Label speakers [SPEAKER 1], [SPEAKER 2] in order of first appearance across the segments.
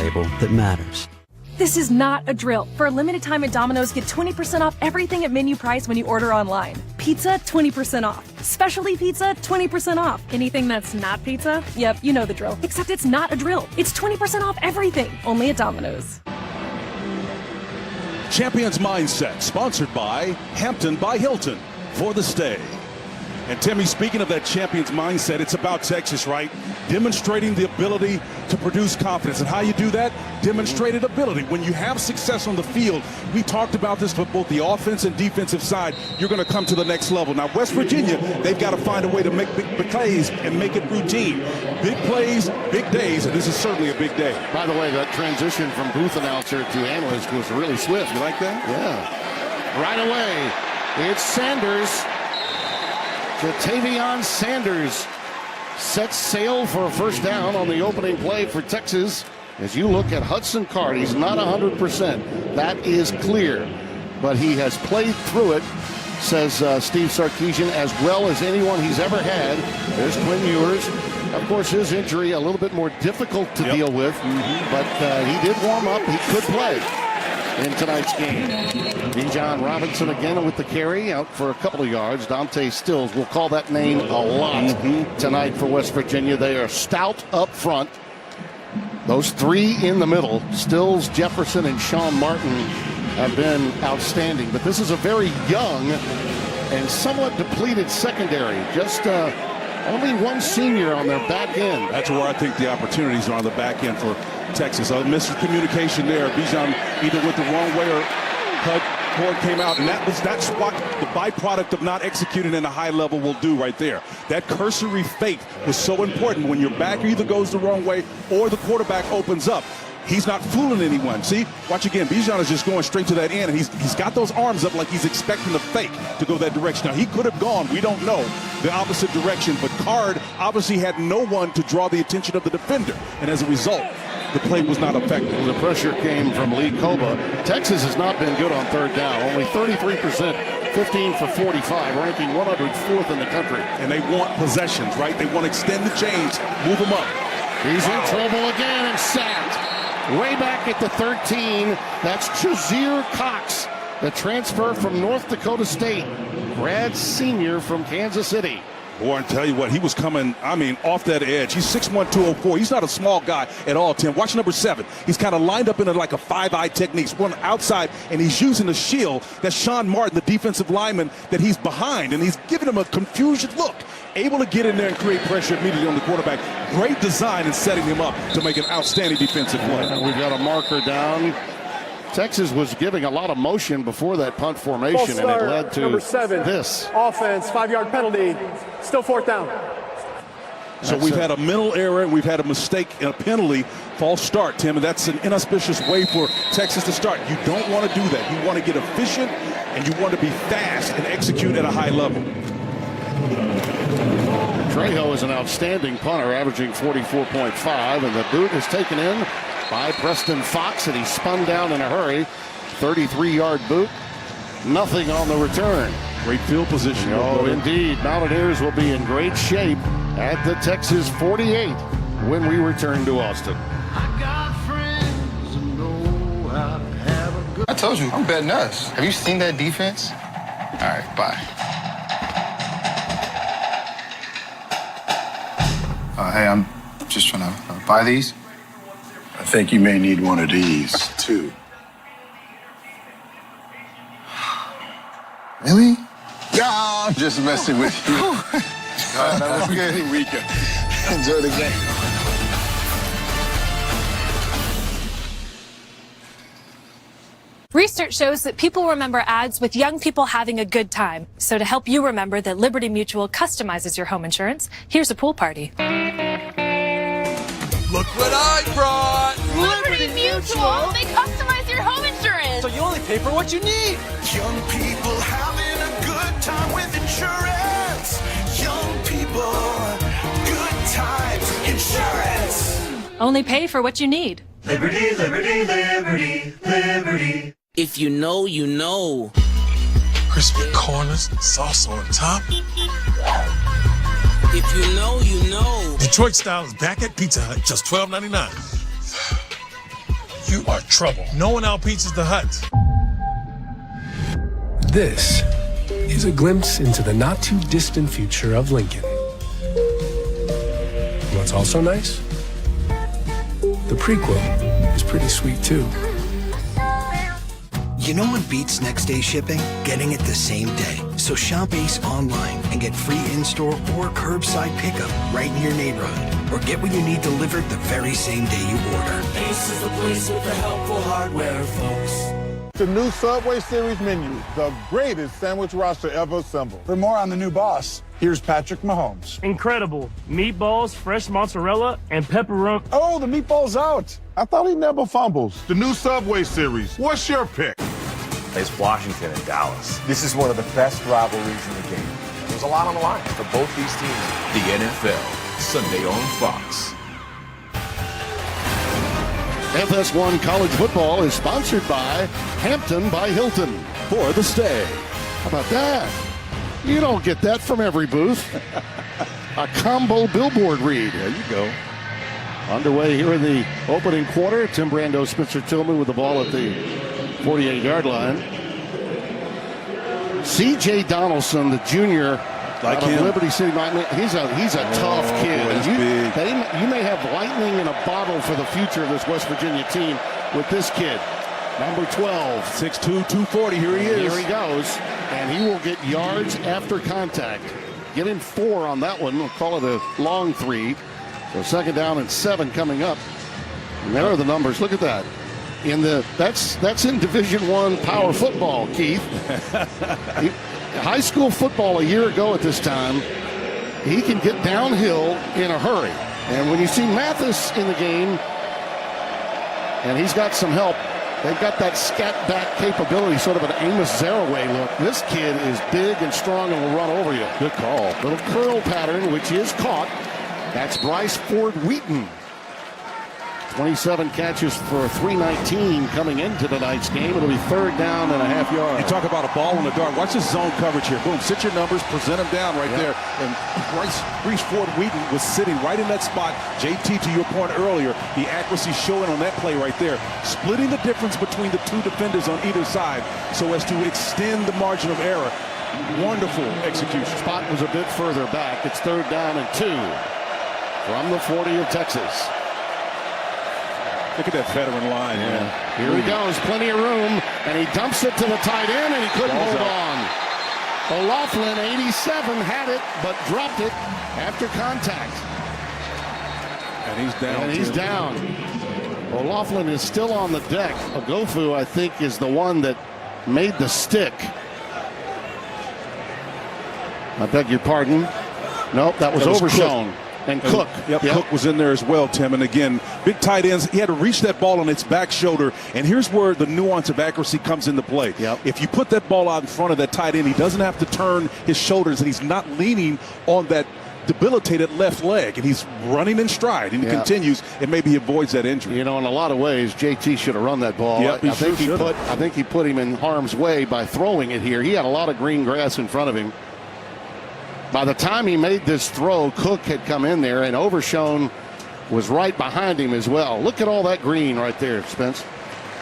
[SPEAKER 1] label that matters.
[SPEAKER 2] This is not a drill. For a limited time at Domino's, get 20% off everything at menu price when you order online. Pizza, 20% off. Specialty pizza, 20% off. Anything that's not pizza? Yep, you know the drill. Except it's not a drill. It's 20% off everything. Only at Domino's.
[SPEAKER 3] Champions Mindset, sponsored by Hampton by Hilton, for the stay. And Timmy, speaking of that Champions Mindset, it's about Texas, right? Demonstrating the ability to produce confidence. And how you do that? Demonstrated ability. When you have success on the field, we talked about this for both the offense and defensive side, you're going to come to the next level. Now, West Virginia, they've got to find a way to make big plays and make it routine. Big plays, big days, and this is certainly a big day.
[SPEAKER 4] By the way, that transition from booth announcer to analyst was really swift.
[SPEAKER 3] You like that?
[SPEAKER 4] Yeah. Right away, it's Sanders. Jatavion Sanders sets sail for a first down on the opening play for Texas. As you look at Hudson Card, he's not 100%. That is clear. But he has played through it, says Steve Sarkisian, as well as anyone he's ever had. There's Quinn Ewers. Of course, his injury a little bit more difficult to deal with. But he did warm up. He could play in tonight's game. Bijan Robinson again with the carry, out for a couple of yards. Dante Stills, will call that name a lot tonight for West Virginia. They are stout up front. Those three in the middle, Stills, Jefferson, and Sean Martin, have been outstanding. But this is a very young and somewhat depleted secondary. Just only one senior on their back end.
[SPEAKER 3] That's where I think the opportunities are on the back end for Texas. Miscommunication there. Bijan either went the wrong way or Cord came out, and that's what the byproduct of not executing in a high level will do right there. That cursory fake was so important. When your back either goes the wrong way or the quarterback opens up, he's not fooling anyone. See, watch again. Bijan is just going straight to that end, and he's got those arms up like he's expecting the fake to go that direction. Now, he could have gone, we don't know, the opposite direction, but Card obviously had no one to draw the attention of the defender, and as a result, the play was not effective.
[SPEAKER 4] The pressure came from Lee Koba. Texas has not been good on third down. Only 33%, 15 for 45, ranking 104th in the country.
[SPEAKER 3] And they want possessions, right? They want to extend the chains, move them up.
[SPEAKER 4] He's in trouble again and sacked. Way back at the 13, that's Jazeer Cox, the transfer from North Dakota State. Grad senior from Kansas City.
[SPEAKER 3] Boy, I tell you what, he was coming, off that edge. He's 6'1", 204. He's not a small guy at all, Tim. Watch number 7. He's kind of lined up in like a 5-eye technique. He's one outside, and he's using the shield. That's Sean Martin, the defensive lineman, that he's behind, and he's giving him a confusion look. Able to get in there and create pressure immediately on the quarterback. Great design in setting him up to make an outstanding defensive play.
[SPEAKER 4] We've got a marker down. Texas was giving a lot of motion before that punt formation, and it led to
[SPEAKER 5] number 7,
[SPEAKER 4] this.
[SPEAKER 5] Offense, 5-yard penalty, still fourth down.
[SPEAKER 3] So we've had a mental error, and we've had a mistake and a penalty, false start, Tim, and that's an inauspicious way for Texas to start. You don't want to do that. You want to get efficient, and you want to be fast and execute at a high level.
[SPEAKER 4] Trejo is an outstanding punter, averaging 44.5, and the boot is taken in by Preston Fox, and he spun down in a hurry. 33-yard boot. Nothing on the return.
[SPEAKER 3] Great field position.
[SPEAKER 4] Oh, indeed. Mountaineers will be in great shape at the Texas 48 when we return to Austin.
[SPEAKER 6] I told you, I'm betting us. Have you seen that defense? All right, bye. Hey, I'm just trying to buy these.
[SPEAKER 7] I think you may need one of these, too.
[SPEAKER 6] Really? No, I'm just messing with you. That was good. Enjoy the game.
[SPEAKER 2] Research shows that people remember ads with young people having a good time. So to help you remember that Liberty Mutual customizes your home insurance, here's a pool party.
[SPEAKER 8] Look what I brought!
[SPEAKER 9] Liberty Mutual! They customize your home insurance!
[SPEAKER 8] So you only pay for what you need!
[SPEAKER 10] Young people having a good time with insurance! Young people, good times, insurance!
[SPEAKER 2] Only pay for what you need.
[SPEAKER 10] Liberty, liberty, liberty, liberty.
[SPEAKER 11] If you know, you know.
[SPEAKER 8] Crispy corners, sauce on top.
[SPEAKER 11] If you know, you know.
[SPEAKER 8] Detroit style is back at Pizza Hut, just $12.99. you are trouble. No one outpizzas the Hut.
[SPEAKER 1] This is a glimpse into the not-too-distant future of Lincoln. What's also nice? The prequel is pretty sweet, too.
[SPEAKER 10] You know what beats next day shipping? Getting it the same day. So shop Ace online and get free in-store or curbside pickup right in your neighborhood. Or get what you need delivered the very same day you order.
[SPEAKER 12] Ace is the place with the helpful hardware, folks.
[SPEAKER 13] The new Subway Series menu, the greatest sandwich roster ever assembled.
[SPEAKER 14] For more on the new boss, here's Patrick Mahomes.
[SPEAKER 15] Incredible. Meatballs, fresh mozzarella, and pepperoni.
[SPEAKER 13] Oh, the meatball's out. I thought he never fumbles. The new Subway Series. What's your pick?
[SPEAKER 16] It's Washington and Dallas. This is one of the best rivalries in the game. There's a lot on the line for both these teams.
[SPEAKER 17] The NFL, Sunday on Fox.
[SPEAKER 4] FS1 College Football is sponsored by Hampton by Hilton.
[SPEAKER 3] For the stay.
[SPEAKER 4] How about that? You don't get that from every booth. A combo billboard read.
[SPEAKER 3] There you go.
[SPEAKER 4] Underway here in the opening quarter. Tim Brando, Spencer Tillman with the ball at the 48-yard line. C.J. Donaldson, the junior
[SPEAKER 3] like
[SPEAKER 4] out of
[SPEAKER 3] him.
[SPEAKER 4] Liberty City. He's a tough kid.
[SPEAKER 3] Boy,
[SPEAKER 4] You may have lightning in a bottle for the future of this West Virginia team with this kid. Number 12.
[SPEAKER 3] 6'2", 240. Here he is.
[SPEAKER 4] Here he goes. And he will get yards after contact. Get him 4 on that one. We'll call it a long 3. So second down and 7 coming up. And there are the numbers. Look at that. That's in Division I power football, Keith. High school football a year ago at this time, he can get downhill in a hurry. And when you see Mathis in the game, and he's got some help, they've got that scat back capability, sort of an Amos Zaraway look. This kid is big and strong and will run over you.
[SPEAKER 3] Good call.
[SPEAKER 4] Little curl pattern, which is caught. That's Bryce Ford Wheaton. 27 catches for 319 coming into tonight's game. It'll be third down and a half yard.
[SPEAKER 3] You talk about a ball in the dark. Watch this zone coverage here. Boom, sit your numbers, present them down right there. And Bryce Ford Wheaton was sitting right in that spot. JT, to your point earlier, the accuracy showing on that play right there. Splitting the difference between the two defenders on either side so as to extend the margin of error. Wonderful execution.
[SPEAKER 4] Spot was a bit further back. It's third down and 2 from the 40 of Texas.
[SPEAKER 3] Look at that veteran line, man.
[SPEAKER 4] Here he goes, plenty of room, and he dumps it to the tight end, and he couldn't hold on. O'Loughlin, 87, had it, but dropped it after contact.
[SPEAKER 3] And he's down.
[SPEAKER 4] And he's down. O'Loughlin is still on the deck. Ogofu, I think, is the one that made the stick. I beg your pardon. Nope, that was Overshown. And Cook.
[SPEAKER 3] Cook was in there as well, Tim. And again, big tight ends. He had to reach that ball on its back shoulder. And here's where the nuance of accuracy comes into play. If you put that ball out in front of that tight end, he doesn't have to turn his shoulders, and he's not leaning on that debilitated left leg. And he's running in stride, and he continues, and maybe he avoids that injury.
[SPEAKER 4] You know, in a lot of ways, JT should have run that ball. I think he put him in harm's way by throwing it here. He had a lot of green grass in front of him. By the time he made this throw, Cook had come in there, and Overshown was right behind him as well. Look at all that green right there, Spence.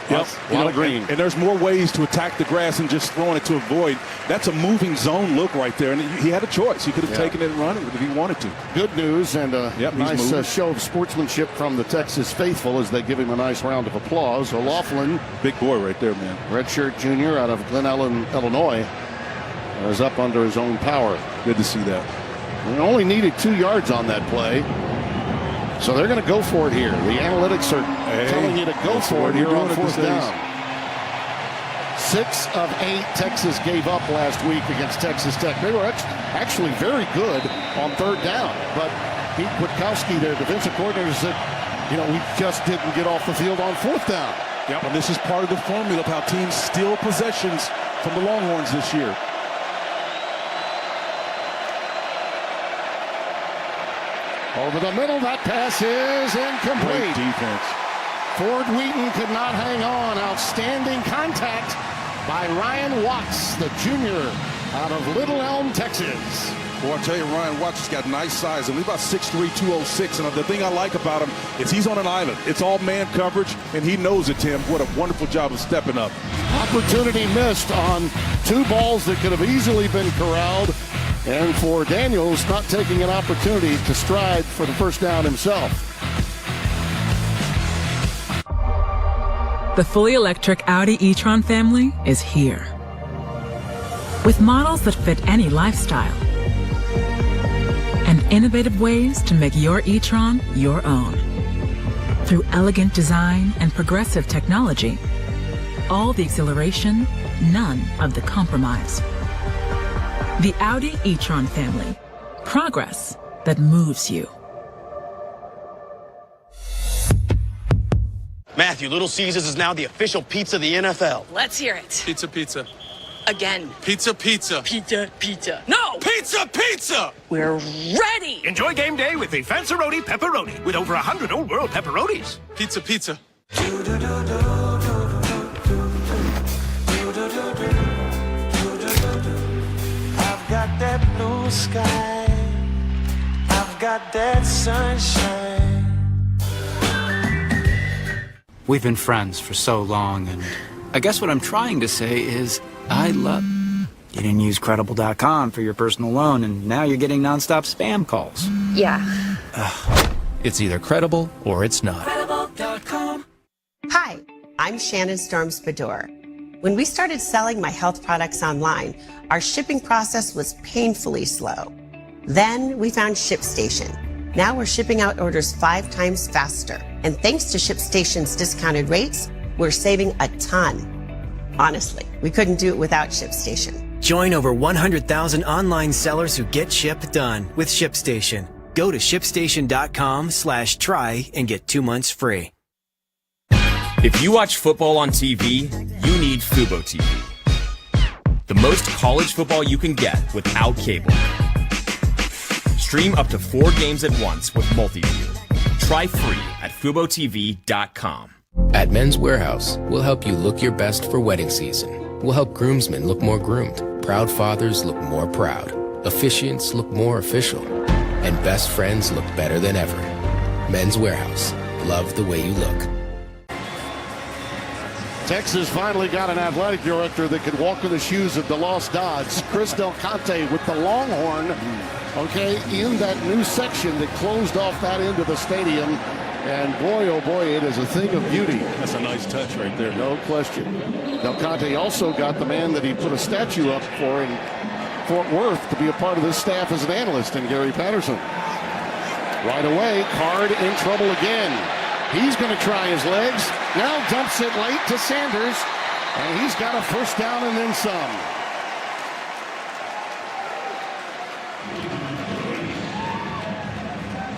[SPEAKER 3] Yep.
[SPEAKER 4] A lot of green.
[SPEAKER 3] And there's more ways to attack the grass than just throwing it to avoid. That's a moving zone look right there. And he had a choice. He could have taken it and run it if he wanted to.
[SPEAKER 4] Good news and a nice show of sportsmanship from the Texas faithful as they give him a nice round of applause. O'Loughlin.
[SPEAKER 3] Big boy right there, man.
[SPEAKER 4] Redshirt junior out of Glen Ellen, Illinois. Is up under his own power.
[SPEAKER 3] Good to see that.
[SPEAKER 4] We only needed 2 yards on that play. So they're going to go for it here. The analytics are telling you to go for it here on fourth down. 6 of 8 Texas gave up last week against Texas Tech. They were actually very good on third down. But Pete Kwiatkowski, their defensive coordinator, said, we just didn't get off the field on fourth down.
[SPEAKER 3] Yep, and this is part of the formula of how teams steal possessions from the Longhorns this year.
[SPEAKER 4] Over the middle, that pass is incomplete.
[SPEAKER 3] Great defense.
[SPEAKER 4] Ford Wheaton could not hang on. Outstanding contact by Ryan Watts, the junior out of Little Elm, Texas.
[SPEAKER 3] Well, I tell you, Ryan Watts has got nice size. He's about 6'3", 206. And the thing I like about him is he's on an island. It's all man coverage, and he knows it, Tim. What a wonderful job of stepping up.
[SPEAKER 4] Opportunity missed on 2 balls that could have easily been corralled. And for Daniels, not taking an opportunity to stride for the first down himself.
[SPEAKER 18] The fully electric Audi e-tron family is here. With models that fit any lifestyle. And innovative ways to make your e-tron your own. Through elegant design and progressive technology. All the exhilaration, none of the compromise. The Audi e-tron family. Progress that moves you.
[SPEAKER 19] Matthew, Little Caesars is now the official pizza of the NFL.
[SPEAKER 20] Let's hear it.
[SPEAKER 8] Pizza, pizza.
[SPEAKER 20] Again.
[SPEAKER 8] Pizza, pizza.
[SPEAKER 20] Pizza, pizza. No!
[SPEAKER 8] Pizza, pizza!
[SPEAKER 20] We're ready!
[SPEAKER 21] Enjoy game day with the Fanceroni Pepperoni with over 100 old world pepperonis.
[SPEAKER 8] Pizza, pizza.
[SPEAKER 12] I've got that blue sky. I've got that sunshine.
[SPEAKER 22] We've been friends for so long, and I guess what I'm trying to say is I love... You didn't use Credible.com for your personal loan, and now you're getting nonstop spam calls.
[SPEAKER 23] Yeah.
[SPEAKER 24] It's either credible or it's not.
[SPEAKER 23] Credible.com.
[SPEAKER 25] Hi, I'm Shannon Storms-Bador. When we started selling my health products online, our shipping process was painfully slow. Then we found ShipStation. Now we're shipping out orders 5 times faster. And thanks to ShipStation's discounted rates, we're saving a ton. Honestly, we couldn't do it without ShipStation.
[SPEAKER 26] Join over 100,000 online sellers who get ship done with ShipStation. Go to shipstation.com/try and get 2 months free.
[SPEAKER 27] If you watch football on TV, you need Fubo TV. The most college football you can get without cable. Stream up to 4 games at once with Multiview. Try free at FuboTV.com.
[SPEAKER 28] At Men's Warehouse, we'll help you look your best for wedding season. We'll help groomsmen look more groomed, proud fathers look more proud, officiants look more official, and best friends look better than ever. Men's Warehouse. Love the way you look.
[SPEAKER 4] Texas finally got an athletic director that could walk in the shoes of DeLoss Dodds. Chris Del Conte with the Longhorn, okay, in that new section that closed off that end of the stadium. And boy, oh boy, it is a thing of beauty.
[SPEAKER 3] That's a nice touch right there.
[SPEAKER 4] No question. Del Conte also got the man that he put a statue up for in Fort Worth to be a part of this staff as an analyst, in Gary Patterson. Right away, Card in trouble again. He's going to try his legs. Now dumps it late to Sanders. And he's got a first down and then some.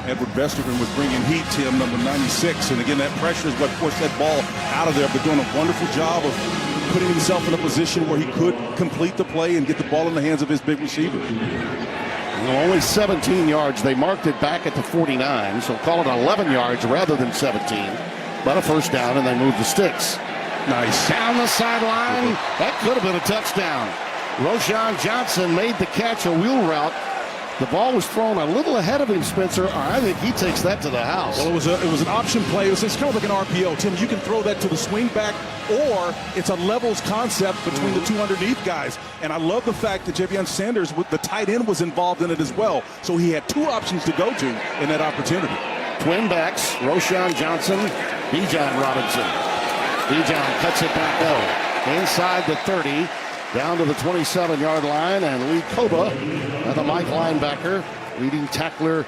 [SPEAKER 3] Edward Vesterman was bringing heat, Tim, number 96. And again, that pressure is what pushed that ball out of there. But doing a wonderful job of putting himself in a position where he could complete the play and get the ball in the hands of his big receiver.
[SPEAKER 4] Only 17 yards. They marked it back at the 49, so call it 11 yards rather than 17. But a first down, and they move the sticks.
[SPEAKER 3] Nice.
[SPEAKER 4] Down the sideline. That could have been a touchdown. Roshan Johnson made the catch, a wheel route. The ball was thrown a little ahead of him, Spencer. I think he takes that to the house.
[SPEAKER 3] Well, it was an option play. It's kind of like an RPO. Tim, you can throw that to the swing back, or it's a levels concept between the two underneath guys. And I love the fact that Javion Sanders, with the tight end, was involved in it as well. So he had 2 options to go to in that opportunity.
[SPEAKER 4] Twin backs, Roshan Johnson, Bijan Robinson. Bijan cuts it back out inside the 30. Down to the 27-yard line, and Lee Koba, the Mike linebacker, leading tackler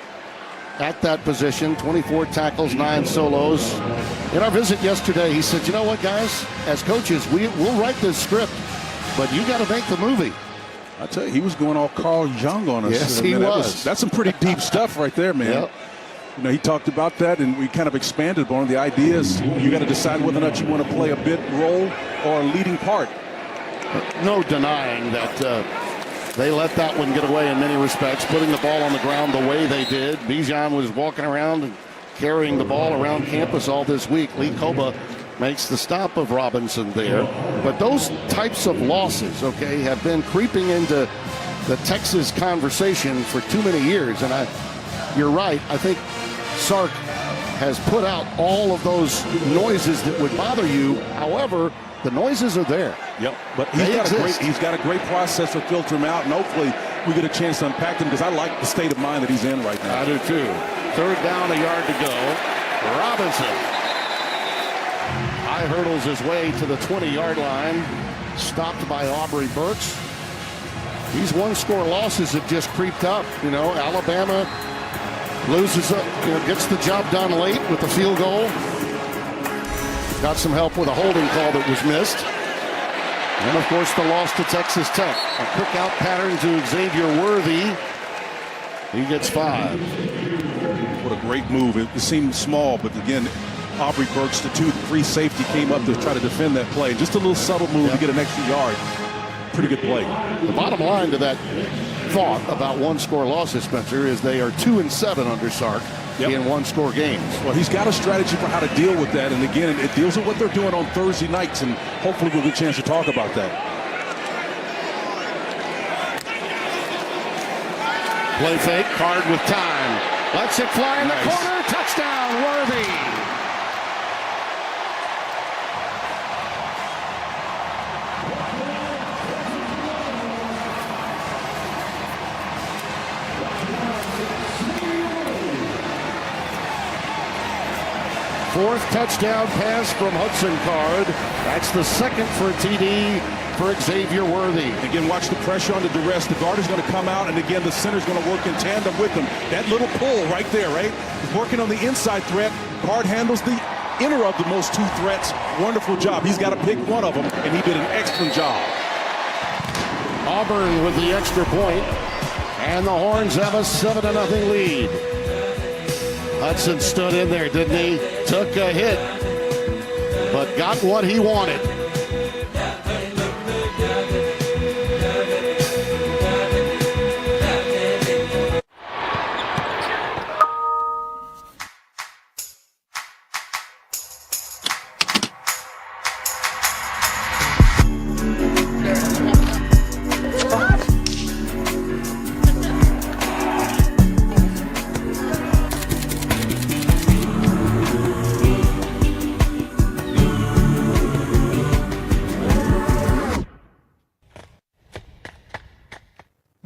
[SPEAKER 4] at that position. 24 tackles, 9 solos. In our visit yesterday, he said, you know what, guys? As coaches, we'll write this script, but you got to make the movie.
[SPEAKER 3] I tell you, he was going all Carl Jung on us.
[SPEAKER 4] Yes, he was.
[SPEAKER 3] That's some pretty deep stuff right there, man.
[SPEAKER 4] Yep.
[SPEAKER 3] You know, he talked about that, and we kind of expanded on the ideas. You got to decide whether or not you want to play a bit role or a leading part.
[SPEAKER 4] No denying that they let that one get away in many respects, putting the ball on the ground the way they did. Bijan was walking around and carrying the ball around campus all this week. Lee Koba makes the stop of Robinson there. But those types of losses, okay, have been creeping into the Texas conversation for too many years. And you're right. I think Sark has put out all of those noises that would bother you. However, the noises are there.
[SPEAKER 3] Yep, but he's got a great process to filter them out, and hopefully we get a chance to unpack them because I like the state of mind that he's in right now.
[SPEAKER 4] I do too. Third down, a yard to go. Robinson high hurdles his way to the 20-yard line, stopped by Aubrey Burks. These one-score losses have just creeped up. You know, Alabama loses, gets the job done late with the field goal. Got some help with a holding call that was missed. And, of course, the loss to Texas Tech. A quick out pattern to Xavier Worthy. He gets 5.
[SPEAKER 3] What a great move. It seemed small, but again, Aubrey Burks, the 2-3 safety, came up to try to defend that play. Just a little subtle move to get an extra yard. Pretty good play.
[SPEAKER 4] The bottom line to that thought about one-score losses, Spencer, is they are 2-7 under Sark in one-score games.
[SPEAKER 3] Well, he's got a strategy for how to deal with that, and again, it deals with what they're doing on Thursday nights, and hopefully we'll get a chance to talk about that.
[SPEAKER 4] Play fake, Card with time. Lets it fly in the corner. Touchdown, Worthy. Fourth touchdown pass from Hudson Card. That's the second for a TD for Xavier Worthy.
[SPEAKER 3] Again, watch the pressure under duress. The guard is going to come out, and again, the center's going to work in tandem with him. That little pull right there, right? He's working on the inside threat. Card handles the inner of the most 2 threats. Wonderful job. He's got to pick one of them, and he did an excellent job.
[SPEAKER 4] Auburn with the extra point, and the Horns have a 7-0 lead. Hudson stood in there, didn't he? Took a hit, but got what he wanted.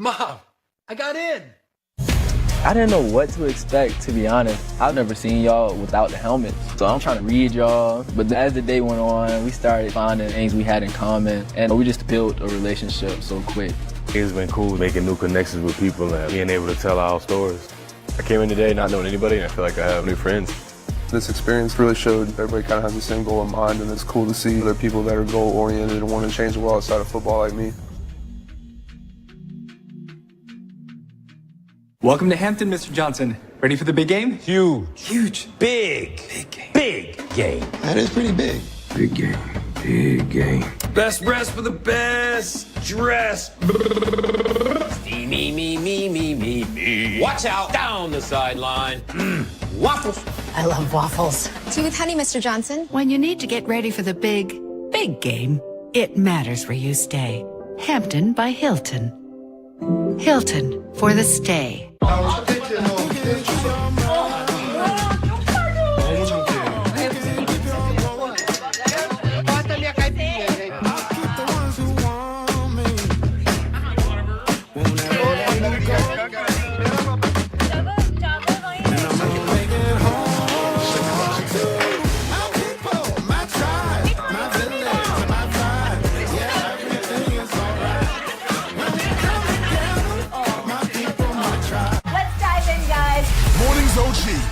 [SPEAKER 1] Mom, I got in.
[SPEAKER 2] I didn't know what to expect, to be honest. I've never seen y'all without the helmets, so I'm trying to read y'all. But as the day went on, we started finding things we had in common, and we just built a relationship so quick.
[SPEAKER 16] It's been cool making new connections with people and being able to tell our stories. I came in today not knowing anybody, and I feel like I have new friends.
[SPEAKER 5] This experience really showed everybody kind of has the same goal in mind, and it's cool to see other people that are goal-oriented and want to change the world outside of football like me.
[SPEAKER 6] Welcome to Hampton, Mr. Johnson. Ready for the big game?
[SPEAKER 1] Huge.
[SPEAKER 6] Huge.
[SPEAKER 1] Big.
[SPEAKER 6] Big game.
[SPEAKER 1] Big game.
[SPEAKER 5] That is pretty big.
[SPEAKER 6] Big game. Big game.
[SPEAKER 1] Best breast for the best dress. Me. Watch out. Down the sideline. Waffles.
[SPEAKER 7] I love waffles.
[SPEAKER 9] Tea with honey, Mr. Johnson.
[SPEAKER 7] When you need to get ready for the big game, it matters where you stay. Hampton by Hilton. Hilton for the stay.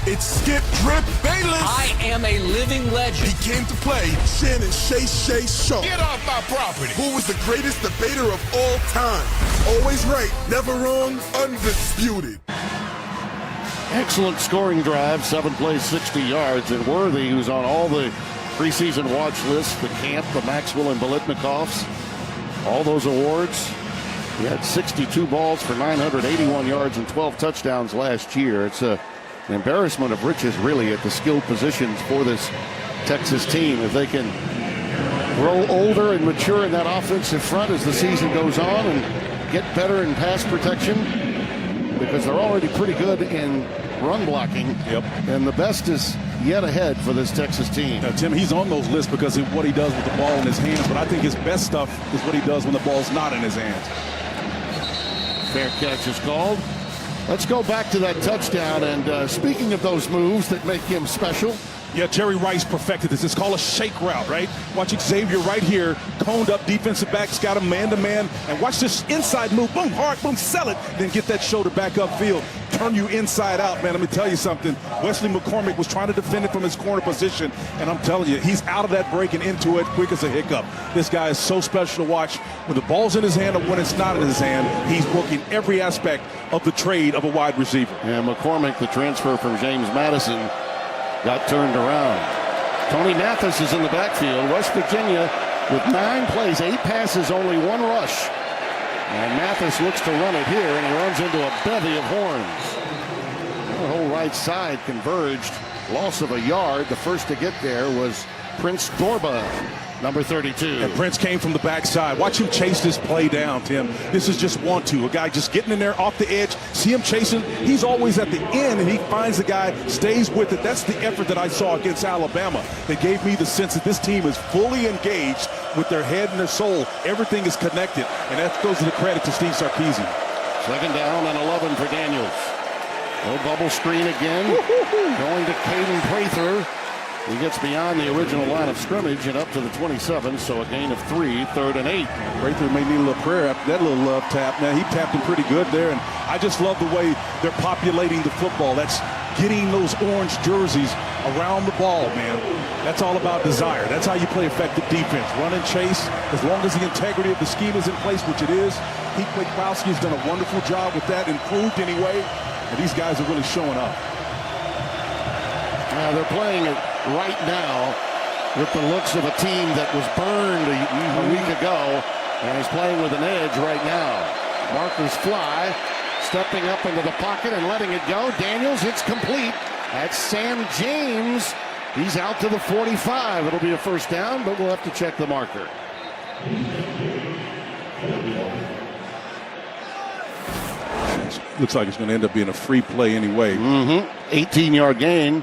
[SPEAKER 11] It's Skip Drip Bayless.
[SPEAKER 1] I am a living legend.
[SPEAKER 11] He came to play Shannon Shay Show.
[SPEAKER 1] Get off my property.
[SPEAKER 11] Who was the greatest debater of all time? Always right, never wrong, undisputed.
[SPEAKER 4] Excellent scoring drive, 7 plays, 60 yards. And Worthy, who's on all the preseason watch lists, the Camp, the Maxwell and Biletnikoffs, all those awards. He had 62 balls for 981 yards and 12 touchdowns last year. It's an embarrassment of riches, really, at the skilled positions for this Texas team. If they can grow older and mature in that offensive front as the season goes on and get better in pass protection because they're already pretty good in run blocking.
[SPEAKER 3] Yep.
[SPEAKER 4] And the best is yet ahead for this Texas team.
[SPEAKER 3] Now, Tim, he's on those lists because of what he does with the ball in his hands, but I think his best stuff is what he does when the ball's not in his hands.
[SPEAKER 4] Fair catch is called. Let's go back to that touchdown. And speaking of those moves that make him special.
[SPEAKER 3] Yeah, Jerry Rice perfected this. It's called a shake route, right? Watch Xavier right here, coned up defensive backs, got him man-to-man. And watch this inside move, boom, hard, boom, sell it. Then get that shoulder back upfield. Turn you inside out, man. Let me tell you something. Wesley McCormick was trying to defend it from his corner position. And I'm telling you, he's out of that break and into it quick as a hiccup. This guy is so special to watch. When the ball's in his hand or when it's not in his hand, he's working every aspect of the trade of a wide receiver.
[SPEAKER 4] And McCormick, the transfer from James Madison, got turned around. Tony Mathis is in the backfield. West Virginia with 9 plays, 8 passes, only 1 rush. And Mathis looks to run it here, and he runs into a bevy of horns. The whole right side converged. Loss of a yard. The first to get there was Prince Dorba, number 32.
[SPEAKER 3] And Prince came from the backside. Watch him chase this play down, Tim. This is just 1-2. A guy just getting in there off the edge. See him chasing. He's always at the end, and he finds the guy, stays with it. That's the effort that I saw against Alabama. That gave me the sense that this team is fully engaged with their head and their soul. Everything is connected, and that goes to the credit to Steve Sarkisian.
[SPEAKER 4] 2nd down and 11 for Daniels. No bubble screen again. Going to Caden Prather. He gets beyond the original line of scrimmage and up to the 27, so a gain of 3, 3rd and 8.
[SPEAKER 3] Prather may need a little prayer after that little love tap. Now, he tapped him pretty good there, and I just love the way they're populating the football. That's getting those orange jerseys around the ball, man. That's all about desire. That's how you play effective defense. Run and chase. As long as the integrity of the scheme is in place, which it is, Pete Kwiatkowski has done a wonderful job with that, improved anyway, and these guys are really showing up.
[SPEAKER 4] Now they're playing it right now with the looks of a team that was burned a week ago and is playing with an edge right now. Markers fly, stepping up into the pocket and letting it go. Daniels, it's complete. That's Sam James. He's out to the 45. It'll be a 1st down, but we'll have to check the marker.
[SPEAKER 3] Looks like it's going to end up being a free play anyway.
[SPEAKER 4] 18-yard gain.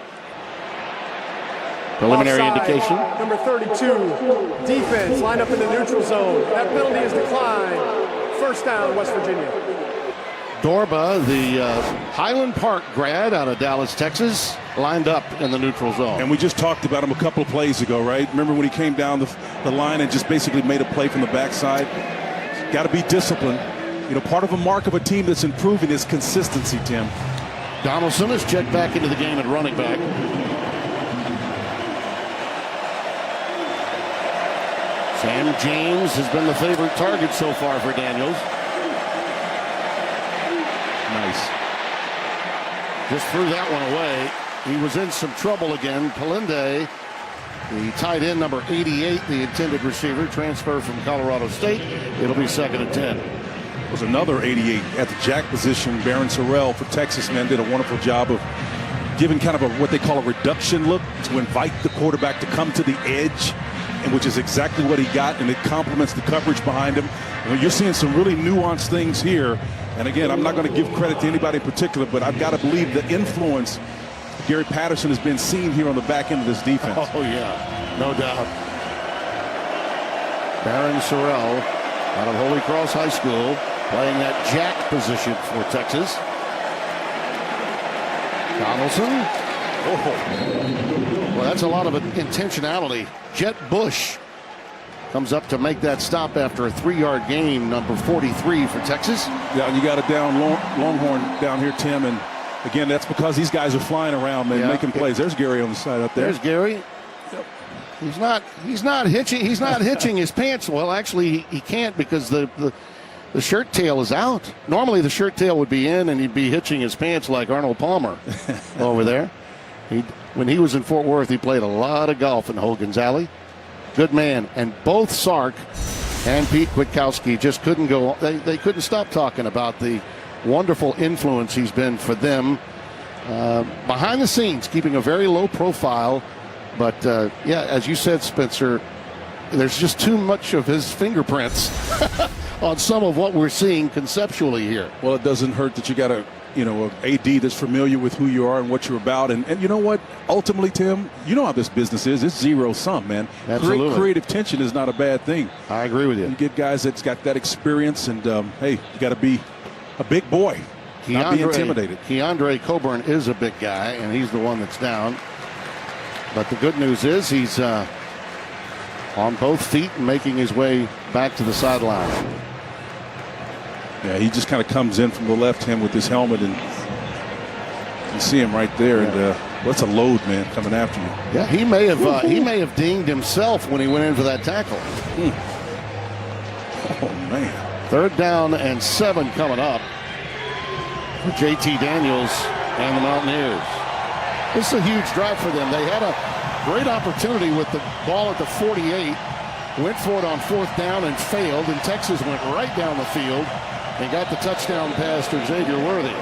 [SPEAKER 4] Preliminary
[SPEAKER 9] Offside,
[SPEAKER 4] indication.
[SPEAKER 9] Number 32, defense lined up in the neutral zone. That penalty is declined. 1st down, West Virginia.
[SPEAKER 4] Dorba, the Highland Park grad out of Dallas, Texas, lined up in the neutral zone.
[SPEAKER 3] And we just talked about him a couple of plays ago, right? Remember when he came down the line and just basically made a play from the backside? Got to be disciplined. You know, part of a mark of a team that's improving is consistency, Tim.
[SPEAKER 4] Donaldson is checked back into the game at running back. Sam James has been the favorite target so far for Daniels.
[SPEAKER 3] Nice.
[SPEAKER 4] Just threw that one away. He was in some trouble again. Palinde, the tight end, number 88, the intended receiver, transfer from Colorado State. It'll be 2nd and 10.
[SPEAKER 3] Was another 88 at the jack position. Baron Sorrell for Texas, man, did a wonderful job of giving kind of what they call a reduction look to invite the quarterback to come to the edge, and which is exactly what he got, and it complements the coverage behind him. You know, you're seeing some really nuanced things here. And again, I'm not going to give credit to anybody in particular, but I've got to believe the influence Gary Patterson has been seen here on the back end of this defense.
[SPEAKER 4] Oh, yeah, no doubt. Baron Sorrell out of Holy Cross High School, playing that jack position for Texas. Donaldson. Oh. Well, that's a lot of intentionality. Jet Bush comes up to make that stop after a 3-yard gain, number 43 for Texas.
[SPEAKER 3] Yeah, and you got a down Longhorn down here, Tim, and again, that's because these guys are flying around and making plays. There's Gary on the side up there.
[SPEAKER 4] There's Gary. Yep. He's not hitching his pants. Well, actually, he can't because the shirt tail is out. Normally, the shirt tail would be in, and he'd be hitching his pants like Arnold Palmer over there. When he was in Fort Worth, he played a lot of golf in Hogan's Alley. Good man. And both Sark and Pete Kwiatkowski just couldn't go. They couldn't stop talking about the wonderful influence he's been for them behind the scenes, keeping a very low profile. But, yeah, as you said, Spencer, there's just too much of his fingerprints on some of what we're seeing conceptually here.
[SPEAKER 3] Well, it doesn't hurt that you got a AD that's familiar with who you are and what you're about. And you know what? Ultimately, Tim, you know how this business is. It's zero-sum, man.
[SPEAKER 4] Absolutely.
[SPEAKER 3] Creative tension is not a bad thing.
[SPEAKER 4] I agree with you.
[SPEAKER 3] You get guys that's got that experience, and, hey, you got to be a big boy, not be intimidated.
[SPEAKER 4] Keandre Coburn is a big guy, and he's the one that's down. But the good news is he's on both feet and making his way back to the sideline.
[SPEAKER 3] Yeah, he just kind of comes in from the left hand with his helmet, and you see him right there. Yeah. And what's a load, man, coming after you?
[SPEAKER 4] Yeah, he may have dinged himself when he went in for that tackle.
[SPEAKER 3] Oh man!
[SPEAKER 4] 3rd down and 7 coming up for JT Daniels and the Mountaineers. This is a huge drive for them. They had a great opportunity with the ball at the 48. Went for it on 4th down and failed, and Texas went right down the field and got the touchdown pass to Xavier Worthy.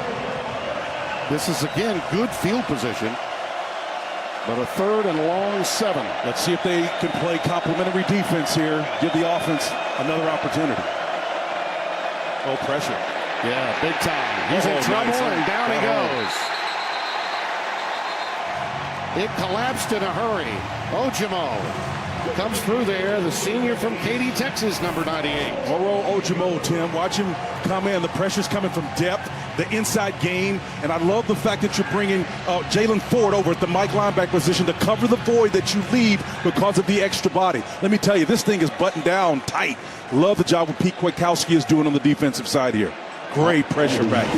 [SPEAKER 4] This is, again, good field position, but a 3rd and long 7.
[SPEAKER 3] Let's see if they can play complementary defense here. Give the offense another opportunity. Oh, pressure.
[SPEAKER 4] Yeah, big time. He's in trouble, and down he goes. It collapsed in a hurry. Ojimo comes through there, the senior from Katy, Texas, number 98.
[SPEAKER 3] Moro Ojimo, Tim, watch him come in. The pressure's coming from depth, the inside game, and I love the fact that you're bringing Jalen Ford over at the Mike linebacker position to cover the void that you leave because of the extra body. Let me tell you, this thing is buttoned down tight. Love the job what Pete Kwiatkowski is doing on the defensive side here. Great pressure back.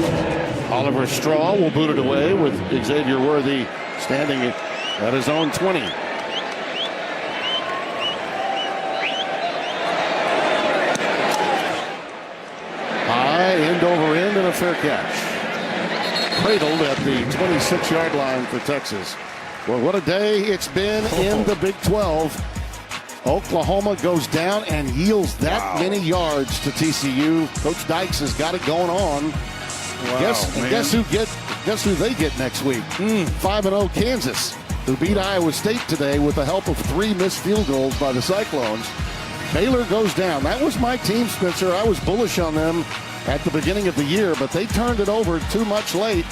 [SPEAKER 4] Oliver Straw will boot it away with Xavier Worthy standing at his own 20. High end over end and a fair catch. Cradled at the 26-yard line for Texas. Well, what a day it's been in the Big 12. Oklahoma goes down and yields that many yards to TCU. Coach Dykes has got it going on. Guess who they get next week? 5-0 Kansas, who beat Iowa State today with the help of 3 missed field goals by the Cyclones. Baylor goes down. That was my team, Spencer. I was bullish on them at the beginning of the year, but they turned it over too much late.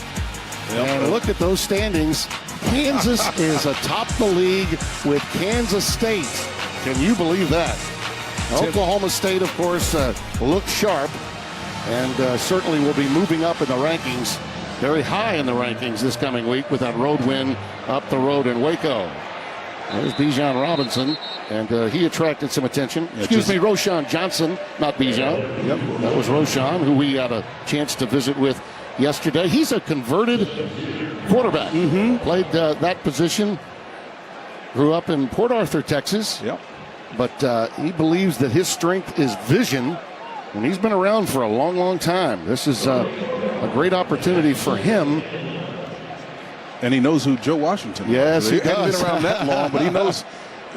[SPEAKER 4] Yep. And look at those standings. Kansas is atop the league with Kansas State. Can you believe that? Oklahoma State, of course, looks sharp and certainly will be moving up in the rankings, very high in the rankings this coming week with that road win up the road in Waco. There's Bijan Robinson, and he attracted some attention. Roschon Johnson, not Bijan. Yep. That was Roschon, who we had a chance to visit with yesterday. He's a converted quarterback. Played that position. Grew up in Port Arthur, Texas.
[SPEAKER 3] Yep.
[SPEAKER 4] But he believes that his strength is vision, and he's been around for a long, long time. This is a great opportunity for him.
[SPEAKER 3] And he knows who Joe Washington is.
[SPEAKER 4] Yes, he
[SPEAKER 3] hasn't
[SPEAKER 4] does.
[SPEAKER 3] been around that long, but he knows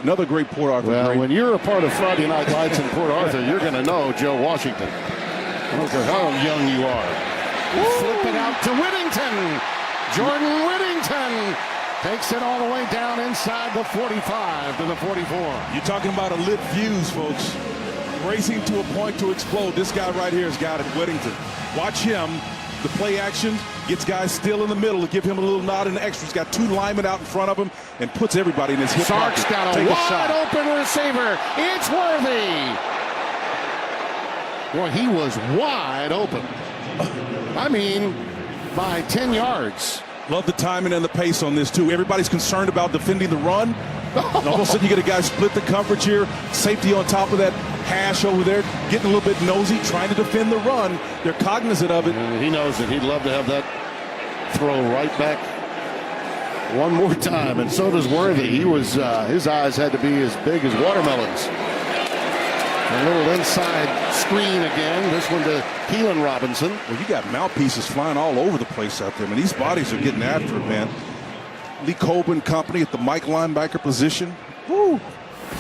[SPEAKER 3] another great Port Arthur.
[SPEAKER 4] Well, when you're a part of Friday Night Lights in Port Arthur, you're going to know Joe Washington. I don't care how young you are. Flip it out to Whittington. Jordan Whittington takes it all the way down inside the 45 to the 44.
[SPEAKER 3] You're talking about a lit fuse, folks. Racing to a point to explode. This guy right here has got it, Whittington. Watch him. The play action gets guys still in the middle to give him a little nod and extra. He's got 2 linemen out in front of him and puts everybody in his hip pocket.
[SPEAKER 4] Sark's got a wide open receiver. It's Worthy. Boy, he was wide open. I mean, by 10 yards.
[SPEAKER 3] Love the timing and the pace on this, too. Everybody's concerned about defending the run. And all of a sudden, you get a guy split the coverage here. Safety on top of that hash over there, getting a little bit nosy, trying to defend the run. They're cognizant of it.
[SPEAKER 4] And he knows it. He'd love to have that throw right back one more time. And so does Worthy. He was his eyes had to be as big as watermelons. A little inside screen again. This one to Keelan Robinson.
[SPEAKER 3] Well, you got mouthpieces flying all over the place out there. I mean, these bodies are getting after it, man. Lee Coben company at the Mike linebacker position. Woo!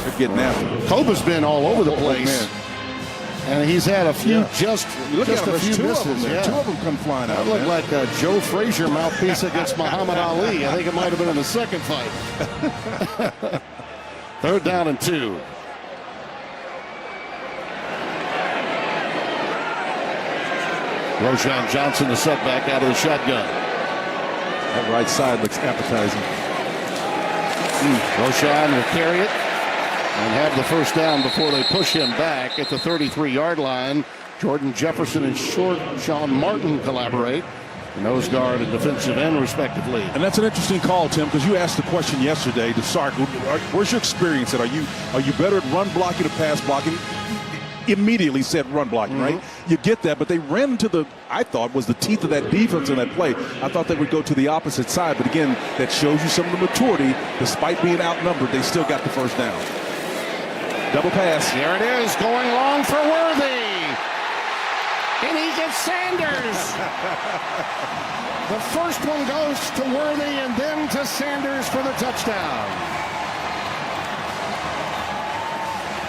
[SPEAKER 3] They're getting after it.
[SPEAKER 4] Coben's been all over the place. And he's had a few just a few misses.
[SPEAKER 3] Two of them come flying out.
[SPEAKER 4] That looked like a Joe Frazier mouthpiece against Muhammad Ali. I think it might have been in the second fight. 3rd down and 2. Roshan Johnson, the setback out of the shotgun.
[SPEAKER 3] That right side looks appetizing.
[SPEAKER 4] Roshan will carry it and have the first down before they push him back at the 33-yard line. Jordan Jefferson and short Sean Martin collaborate. Nose guard and defensive end, respectively.
[SPEAKER 3] And that's an interesting call, Tim, because you asked the question yesterday to Sark. Where's your experience at? Are you better at run blocking or pass blocking? Immediately said run blocking, right? You get that, but they ran into I thought was the teeth of that defense in that play. I thought they would go to the opposite side, but again, that shows you some of the maturity. Despite being outnumbered, they still got the first down. Double pass.
[SPEAKER 4] There it is, going long for Worthy. And he gets Sanders. The first one goes to Worthy and then to Sanders for the touchdown.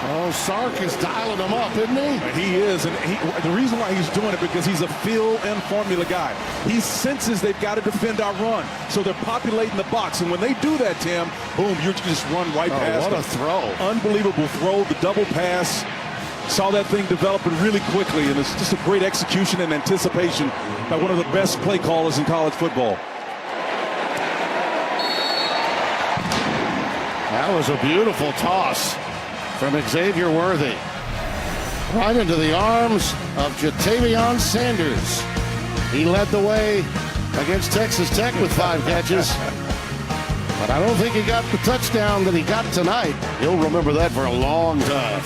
[SPEAKER 4] Oh, Sark is dialing him up, isn't he?
[SPEAKER 3] He is, and the reason why he's doing it because he's a fill and formula guy. He senses they've got to defend our run, so they're populating the box. And when they do that, Tim, boom, you just run right past
[SPEAKER 4] them. What a throw.
[SPEAKER 3] Unbelievable throw, the double pass. Saw that thing developing really quickly, and it's just a great execution and anticipation by one of the best play callers in college football.
[SPEAKER 4] That was a beautiful toss from Xavier Worthy. Right into the arms of Jatavion Sanders. He led the way against Texas Tech with 5 catches. But I don't think he got the touchdown that he got tonight. He'll remember that for a long time.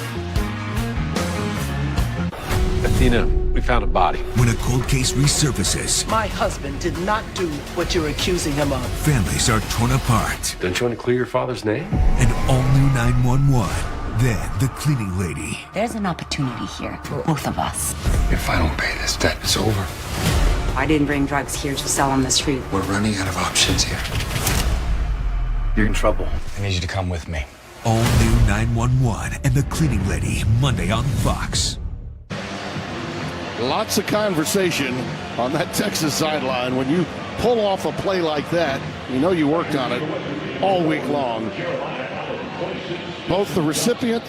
[SPEAKER 1] Athena, we found a body.
[SPEAKER 10] When a cold case resurfaces,
[SPEAKER 13] my husband did not do what you're accusing him of.
[SPEAKER 10] Families are torn apart.
[SPEAKER 1] Don't you want to clear your father's name?
[SPEAKER 10] An all-new 911. Then the cleaning lady.
[SPEAKER 14] There's an opportunity here for both of us.
[SPEAKER 1] If I don't pay this debt, it's over.
[SPEAKER 14] I didn't bring drugs here to sell on the street.
[SPEAKER 1] We're running out of options here. You're in trouble. I need you to come with me.
[SPEAKER 10] All new 911 and the cleaning lady, Monday on Fox.
[SPEAKER 4] Lots of conversation on that Texas sideline. When you pull off a play like that, you know you worked on it all week long. Both the recipient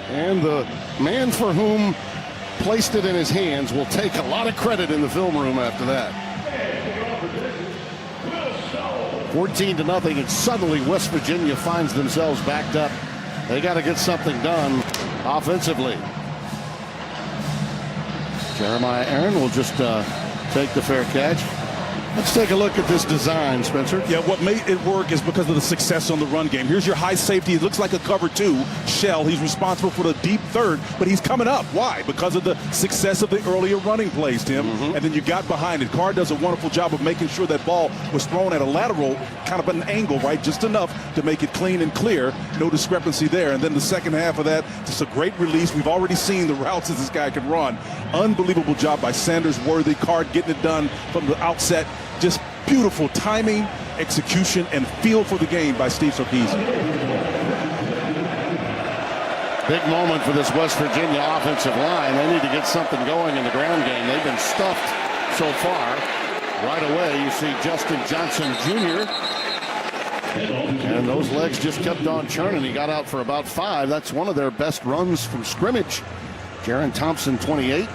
[SPEAKER 4] and the man for whom placed it in his hands will take a lot of credit in the film room after that. 14-0, and suddenly West Virginia finds themselves backed up. They got to get something done offensively. Jeremiah Aaron will just take the fair catch. Let's take a look at this design, Spencer.
[SPEAKER 3] Yeah, what made it work is because of the success on the run game. Here's your high safety. It looks like a cover 2 shell. He's responsible for the deep third, but he's coming up. Why? Because of the success of the earlier running plays, Tim. And then you got behind it. Carr does a wonderful job of making sure that ball was thrown at a lateral, kind of an angle, right? Just enough to make it clean and clear. No discrepancy there. And then the second half of that, just a great release. We've already seen the routes that this guy can run. Unbelievable job by Sanders, Worthy, Carr getting it done from the outset. Just beautiful timing, execution, and feel for the game by Steve Sarkisian.
[SPEAKER 4] Big moment for this West Virginia offensive line. They need to get something going in the ground game. They've been stuffed so far. Right away, you see Justin Johnson Jr. And those legs just kept on churning. He got out for about 5. That's one of their best runs from scrimmage. Jaron Thompson, 28.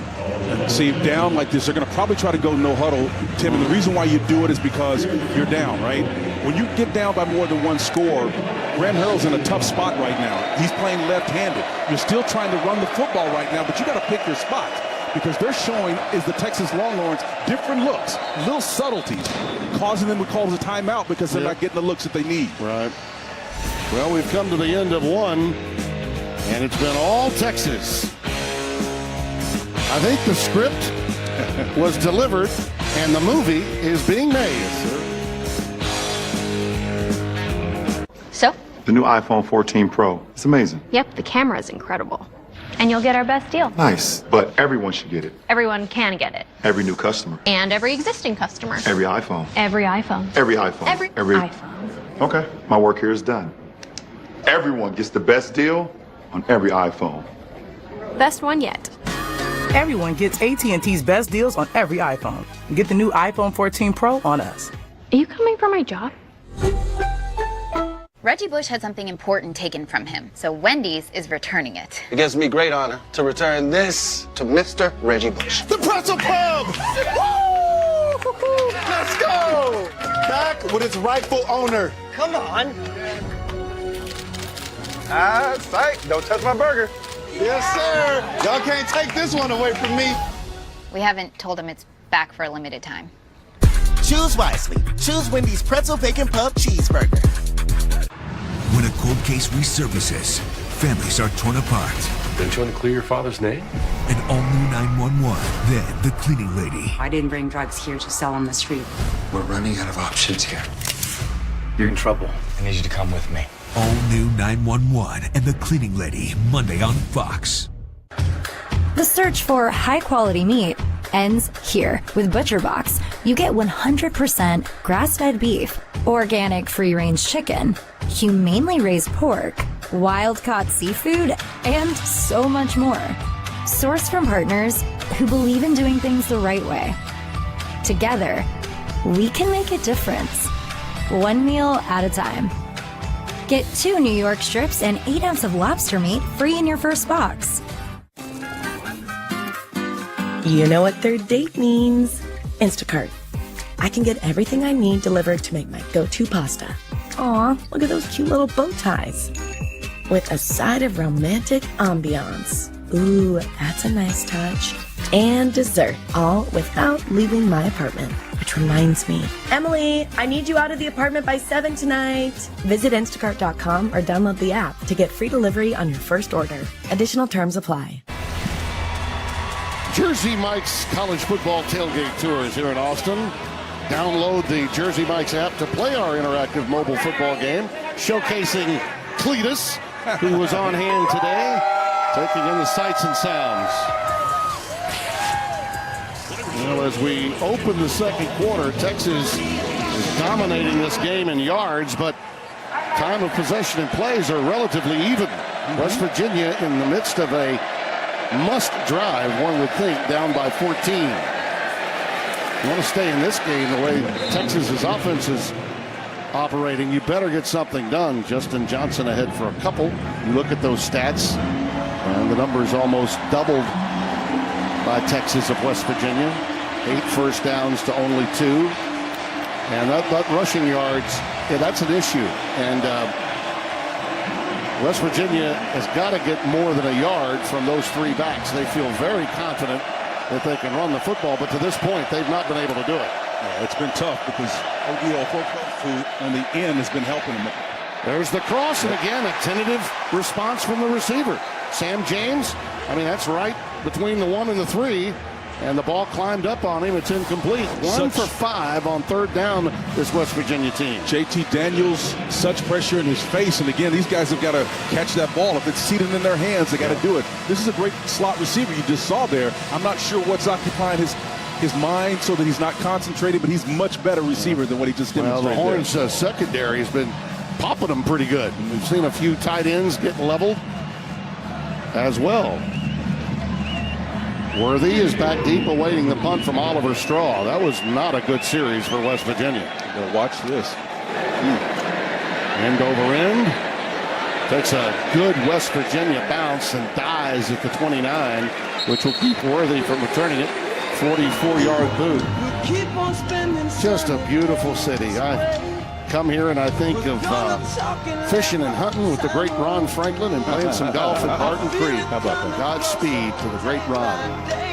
[SPEAKER 3] See, down like this, they're going to probably try to go no huddle, Tim. And the reason why you do it is because you're down, right? When you get down by more than one score, Graham Harrell's in a tough spot right now. He's playing left-handed. You're still trying to run the football right now, but you got to pick your spots because they're showing is the Texas Longhorns different looks, little subtleties, causing them to call a timeout because they're not getting the looks that they need.
[SPEAKER 4] Right. Well, we've come to the end of one, and it's been all Texas. I think the script was delivered and the movie is being made.
[SPEAKER 15] So?
[SPEAKER 17] The new iPhone 14 Pro. It's amazing.
[SPEAKER 15] Yep, the camera is incredible. And you'll get our best deal.
[SPEAKER 17] Nice, but everyone should get it.
[SPEAKER 15] Everyone can get it.
[SPEAKER 17] Every new customer.
[SPEAKER 15] And every existing customer.
[SPEAKER 17] Every iPhone.
[SPEAKER 15] Every iPhone.
[SPEAKER 17] Every iPhone.
[SPEAKER 15] Every iPhone.
[SPEAKER 17] Okay, my work here is done. Everyone gets the best deal on every iPhone.
[SPEAKER 15] Best one yet.
[SPEAKER 18] Everyone gets AT&T's best deals on every iPhone. Get the new iPhone 14 Pro on us.
[SPEAKER 15] Are you coming for my job?
[SPEAKER 8] Reggie Bush had something important taken from him, so Wendy's is returning it.
[SPEAKER 12] It gives me great honor to return this to Mr. Reggie Bush.
[SPEAKER 4] The Pretzel Pub! Woo! Let's go! Back with its rightful owner.
[SPEAKER 13] Come on.
[SPEAKER 12] Psych. Don't touch my burger.
[SPEAKER 4] Yes, sir. Y'all can't take this one away from me.
[SPEAKER 8] We haven't told him it's back for a limited time.
[SPEAKER 19] Choose wisely. Choose Wendy's Pretzel Bacon Pub Cheeseburger.
[SPEAKER 10] When a cold case resurfaces, families are torn apart.
[SPEAKER 1] Don't you want to clear your father's name?
[SPEAKER 10] An all-new 911. Then the cleaning lady.
[SPEAKER 14] I didn't bring drugs here to sell on the street.
[SPEAKER 1] We're running out of options here. You're in trouble. I need you to come with me.
[SPEAKER 10] All-new 911 and the cleaning lady. Monday on Fox.
[SPEAKER 20] The search for high-quality meat ends here. With ButcherBox, you get 100% grass-fed beef, organic free-range chicken, humanely raised pork, wild-caught seafood, and so much more. Sourced from partners who believe in doing things the right way. Together, we can make a difference. One meal at a time. Get 2 New York strips and 8 ounces of lobster meat free in your first box.
[SPEAKER 21] You know what third date means. Instacart. I can get everything I need delivered to make my go-to pasta. Aw, look at those cute little bow ties. With a side of romantic ambiance. Ooh, that's a nice touch. And dessert, all without leaving my apartment. Which reminds me, Emily, I need you out of the apartment by 7 tonight. Visit Instacart.com or download the app to get free delivery on your first order. Additional terms apply.
[SPEAKER 4] Jersey Mike's college football tailgate tours here in Austin. Download the Jersey Mike's app to play our interactive mobile football game, showcasing Cletus, who was on hand today, taking in the sights and sounds. Well, as we open the second quarter, Texas is dominating this game in yards, but time of possession and plays are relatively even. West Virginia in the midst of a must drive, one would think, down by 14. You want to stay in this game the way Texas's offense is operating, you better get something done. Justin Johnson ahead for a couple. You look at those stats, and the numbers almost doubled by Texas of West Virginia. 8 first downs to only 2. And that rushing yards, yeah, that's an issue. And West Virginia has got to get more than a yard from those 3 backs. They feel very confident that they can run the football, but to this point, they've not been able to do it.
[SPEAKER 3] Yeah, it's been tough because ODL who on the end has been helping them.
[SPEAKER 4] There's the cross, and again, a tentative response from the receiver. Sam James, I mean, that's right between the 1 and the 3. And the ball climbed up on him. It's incomplete. 1 for 5 on 3rd down, this West Virginia team.
[SPEAKER 3] JT Daniels, such pressure in his face. And again, these guys have got to catch that ball. If it's seated in their hands, they got to do it. This is a great slot receiver you just saw there. I'm not sure what's occupying his mind so that he's not concentrated, but he's much better receiver than what he just demonstrated.
[SPEAKER 4] Well, the Horns' secondary has been popping them pretty good. We've seen a few tight ends get leveled as well. Worthy is back deep awaiting the punt from Oliver Straw. That was not a good series for West Virginia.
[SPEAKER 3] Watch this.
[SPEAKER 4] End over end. Takes a good West Virginia bounce and dies at the 29, which will keep Worthy from returning it. 44-yard boot. Just a beautiful city. I come here and I think of fishing and hunting with the great Ron Franklin and playing some golf at Barton Creek. How about that? Godspeed to the great Ron.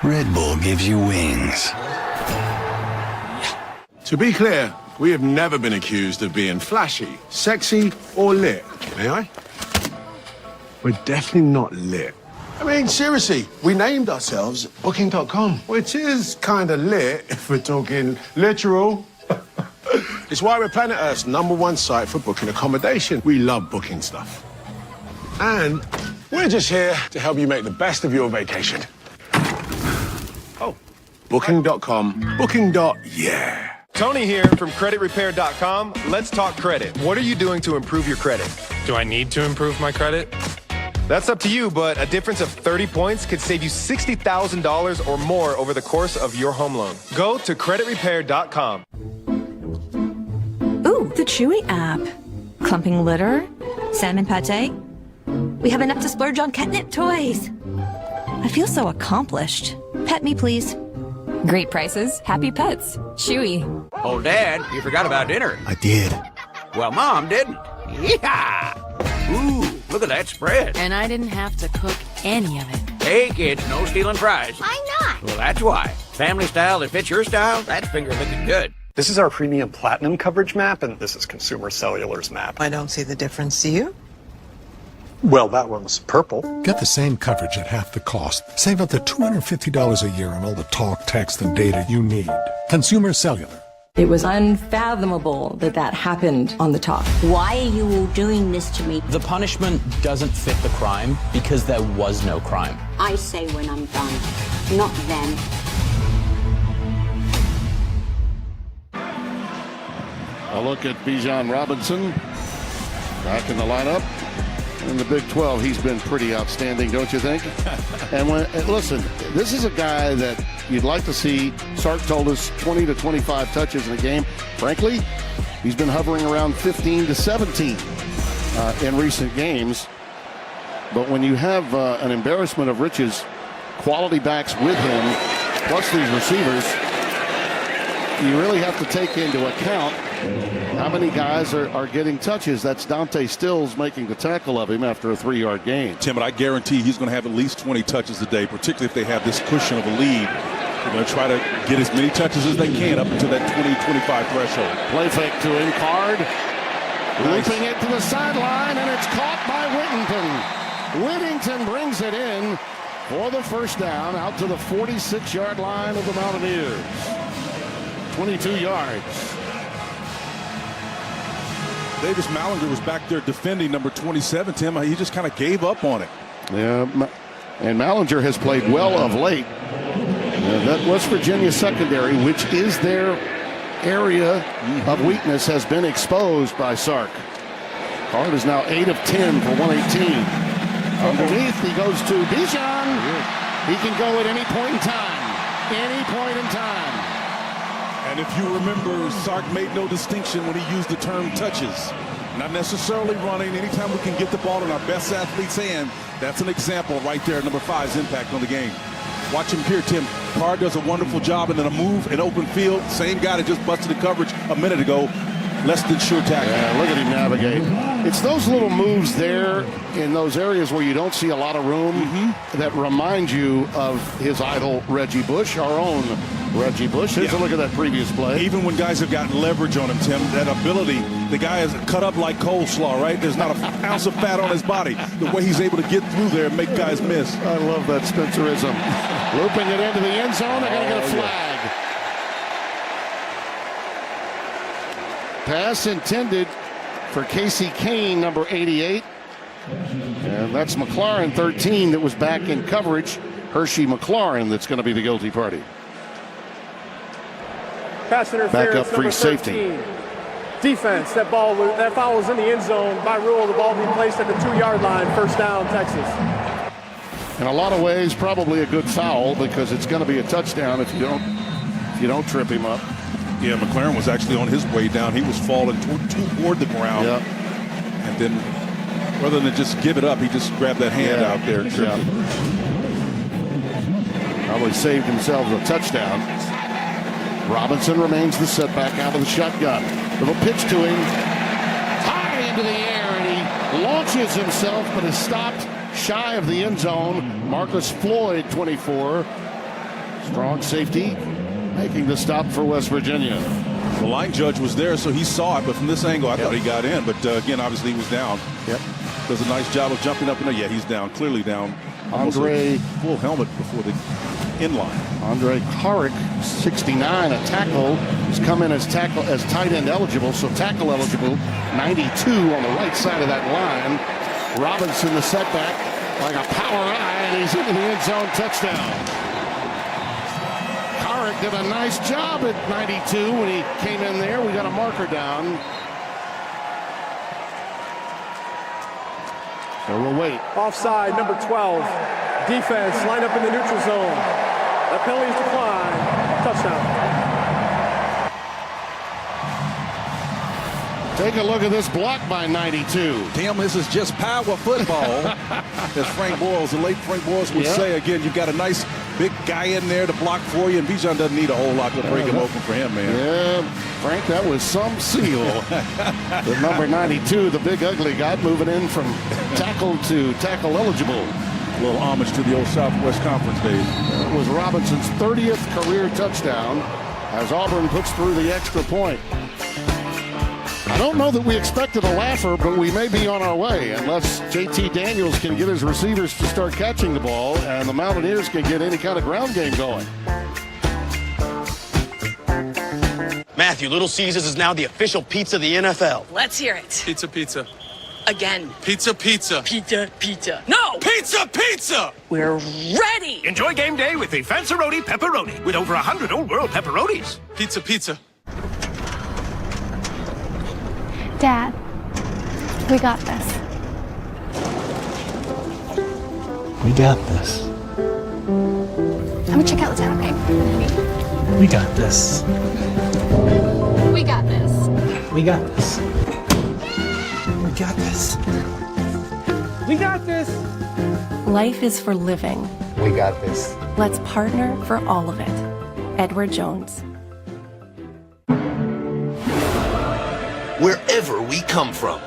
[SPEAKER 22] Red Bull gives you wings.
[SPEAKER 11] To be clear, we have never been accused of being flashy, sexy, or lit. May I? We're definitely not lit. I mean, seriously, we named ourselves Booking.com, which is kind of lit if we're talking literal. It's why we're Planet Earth's #1 site for booking accommodation. We love booking stuff. And we're just here to help you make the best of your vacation. Oh, Booking.com. Booking.yeah.
[SPEAKER 9] Tony here from CreditRepair.com. Let's talk credit. What are you doing to improve your credit?
[SPEAKER 2] Do I need to improve my credit?
[SPEAKER 9] That's up to you, but a difference of 30 points could save you $60,000 or more over the course of your home loan. Go to CreditRepair.com.
[SPEAKER 16] Ooh, the Chewy app. Clumping litter, salmon pate. We have enough to splurge on catnip toys. I feel so accomplished. Pet me, please.
[SPEAKER 23] Great prices, happy pets. Chewy.
[SPEAKER 24] Oh, Dad, you forgot about dinner.
[SPEAKER 25] I did.
[SPEAKER 24] Well, Mom didn't. Yeah! Ooh, look at that spread.
[SPEAKER 23] And I didn't have to cook any of it.
[SPEAKER 24] Hey, kids, no stealing fries.
[SPEAKER 23] Why not?
[SPEAKER 24] Well, that's why. Family style that fits your style, that's finger looking good.
[SPEAKER 1] This is our premium platinum coverage map, and this is Consumer Cellular's map.
[SPEAKER 26] I don't see the difference, do you?
[SPEAKER 1] Well, that one's purple.
[SPEAKER 25] Get the same coverage at half the cost. Save up to $250 a year on all the talk, text, and data you need. Consumer Cellular.
[SPEAKER 23] It was unfathomable that that happened on the top.
[SPEAKER 27] Why are you all doing this to me?
[SPEAKER 28] The punishment doesn't fit the crime because there was no crime.
[SPEAKER 27] I say when I'm done, not then.
[SPEAKER 4] A look at Bijan Robinson back in the lineup. In the Big 12, he's been pretty outstanding, don't you think? And listen, this is a guy that you'd like to see. Sark told us 20 to 25 touches in a game. Frankly, he's been hovering around 15 to 17 in recent games. But when you have an embarrassment of riches, quality backs with him, plus these receivers, you really have to take into account how many guys are getting touches. That's Dante Stills making the tackle of him after a 3-yard gain.
[SPEAKER 3] Tim, but I guarantee he's going to have at least 20 touches a day, particularly if they have this cushion of a lead. They're going to try to get as many touches as they can up into that 20-25 threshold.
[SPEAKER 4] Play fake to him, Card. Nice. Looping it to the sideline, and it's caught by Whittington. Whittington brings it in for the first down out to the 46-yard line of the Mountaineers. 22 yards.
[SPEAKER 3] Davis Mallinger was back there defending number 27, Tim. He just kind of gave up on it.
[SPEAKER 4] Yeah, and Mallinger has played well of late. That West Virginia secondary, which is their area of weakness, has been exposed by Sark. Card is now 8 of 10 for 118. Underneath, he goes to Bijan. He can go at any point in time. Any point in time.
[SPEAKER 3] And if you remember, Sark made no distinction when he used the term touches. Not necessarily running. Anytime we can get the ball in our best athlete's hand, that's an example right there, number 5's impact on the game. Watch him here, Tim. Card does a wonderful job, and then a move in open field. Same guy that just busted the coverage a minute ago. Less than sure tackle.
[SPEAKER 4] Yeah, look at him navigate. It's those little moves there in those areas where you don't see a lot of room that remind you of his idol, Reggie Bush, our own Reggie Bush. Here's a look at that previous play.
[SPEAKER 3] Even when guys have gotten leverage on him, Tim, that ability, the guy is cut up like coleslaw, right? There's not an ounce of fat on his body. The way he's able to get through there and make guys miss.
[SPEAKER 4] I love that Spencerism. Looping it into the end zone. They're going to get a flag. Pass intended for Casey Kane, number 88. And that's McLaurin, 13, that was back in coverage. Hershey McLaurin that's going to be the guilty party.
[SPEAKER 9] Pass interference,
[SPEAKER 4] back up free
[SPEAKER 9] number 13.
[SPEAKER 4] Safety.
[SPEAKER 9] Defense, that foul was in the end zone. By rule, the ball being placed at the 2-yard line. First down, Texas.
[SPEAKER 4] In a lot of ways, probably a good foul because it's going to be a touchdown if you don't trip him up.
[SPEAKER 3] Yeah, McLaren was actually on his way down. He was falling toward the ground.
[SPEAKER 4] Yep.
[SPEAKER 3] And then, rather than just give it up, he just grabbed that hand out there.
[SPEAKER 4] Probably saved himself a touchdown. Robinson remains the setback out of the shotgun. Little pitch to him. High into the air, and he launches himself, but is stopped shy of the end zone. Marcus Floyd, 24. Strong safety, making the stop for West Virginia.
[SPEAKER 3] The line judge was there, so he saw it, but from this angle, I thought he got in. But again, obviously, he was down.
[SPEAKER 4] Yep.
[SPEAKER 3] Does a nice job of jumping up in there. Yeah, he's down, clearly down.
[SPEAKER 4] Andre,
[SPEAKER 3] full helmet before the inline.
[SPEAKER 4] Andre Carrick, 69, a tackle. He's come in as tight end eligible, so tackle eligible. 92 on the right side of that line Robinson, the setback, like a power eye, and he's into the end zone. Touchdown. Carrick did a nice job at 92 when he came in there. We got a marker down. So we'll wait.
[SPEAKER 5] Offside, number 12. Defense, line up in the neutral zone. That penalty is declined. Touchdown.
[SPEAKER 4] Take a look at this block by 92.
[SPEAKER 3] Tim, this is just power football. As Frank Boyles, the late Frank Boyles would say, again, you've got a nice big guy in there to block for you, and Bijan doesn't need a whole lot to break him open for him, man.
[SPEAKER 4] Yeah, Frank, that was some seal. The number 92, the big ugly guy, moving in from tackle to tackle eligible.
[SPEAKER 3] A little homage to the old Southwest Conference days.
[SPEAKER 4] It was Robinson's 30th career touchdown as Auburn puts through the extra point. I don't know that we expected a laugher, but we may be on our way unless JT Daniels can get his receivers to start catching the ball and the Mountaineers can get any kind of ground game going.
[SPEAKER 6] Matthew, Little Caesars is now the official pizza of the NFL.
[SPEAKER 7] Let's hear it.
[SPEAKER 2] Pizza, pizza.
[SPEAKER 7] Again.
[SPEAKER 2] Pizza, pizza.
[SPEAKER 7] Pizza, pizza. No!
[SPEAKER 2] Pizza, pizza!
[SPEAKER 7] We're ready!
[SPEAKER 13] Enjoy game day with the Fanceroni Pepperoni with over 100 Old World pepperonis.
[SPEAKER 2] Pizza, pizza.
[SPEAKER 15] Dad, we got this.
[SPEAKER 28] We got this.
[SPEAKER 15] I'm gonna check out the town, okay?
[SPEAKER 28] We got this.
[SPEAKER 15] We got this.
[SPEAKER 28] We got this. We got this.
[SPEAKER 5] We got this.
[SPEAKER 21] Life is for living.
[SPEAKER 28] We got this.
[SPEAKER 21] Let's partner for all of it. Edward Jones.
[SPEAKER 17] Wherever we come from,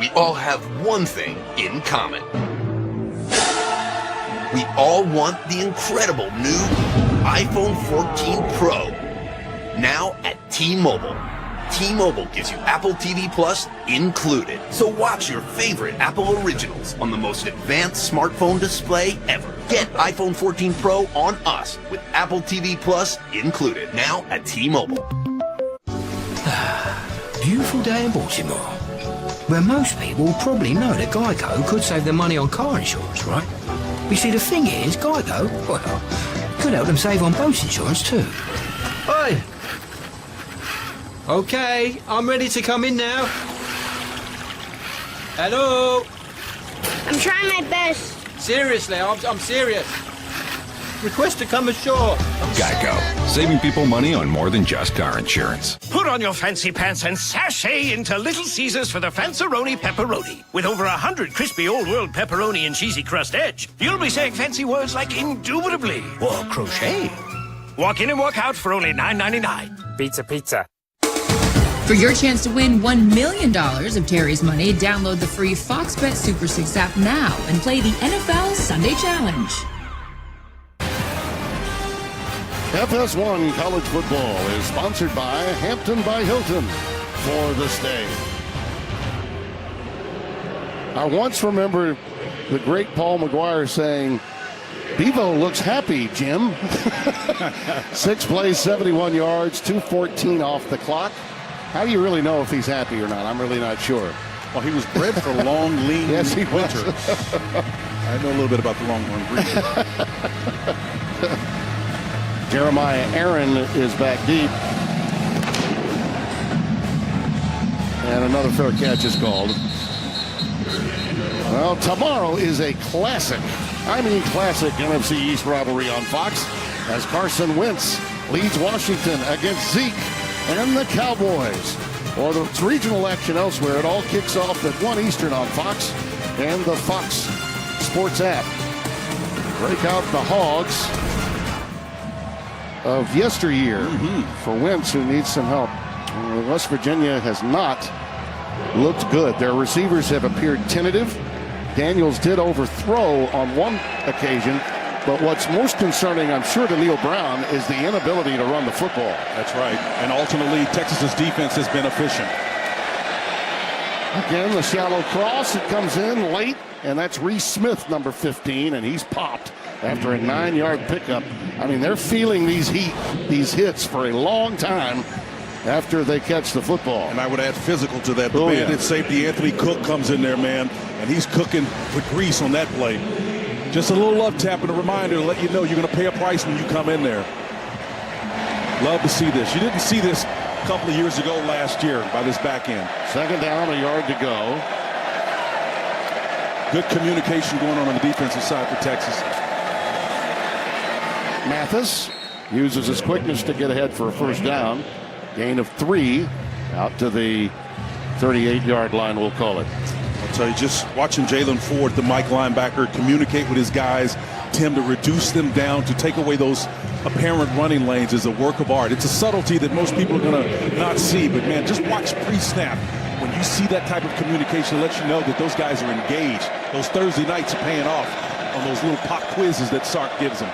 [SPEAKER 17] we all have one thing in common. We all want the incredible new iPhone 14 Pro. Now at T-Mobile. T-Mobile gives you Apple TV Plus included. So watch your favorite Apple originals on the most advanced smartphone display ever. Get iPhone 14 Pro on us with Apple TV Plus included. Now at T-Mobile.
[SPEAKER 18] Beautiful day in Baltimore, where most people probably know that Geico could save them money on car insurance, right? But you see, the thing is, Geico, well, could help them save on boat insurance too. Oi! Okay, I'm ready to come in now. Hello?
[SPEAKER 15] I'm trying my best.
[SPEAKER 18] Seriously, I'm serious. Request to come ashore.
[SPEAKER 26] Geico, saving people money on more than just car insurance.
[SPEAKER 13] Put on your fancy pants and sashay into Little Caesars for the Fanceroni Pepperoni. With over 100 crispy Old World pepperoni and cheesy crust edge, you'll be saying fancy words like indubitably or crochet. Walk in and walk out for only $9.99.
[SPEAKER 5] Pizza, pizza.
[SPEAKER 29] For your chance to win $1 million of Terry's money, download the free Fox Bet Super 6 app now and play the NFL Sunday Challenge.
[SPEAKER 4] FS1 College Football is sponsored by Hampton by Hilton for this day. I once remember the great Paul McGuire saying, Bevo looks happy, Jim. 6 plays, 71 yards, 2:14 off the clock. How do you really know if he's happy or not? I'm really not sure.
[SPEAKER 3] Well, he was bred for long, lean
[SPEAKER 4] yes, he
[SPEAKER 3] winters. I know a little bit about the Longhorn breed.
[SPEAKER 4] Jeremiah Aaron is back deep. And another fair catch is called. Well, tomorrow is a classic, classic NFC East rivalry on Fox as Carson Wentz leads Washington against Zeke and the Cowboys. Or the regional action elsewhere. It all kicks off at 1 Eastern on Fox and the Fox Sports app. Break out the Hogs of yesteryear for Wentz, who needs some help. West Virginia has not looked good. Their receivers have appeared tentative. Daniels did overthrow on one occasion, but what's most concerning, I'm sure, to Neil Brown is the inability to run the football.
[SPEAKER 3] That's right. And ultimately, Texas's defense has been efficient.
[SPEAKER 4] Again, the shallow cross. It comes in late, and that's Reese Smith, number 15, and he's popped after a 9-yard pickup. I mean, they're feeling these hits for a long time, after they catch the football.
[SPEAKER 3] And I would add physical to that. The bandit safety, Anthony Cook, comes in there, man, and he's cooking with grease on that play. Just a little love tap and a reminder to let you know you're going to pay a price when you come in there. Love to see this. You didn't see this a couple of years ago last year by this back end.
[SPEAKER 4] Second down, a yard to go.
[SPEAKER 3] Good communication going on the defensive side for Texas.
[SPEAKER 4] Mathis uses his quickness to get ahead for a first down. Gain of 3 out to the 38-yard line, we'll call it.
[SPEAKER 3] I'll tell you, just watching Jalen Ford, the Mike linebacker, communicate with his guys, Tim, to reduce them down, to take away those apparent running lanes is a work of art. It's a subtlety that most people are going to not see, but man, just watch pre-snap. When you see that type of communication, it lets you know that those guys are engaged. Those Thursday nights are paying off on those little pop quizzes that Sark gives them.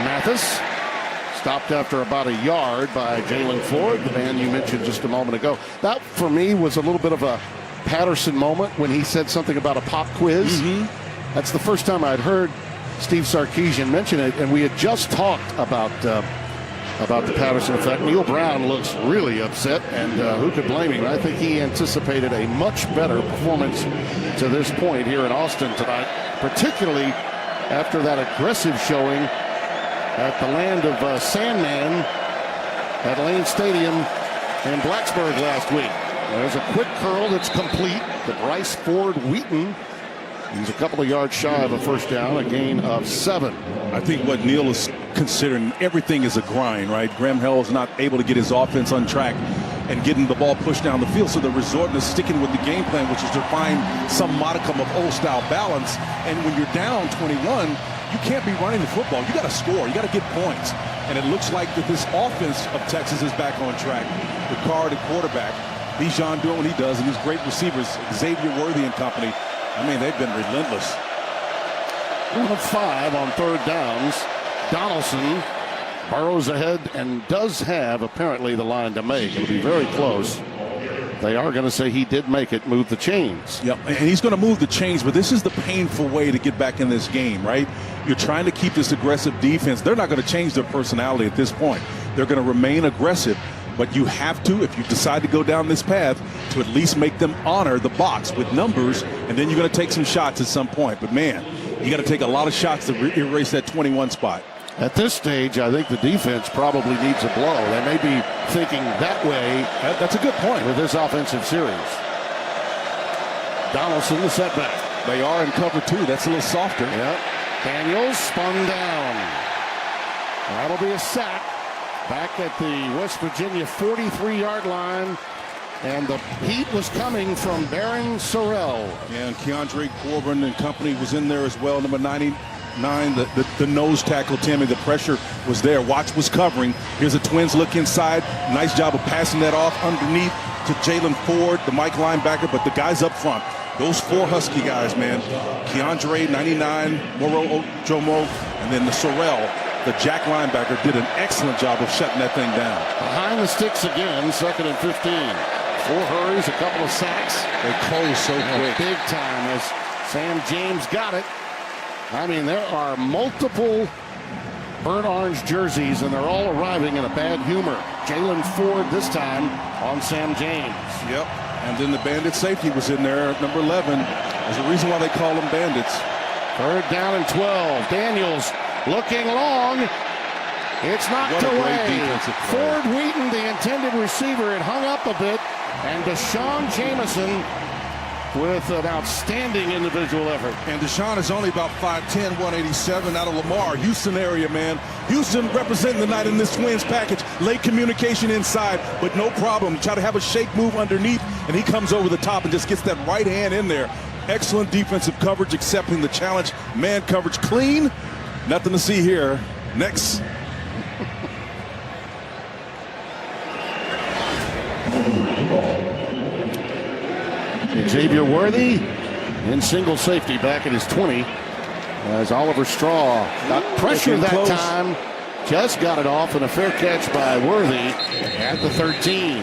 [SPEAKER 4] Mathis stopped after about a yard by Jalen Ford, the man you mentioned just a moment ago. That, for me, was a little bit of a Patterson moment when he said something about a pop quiz. That's the first time I'd heard Steve Sarkisian mention it, and we had just talked about the Patterson effect. Neil Brown looks really upset, and who could blame him? I think he anticipated a much better performance to this point here in Austin tonight, particularly after that aggressive showing at the land of Sandman at Lane Stadium in Blacksburg last week. There's a quick curl that's complete to Bryce Ford Wheaton. He's a couple of yards shy of a first down, a gain of 7.
[SPEAKER 3] I think what Neil is considering, everything is a grind, right? Graham Hell is not able to get his offense on track and getting the ball pushed down the field, so they're resorting to sticking with the game plan, which is to find some modicum of old-style balance. And when you're down 21, you can't be running the football. You got to score. You got to get points. And it looks like that this offense of Texas is back on track. Ricard at quarterback, Bijan doing what he does, and these great receivers, Xavier Worthy and company. I mean, they've been relentless.
[SPEAKER 4] 1 of 5 on third downs. Donaldson burrows ahead and does have apparently the line to make. It'll be very close. They are going to say he did make it, move the chains.
[SPEAKER 3] Yep, and he's going to move the chains, but this is the painful way to get back in this game, right? You're trying to keep this aggressive defense. They're not going to change their personality at this point. They're going to remain aggressive, but you have to, if you decide to go down this path, to at least make them honor the box with numbers, and then you're going to take some shots at some point. But, man, you got to take a lot of shots to erase that 21 spot.
[SPEAKER 4] At this stage, I think the defense probably needs a blow. They may be thinking that way.
[SPEAKER 3] That's a good point.
[SPEAKER 4] With this offensive series. Donaldson, the setback.
[SPEAKER 3] They are in cover 2. That's a little softer.
[SPEAKER 4] Yep. Daniels spun down. That'll be a sack. Back at the West Virginia 43-yard line. And the heat was coming from Baron Sorrell.
[SPEAKER 3] Yeah, and Keandre Corbin and company was in there as well. Number 99, the nose tackle, Timmy. The pressure was there. Watts was covering. Here's a Twins look inside. Nice job of passing that off underneath to Jalen Ford, the Mike linebacker, but the guys up front. Those 4 Husky guys, man. Keandre, 99, Moro Jomo, and then the Sorrell, the Jack linebacker, did an excellent job of shutting that thing down.
[SPEAKER 4] Behind the sticks again, 2nd and 15. 4 hurries, a couple of sacks.
[SPEAKER 3] They close so quick.
[SPEAKER 4] Big time as Sam James got it. I mean, there are multiple burnt orange jerseys, and they're all arriving in a bad humor. Jalen Ford this time on Sam James.
[SPEAKER 3] Yep. And then the Bandit safety was in there, number 11. There's a reason why they call them Bandits.
[SPEAKER 4] 3rd down and 12. Daniels looking long. It's knocked away. Ford Wheaton, the intended receiver, it hung up a bit. And Deshaun Jameson with an outstanding individual effort.
[SPEAKER 3] And Deshaun is only about 5'10", 187 out of Lamar. Houston area, man. Houston representing the night in this Twins package. Late communication inside, but no problem. Try to have a shake move underneath, and he comes over the top and just gets that right hand in there. Excellent defensive coverage, accepting the challenge. Man coverage clean. Nothing to see here. Next.
[SPEAKER 4] Xavier Worthy in single safety back at his 20 as Oliver Straw got pressure that time. Just got it off, and a fair catch by Worthy at the 13.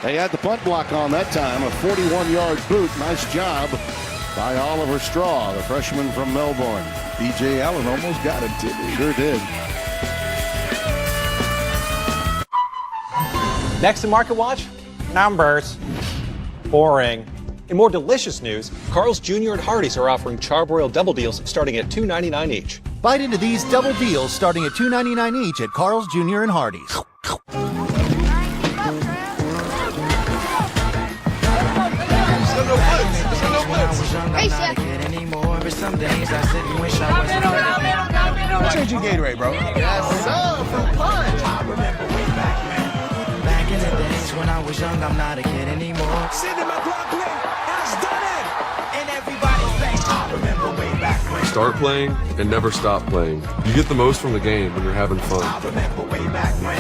[SPEAKER 4] They had the punt block on that time, a 41-yard boot. Nice job by Oliver Straw, the freshman from Melbourne.
[SPEAKER 3] B.J. Allen almost got him, too.
[SPEAKER 4] Sure did.
[SPEAKER 8] Next in Market Watch, numbers. Boring. In more delicious news, Carl's Jr. and Hardee's are offering charbroiled double deals starting at $2.99 each.
[SPEAKER 10] Bite into these double deals starting at $2.99 each at Carl's Jr. and Hardee's.
[SPEAKER 15] Hey, Chef.
[SPEAKER 24] Change your Gatorade, bro.
[SPEAKER 10] Yes, sir, from Punch.
[SPEAKER 11] Back in the days when I was young, I'm not a kid anymore.
[SPEAKER 24] Cinema Broccoli has done it!
[SPEAKER 11] And everybody say, I remember way back when.
[SPEAKER 12] Start playing and never stop playing. You get the most from the game when you're having fun.
[SPEAKER 11] I remember way back when.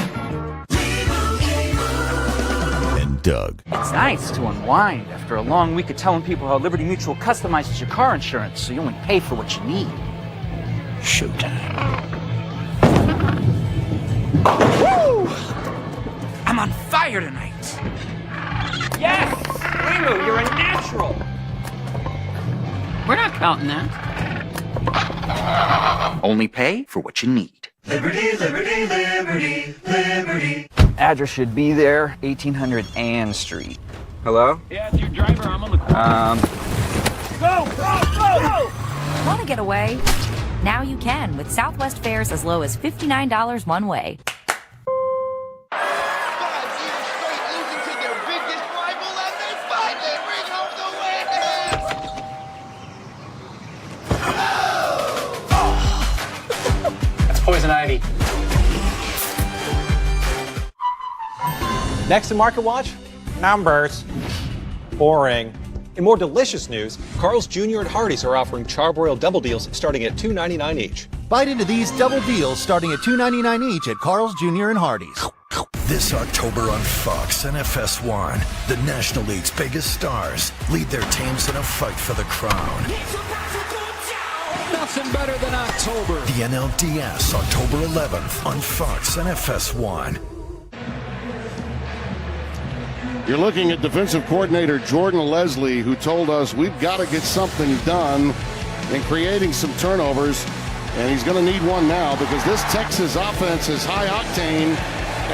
[SPEAKER 14] And Doug.
[SPEAKER 16] It's nice to unwind after a long week of telling people how Liberty Mutual customizes your car insurance so you only pay for what you need. Showtime. Woo! I'm on fire tonight. Yes! Remu, you're a natural. We're not counting that. Only pay for what you need.
[SPEAKER 19] Liberty, liberty, liberty, liberty.
[SPEAKER 16] Address should be there, 1800 Ann Street.
[SPEAKER 19] Hello?
[SPEAKER 16] Yeah, it's your driver. I'm on the
[SPEAKER 19] Go, go, go, go!
[SPEAKER 20] Want to get away? Now you can with Southwest fares as low as $59 one way.
[SPEAKER 8] That's poison ivy. Next in Market Watch, numbers. Boring. In more delicious news, Carl's Jr. and Hardee's are offering charbroiled double deals starting at $2.99 each.
[SPEAKER 10] Bite into these double deals starting at $2.99 each at Carl's Jr. and Hardee's.
[SPEAKER 22] This October on Fox and FS1, the National League's biggest stars lead their teams in a fight for the crown.
[SPEAKER 14] Nothing better than October.
[SPEAKER 22] The NLDS, October 11th on Fox and FS1.
[SPEAKER 4] You're looking at defensive coordinator Jordan Leslie, who told us we've got to get something done in creating some turnovers, and he's going to need one now because this Texas offense is high octane,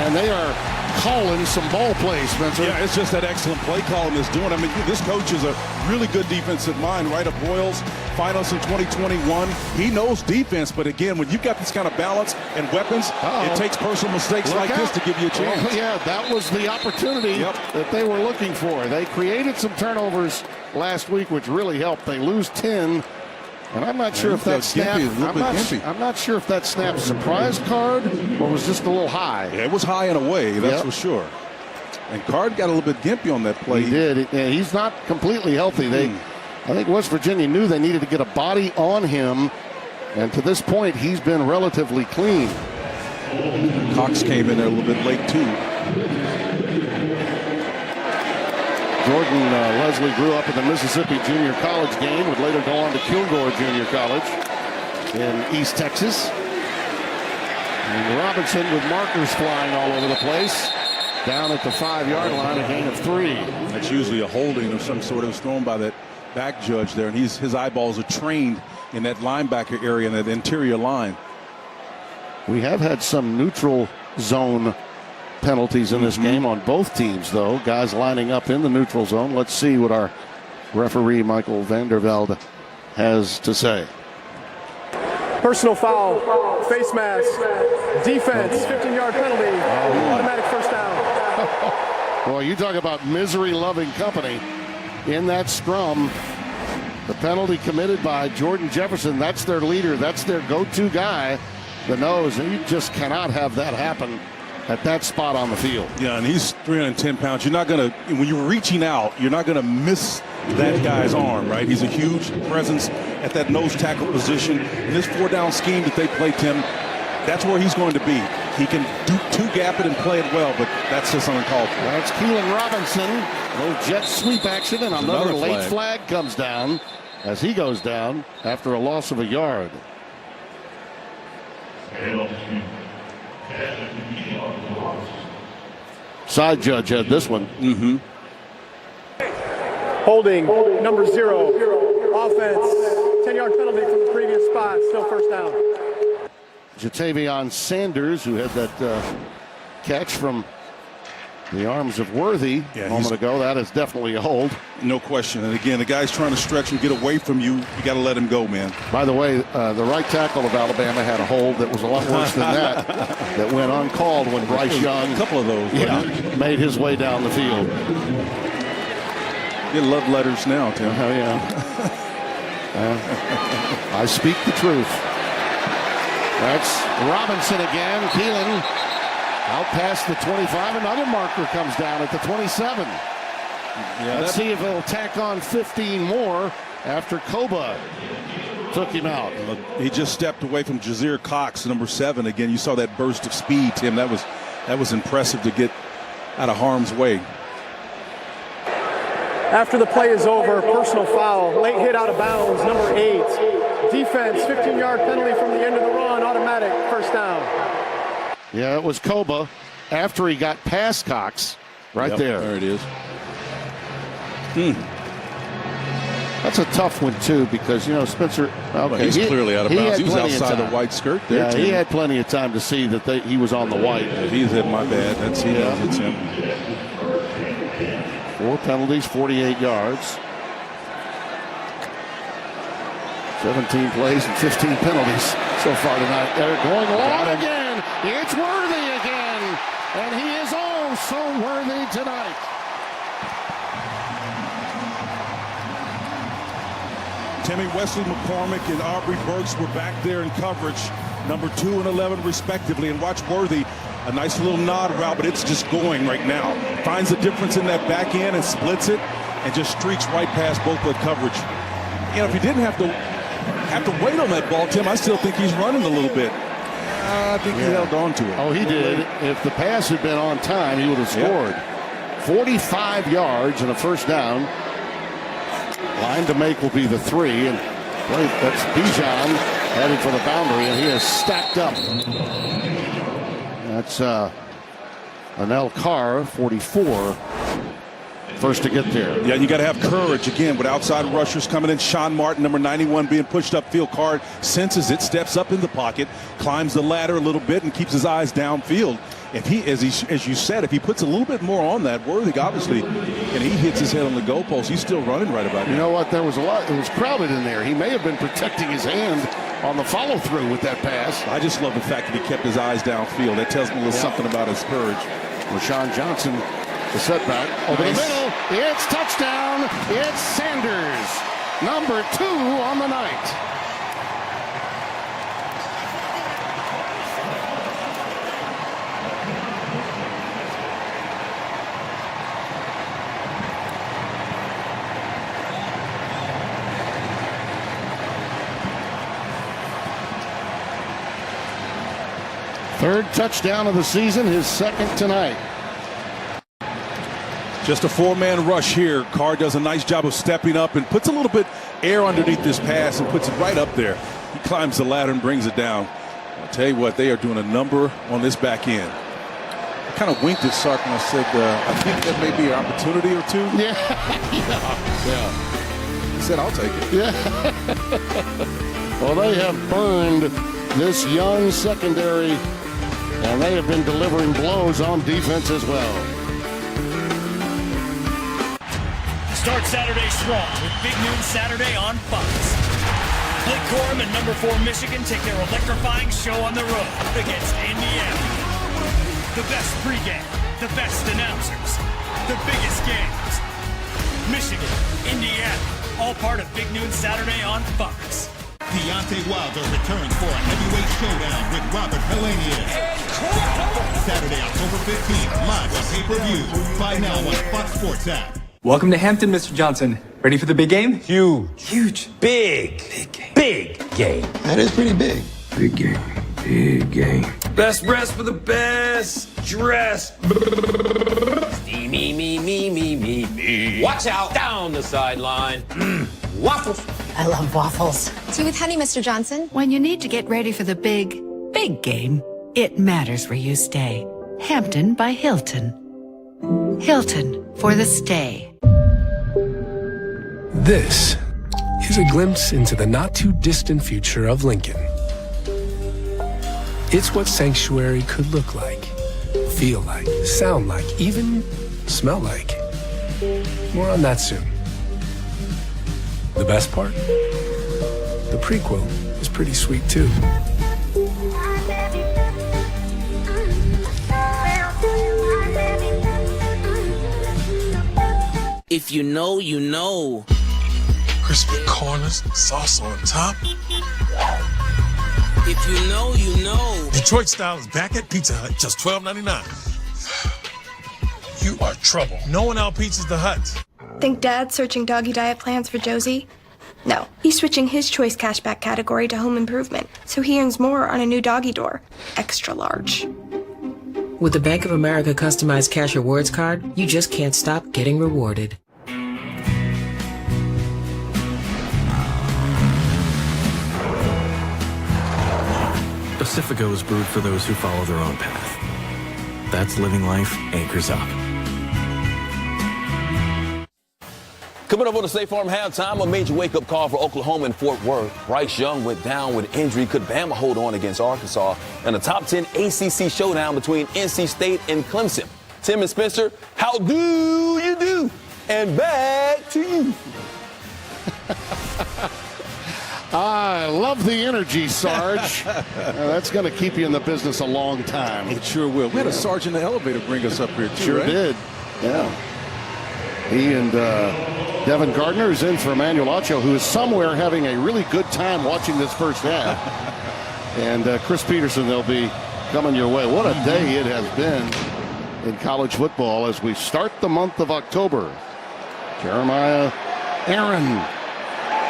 [SPEAKER 4] and they are calling some ball plays, Spencer.
[SPEAKER 3] Yeah, it's just that excellent play calling that's doing. I mean, this coach is a really good defensive mind, right? Of Royals finals in 2021. He knows defense, but again, when you've got this kind of balance and weapons, it takes personal mistakes like this to give you a chance.
[SPEAKER 4] Well, yeah, that was the opportunity that they were looking for. They created some turnovers last week, which really helped. They lose 10. And I'm not sure if that snap. I'm not sure if that snap surprise Card or was just a little high.
[SPEAKER 3] Yeah, it was high in a way, that's for sure. And Card got a little bit gimpy on that play.
[SPEAKER 4] He did. He's not completely healthy. I think West Virginia knew they needed to get a body on him, and to this point, he's been relatively clean.
[SPEAKER 3] Cox came in there a little bit late too.
[SPEAKER 4] Jordan Leslie grew up in the Mississippi Junior College game, would later go on to Kilgore Junior College in East Texas. And Robinson with markers flying all over the place. Down at the 5-yard line, a gain of 3.
[SPEAKER 3] That's usually a holding of some sort. It was thrown by that back judge there, and his eyeballs are trained in that linebacker area, in that interior line.
[SPEAKER 4] We have had some neutral zone penalties in this game on both teams, though. Guys lining up in the neutral zone. Let's see what our referee, Michael Vandervelde, has to say.
[SPEAKER 5] Personal foul, face mask, defense, 15-yard penalty, automatic first down.
[SPEAKER 4] Boy, you talk about misery-loving company in that scrum. The penalty committed by Jordan Jefferson, that's their leader, that's their go-to guy, the nose, and you just cannot have that happen at that spot on the field.
[SPEAKER 3] Yeah, and he's 310 pounds. You're not going to, when you're reaching out, you're not going to miss that guy's arm, right? He's a huge presence at that nose tackle position. In this 4-down scheme that they play, Tim, that's where he's going to be. He can do two-gap it and play it well, but that's just uncalled for.
[SPEAKER 4] That's Keelan Robinson. No jet sweep action, and another late flag comes down as he goes down after a loss of a yard. Side judge had this one.
[SPEAKER 5] Holding, number 0, offense, 10-yard penalty from the previous spot, still first down.
[SPEAKER 4] Jatavion Sanders, who had that catch from the arms of Worthy a moment ago. That is definitely a hold.
[SPEAKER 3] No question. And again, the guy's trying to stretch and get away from you. You got to let him go, man.
[SPEAKER 4] By the way, the right tackle of Alabama had a hold that was a lot worse than that, that went uncalled when Bryce Young,
[SPEAKER 3] a couple of those,
[SPEAKER 4] made his way down the field.
[SPEAKER 3] Get love letters now, Tim.
[SPEAKER 4] Oh, yeah. I speak the truth. That's Robinson again. Keelan out past the 25. Another marker comes down at the 27. Let's see if he'll tack on 15 more after Koba took him out.
[SPEAKER 3] He just stepped away from Jazir Cox, number 7. Again, you saw that burst of speed, Tim. That was impressive to get out of harm's way.
[SPEAKER 5] After the play is over, personal foul, late hit out of bounds, number 8. Defense, 15-yard penalty from the end of the run, automatic, first down.
[SPEAKER 4] Yeah, it was Koba after he got past Cox. Right there.
[SPEAKER 3] There it is.
[SPEAKER 4] That's a tough one, too, because, Spencer... Okay,
[SPEAKER 3] he's clearly out of bounds. He was outside the white skirt there,
[SPEAKER 4] Yeah,
[SPEAKER 3] Tim.
[SPEAKER 4] he had plenty of time to see that he was on the white.
[SPEAKER 3] He said, my bad. That's he knows it's him.
[SPEAKER 4] 4 penalties, 48 yards. 17 plays and 15 penalties so far tonight. They're going long again. It's Worthy again. And he is oh so worthy tonight.
[SPEAKER 3] Timmy Wesley McCormick and Aubrey Burks were back there in coverage, number 2 and 11 respectively. And watch Worthy, a nice little nod route, but it's just going right now. Finds a difference in that back end and splits it and just streaks right past both the coverage. If he didn't have to wait on that ball, Tim, I still think he's running a little bit. I think he held on to it.
[SPEAKER 4] Oh, he did. If the pass had been on time, he would have scored. 45 yards and a first down. Line to make will be the 3, and that's Bijan headed for the boundary, and he is stacked up. That's Anel Carr, 44, first to get there.
[SPEAKER 3] Yeah, you got to have courage again with outside rushers coming in. Sean Martin, number 91, being pushed upfield. Carr senses it, steps up in the pocket, climbs the ladder a little bit, and keeps his eyes downfield. If he, as you said, if he puts a little bit more on that, Worthy obviously, and he hits his head on the goalpost, he's still running right about now.
[SPEAKER 4] You know what? There was a lot. It was crowded in there. He may have been protecting his hand on the follow-through with that pass.
[SPEAKER 3] I just love the fact that he kept his eyes downfield. That tells me a little something about his courage.
[SPEAKER 4] Rashawn Johnson, the setback over the middle. It's touchdown. It's Sanders, number 2 on the night. Third touchdown of the season, his second tonight.
[SPEAKER 3] Just a 4-man rush here. Carr does a nice job of stepping up and puts a little bit air underneath this pass and puts it right up there. He climbs the ladder and brings it down. I'll tell you what, they are doing a number on this back end. I kind of winked at Sark and I said, I think that may be an opportunity or two.
[SPEAKER 4] Yeah.
[SPEAKER 3] He said, I'll take it.
[SPEAKER 4] Yeah. Well, they have burned this young secondary, and they have been delivering blows on defense as well.
[SPEAKER 1] Start Saturday strong with Big Noon Saturday on Fox. Blake Corum and number 4 Michigan take their electrifying show on the road against Indiana. The best pregame, the best announcers, the biggest games. Michigan, Indiana, all part of Big Noon Saturday on Fox.
[SPEAKER 2] Deontay Wilder returns for a heavyweight showdown with Robert Helenius. Saturday, October 15th, live on pay-per-view. Find now on Fox Sports app.
[SPEAKER 6] Welcome to Hampton, Mr. Johnson. Ready for the big game?
[SPEAKER 1] Huge. Big game. Big game.
[SPEAKER 6] That is pretty big. Big game. Big game.
[SPEAKER 1] Best breast for the best dress. Me. Watch out. Down the sideline. Waffles.
[SPEAKER 7] I love waffles.
[SPEAKER 15] Tea with honey, Mr. Johnson.
[SPEAKER 7] When you need to get ready for the big game, it matters where you stay. Hampton by Hilton. Hilton for the stay.
[SPEAKER 9] This is a glimpse into the not-too-distant future of Lincoln. It's what sanctuary could look like. feel like, sound like, even smell like. More on that soon. The best part? The prequel is pretty sweet too.
[SPEAKER 13] If you know, you know.
[SPEAKER 17] Crispy corners, sauce on top.
[SPEAKER 13] If you know, you know.
[SPEAKER 17] Detroit style is back at Pizza Hut, just $12.99. You are trouble. No one out-pizzas the Hut.
[SPEAKER 18] Think Dad's searching doggy diet plans for Josie? No, he's switching his choice cashback category to home improvement, so he earns more on a new doggy door, extra large.
[SPEAKER 21] With the Bank of America customized cash rewards card, you just can't stop getting rewarded.
[SPEAKER 23] Pacifico is brewed for those who follow their own path. That's living life anchors up.
[SPEAKER 25] Coming up on the State Farm halftime, a major wake-up call for Oklahoma and Fort Worth. Bryce Young went down with injury. Could Bama hold on against Arkansas? And a top 10 ACC showdown between NC State and Clemson. Tim and Spencer, how do you do? And back to you.
[SPEAKER 4] I love the energy, Sarge. That's going to keep you in the business a long time.
[SPEAKER 3] It sure will. We had a Sarge in the elevator bring us up here, too,
[SPEAKER 4] Sure
[SPEAKER 3] right?
[SPEAKER 4] did. Yeah. He and Devin Gardner is in for Emmanuel Acho, who is somewhere having a really good time watching this first half. And Chris Peterson, they'll be coming your way. What a day it has been in college football as we start the month of October. Jeremiah Aaron.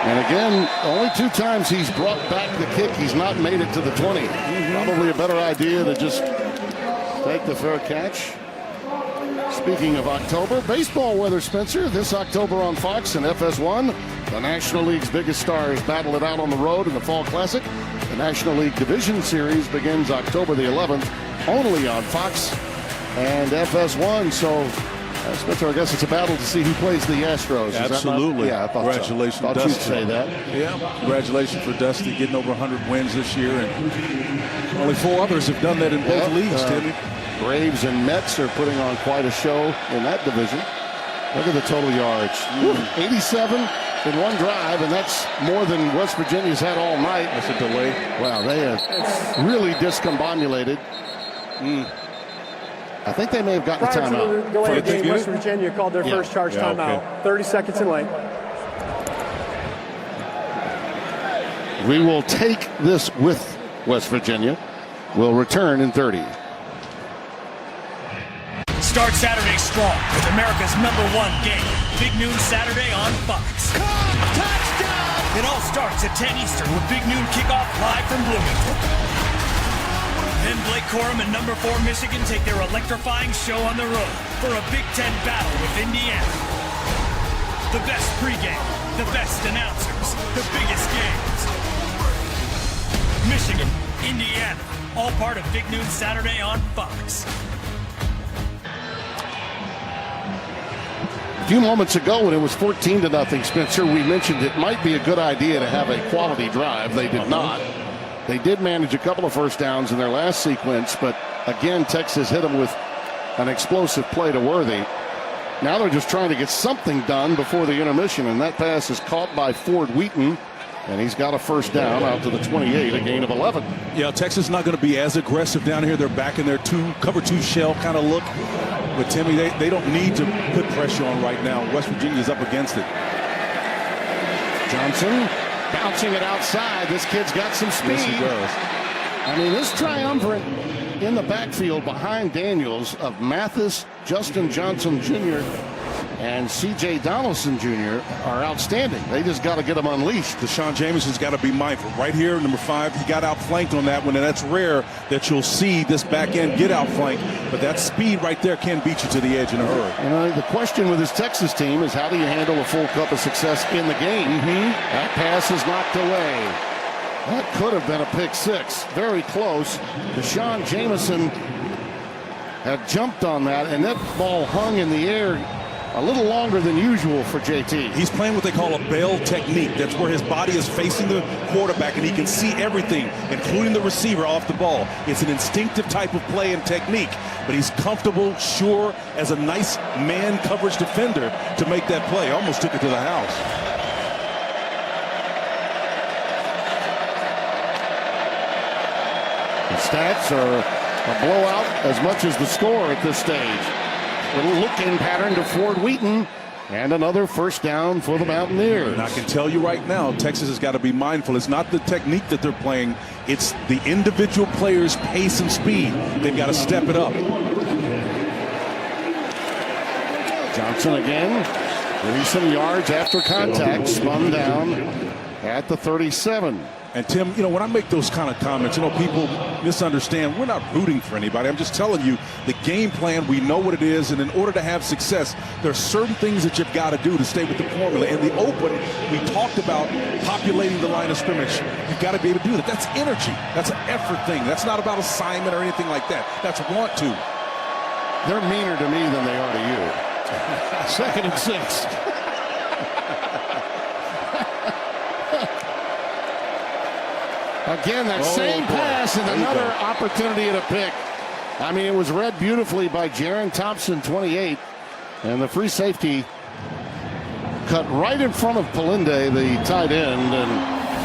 [SPEAKER 4] And again, only 2 times he's brought back the kick. He's not made it to the 20. Probably a better idea to just take the fair catch. Speaking of October, baseball weather, Spencer. This October on Fox and FS1, the National League's biggest stars battle it out on the road in the Fall Classic. The National League Division Series begins October the 11th, only on Fox and FS1. So, Spencer, I guess it's a battle to see who plays the Astros.
[SPEAKER 3] Absolutely.
[SPEAKER 4] Yeah, I thought
[SPEAKER 3] Congratulations,
[SPEAKER 4] so. Thought
[SPEAKER 3] Dusty.
[SPEAKER 4] you'd say that.
[SPEAKER 3] Yeah, congratulations for Dusty getting over 100 wins this year. And only 4 others have done that in both leagues, Timmy.
[SPEAKER 4] Braves and Mets are putting on quite a show in that division. Look at the total yards. 87 in one drive, and that's more than West Virginia's had all night.
[SPEAKER 3] That's a delay.
[SPEAKER 4] Wow, they have really discombobulated. I think they may have gotten
[SPEAKER 5] Prior to
[SPEAKER 4] timeout.
[SPEAKER 5] the delay of the game, West Virginia called their first charge timeout.
[SPEAKER 4] Okay.
[SPEAKER 5] 30 seconds in lane.
[SPEAKER 4] We will take this with West Virginia. We'll return in 30.
[SPEAKER 1] Start Saturday strong with America's #1 game. Big Noon Saturday on Fox. Touchdown! It all starts at 10 Eastern with Big Noon kickoff live from Bloomington. Then Blake Corum and #4 Michigan take their electrifying show on the road for a Big Ten battle with Indiana. The best pregame, the best announcers, the biggest games. Michigan, Indiana, all part of Big Noon Saturday on Fox.
[SPEAKER 4] A few moments ago when it was 14-0, Spencer, we mentioned it might be a good idea to have a quality drive. They did not. They did manage a couple of first downs in their last sequence, but again, Texas hit them with an explosive play to Worthy. Now they're just trying to get something done before the intermission, and that pass is caught by Ford Wheaton, and he's got a first down out to the 28, a gain of 11.
[SPEAKER 3] Yeah, Texas is not going to be as aggressive down here. They're back in their cover 2 shell kind of look. But, Timmy, they don't need to put pressure on right now. West Virginia's up against it.
[SPEAKER 4] Johnson bouncing it outside. This kid's got some speed.
[SPEAKER 3] Yes, he does.
[SPEAKER 4] I mean, this triumvirate in the backfield behind Daniels of Mathis, Justin Johnson Jr., and C.J. Donaldson Jr. are outstanding. They just got to get them unleashed.
[SPEAKER 3] Deshaun Jameson's got to be mindful. Right here, #5, he got outflanked on that one, and that's rare that you'll see this back end get outflanked. But that speed right there can beat you to the edge in a hurry.
[SPEAKER 4] The question with this Texas team is how do you handle a full cup of success in the game? That pass is knocked away. That could have been a pick 6. Very close. Deshaun Jameson had jumped on that, and that ball hung in the air a little longer than usual for JT.
[SPEAKER 3] He's playing what they call a bail technique. That's where his body is facing the quarterback and he can see everything, including the receiver off the ball. It's an instinctive type of play and technique, but he's comfortable, sure, as a nice man coverage defender to make that play. Almost took it to the house.
[SPEAKER 4] The stats are a blowout as much as the score at this stage. Little look-in pattern to Ford Wheaton, and another first down for the Mountaineers.
[SPEAKER 3] And I can tell you right now, Texas has got to be mindful. It's not the technique that they're playing. It's the individual players' pace and speed. They've got to step it up.
[SPEAKER 4] Johnson again, getting some yards after contact, spun down at the 37.
[SPEAKER 3] And Tim, you know, when I make those kind of comments, you know, people misunderstand. We're not rooting for anybody. I'm just telling you the game plan, we know what it is. And in order to have success, there are certain things that you've got to do to stay with the formula. In the open, we talked about populating the line of scrimmage. You've got to be able to do that. That's energy. That's an effort thing. That's not about assignment or anything like that. That's want to.
[SPEAKER 4] They're meaner to me than they are to you. 2nd and 6. Again, that same pass and another opportunity at a pick. I mean, it was read beautifully by Jaron Thompson, 28. And the free safety cut right in front of Palinde, the tight end. And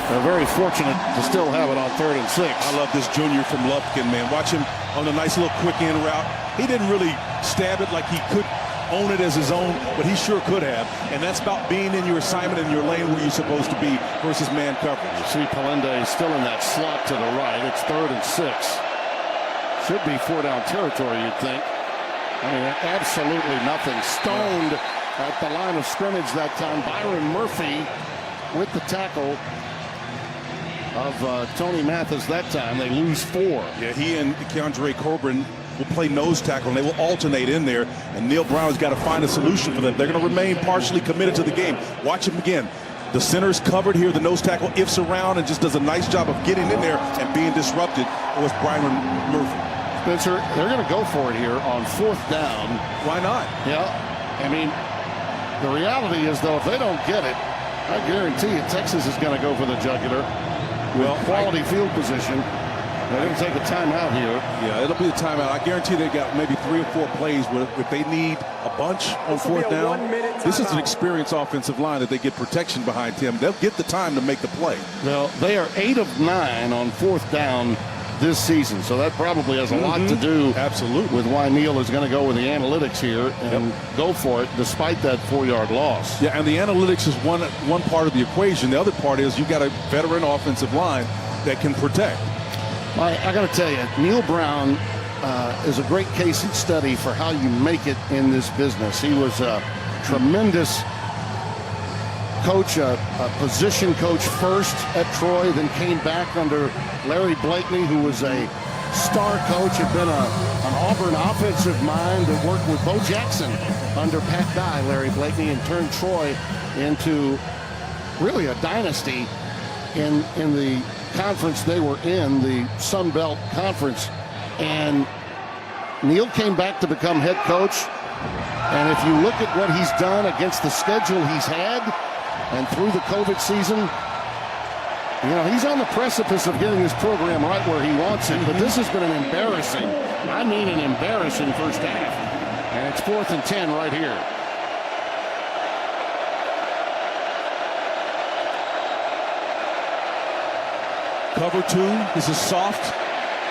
[SPEAKER 4] they're very fortunate to still have it on 3rd and 6.
[SPEAKER 3] I love this junior from Lufkin, man. Watch him on a nice little quick in route. He didn't really stab it like he could own it as his own, but he sure could have. And that's about being in your assignment in your lane where you're supposed to be versus man coverage.
[SPEAKER 4] You see Palinde still in that slot to the right. It's 3rd and 6. Should be 4-down territory, you'd think. I mean, absolutely nothing. Stoned at the line of scrimmage that time. Byron Murphy with the tackle of Tony Mathis that time. They lose 4.
[SPEAKER 3] Yeah, he and Keandre Coburn will play nose tackle, and they will alternate in there. And Neil Brown has got to find a solution for them. They're going to remain partially committed to the game. Watch him again. The center's covered here. The nose tackle ifs around and just does a nice job of getting in there and being disrupted. It was Byron Murphy.
[SPEAKER 4] Spencer, they're going to go for it here on 4th down.
[SPEAKER 3] Why not?
[SPEAKER 4] Yeah. I mean, the reality is, though, if they don't get it, I guarantee you Texas is going to go for the jugular. Well, quality field position. They're going to take a timeout here.
[SPEAKER 3] Yeah, it'll be a timeout. I guarantee they got maybe 3 or 4 plays where if they need a bunch on 4th down, this is an experienced offensive line that they get protection behind Tim. They'll get the time to make the play.
[SPEAKER 4] Well, they are 8 of 9 on 4th down this season, so that probably has a lot to do with why Neil is going to go with the analytics here and go for it despite that 4-yard loss.
[SPEAKER 3] Yeah, and the analytics is one part of the equation. The other part is you've got a veteran offensive line that can protect.
[SPEAKER 4] I got to tell you, Neil Brown is a great case study for how you make it in this business. He was a tremendous coach, a position coach first at Troy, then came back under Larry Blakeney, who was a star coach, had been an Auburn offensive mind that worked with Bo Jackson under Pat Dye, Larry Blakeney, and turned Troy into really a dynasty in the conference they were in, the Sun Belt Conference. And Neil came back to become head coach. And if you look at what he's done against the schedule he's had and through the COVID season, you know, he's on the precipice of getting his program right where he wants it. But this has been an embarrassing, I mean an embarrassing first half. And it's 4th and 10 right here.
[SPEAKER 3] Cover 2. This is soft.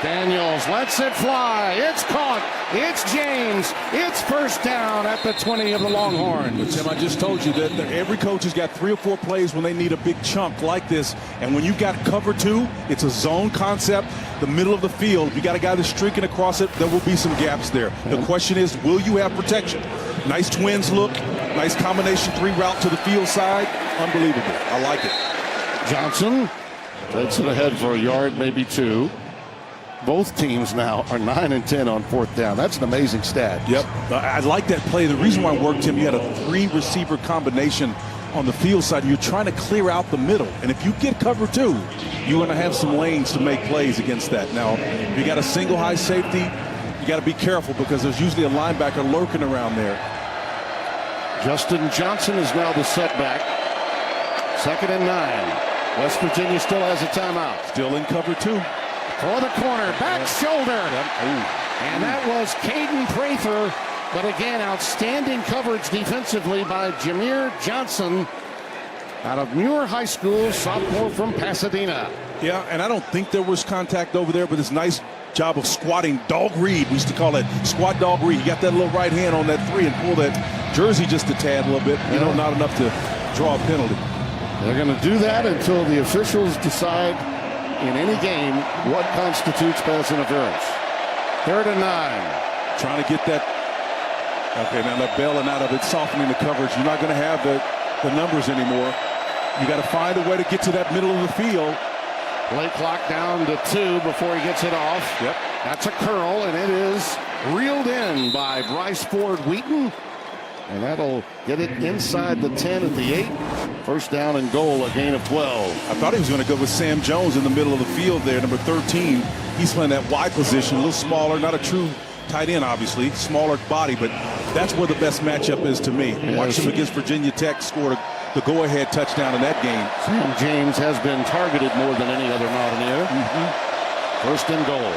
[SPEAKER 4] Daniels lets it fly. It's caught. It's James. It's first down at the 20 of the Longhorns.
[SPEAKER 3] But Tim, I just told you that every coach has got 3 or 4 plays when they need a big chunk like this. And when you've got cover 2, it's a zone concept, the middle of the field. You got a guy that's streaking across it. There will be some gaps there. The question is, will you have protection? Nice twins look. Nice combination 3 route to the field side. Unbelievable. I like it.
[SPEAKER 4] Johnson takes it ahead for a yard, maybe 2. Both teams now are 9 and 10 on 4th down. That's an amazing stat.
[SPEAKER 3] Yep. I like that play. The reason why it worked, Tim, you had a 3-receiver combination on the field side. You're trying to clear out the middle. And if you get cover 2, you're going to have some lanes to make plays against that. Now, if you got a single high safety, you got to be careful because there's usually a linebacker lurking around there.
[SPEAKER 4] Justin Johnson is now the setback. 2nd and 9. West Virginia still has a timeout.
[SPEAKER 3] Still in cover 2.
[SPEAKER 4] For the corner, back shoulder. And that was Caden Prather. But again, outstanding coverage defensively by Jameer Johnson out of Muir High School, sophomore from Pasadena.
[SPEAKER 3] Yeah, and I don't think there was contact over there, but it's nice job of squatting dog read. We used to call it squat dog read. You got that little right hand on that 3 and pull that jersey just a tad a little bit. You know, not enough to draw a penalty.
[SPEAKER 4] They're going to do that until the officials decide in any game what constitutes pass interference. 3rd and 9.
[SPEAKER 3] Trying to get that. Okay, now they're bailing out of it, softening the coverage. You're not going to have the numbers anymore. You got to find a way to get to that middle of the field.
[SPEAKER 4] Play clock down to 2 before he gets it off.
[SPEAKER 3] Yep.
[SPEAKER 4] That's a curl, and it is reeled in by Bryce Ford Wheaton. And that'll get it inside the 10 at the 8. 1st down and goal, a gain of 12.
[SPEAKER 3] I thought he was going to go with Sam Jones in the middle of the field there, number 13. He's playing that wide position, a little smaller, not a true tight end, obviously, smaller body, but that's where the best matchup is to me.
[SPEAKER 4] Yes.
[SPEAKER 3] Watched him against Virginia Tech, scored the go-ahead touchdown in that game.
[SPEAKER 4] Sam James has been targeted more than any other Mountaineer. 1st and goal.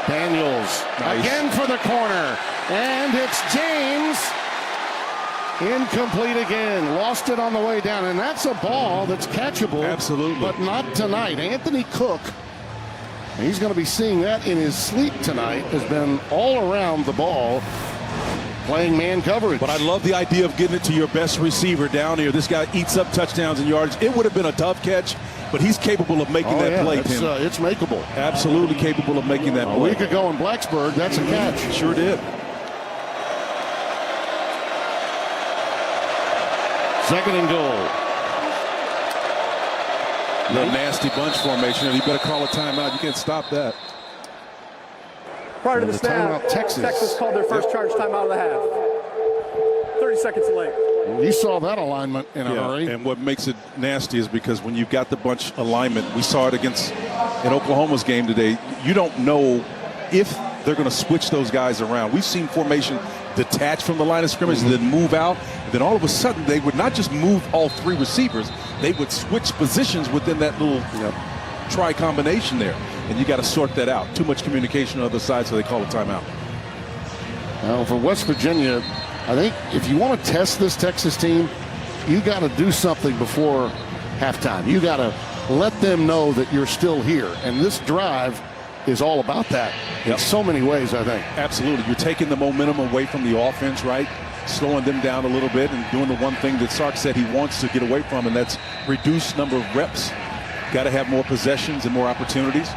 [SPEAKER 4] Daniels again for the corner, and it's James. Incomplete again. Lost it on the way down, and that's a ball that's catchable.
[SPEAKER 3] Absolutely.
[SPEAKER 4] But not tonight. Anthony Cook, he's going to be seeing that in his sleep tonight, has been all around the ball playing man coverage.
[SPEAKER 3] But I love the idea of getting it to your best receiver down here. This guy eats up touchdowns and yards. It would have been a tough catch, but he's capable of making that play, Tim.
[SPEAKER 4] It's makeable.
[SPEAKER 3] Absolutely capable of making that play.
[SPEAKER 4] A week ago in Blacksburg, that's a catch.
[SPEAKER 3] Sure did.
[SPEAKER 4] 2nd and goal.
[SPEAKER 3] Little nasty bunch formation, and you better call a timeout. You can't stop that.
[SPEAKER 5] Prior to the snap, Texas called their first charge timeout of the half. 30 seconds late.
[SPEAKER 4] You saw that alignment in a hurry.
[SPEAKER 3] And what makes it nasty is because when you've got the bunch alignment, we saw it in Oklahoma's game today, you don't know if they're going to switch those guys around. We've seen formation detach from the line of scrimmage and then move out. Then all of a sudden, they would not just move all 3 receivers, they would switch positions within that little try combination there. And you got to sort that out. Too much communication on the other side, so they call a timeout.
[SPEAKER 4] Now, for West Virginia, I think if you want to test this Texas team, you got to do something before halftime. You got to let them know that you're still here. And this drive is all about that in so many ways, I think.
[SPEAKER 3] Absolutely. You're taking the momentum away from the offense, right? Slowing them down a little bit and doing the one thing that Sark said he wants to get away from, and that's reduce number of reps. Got to have more possessions and more opportunities.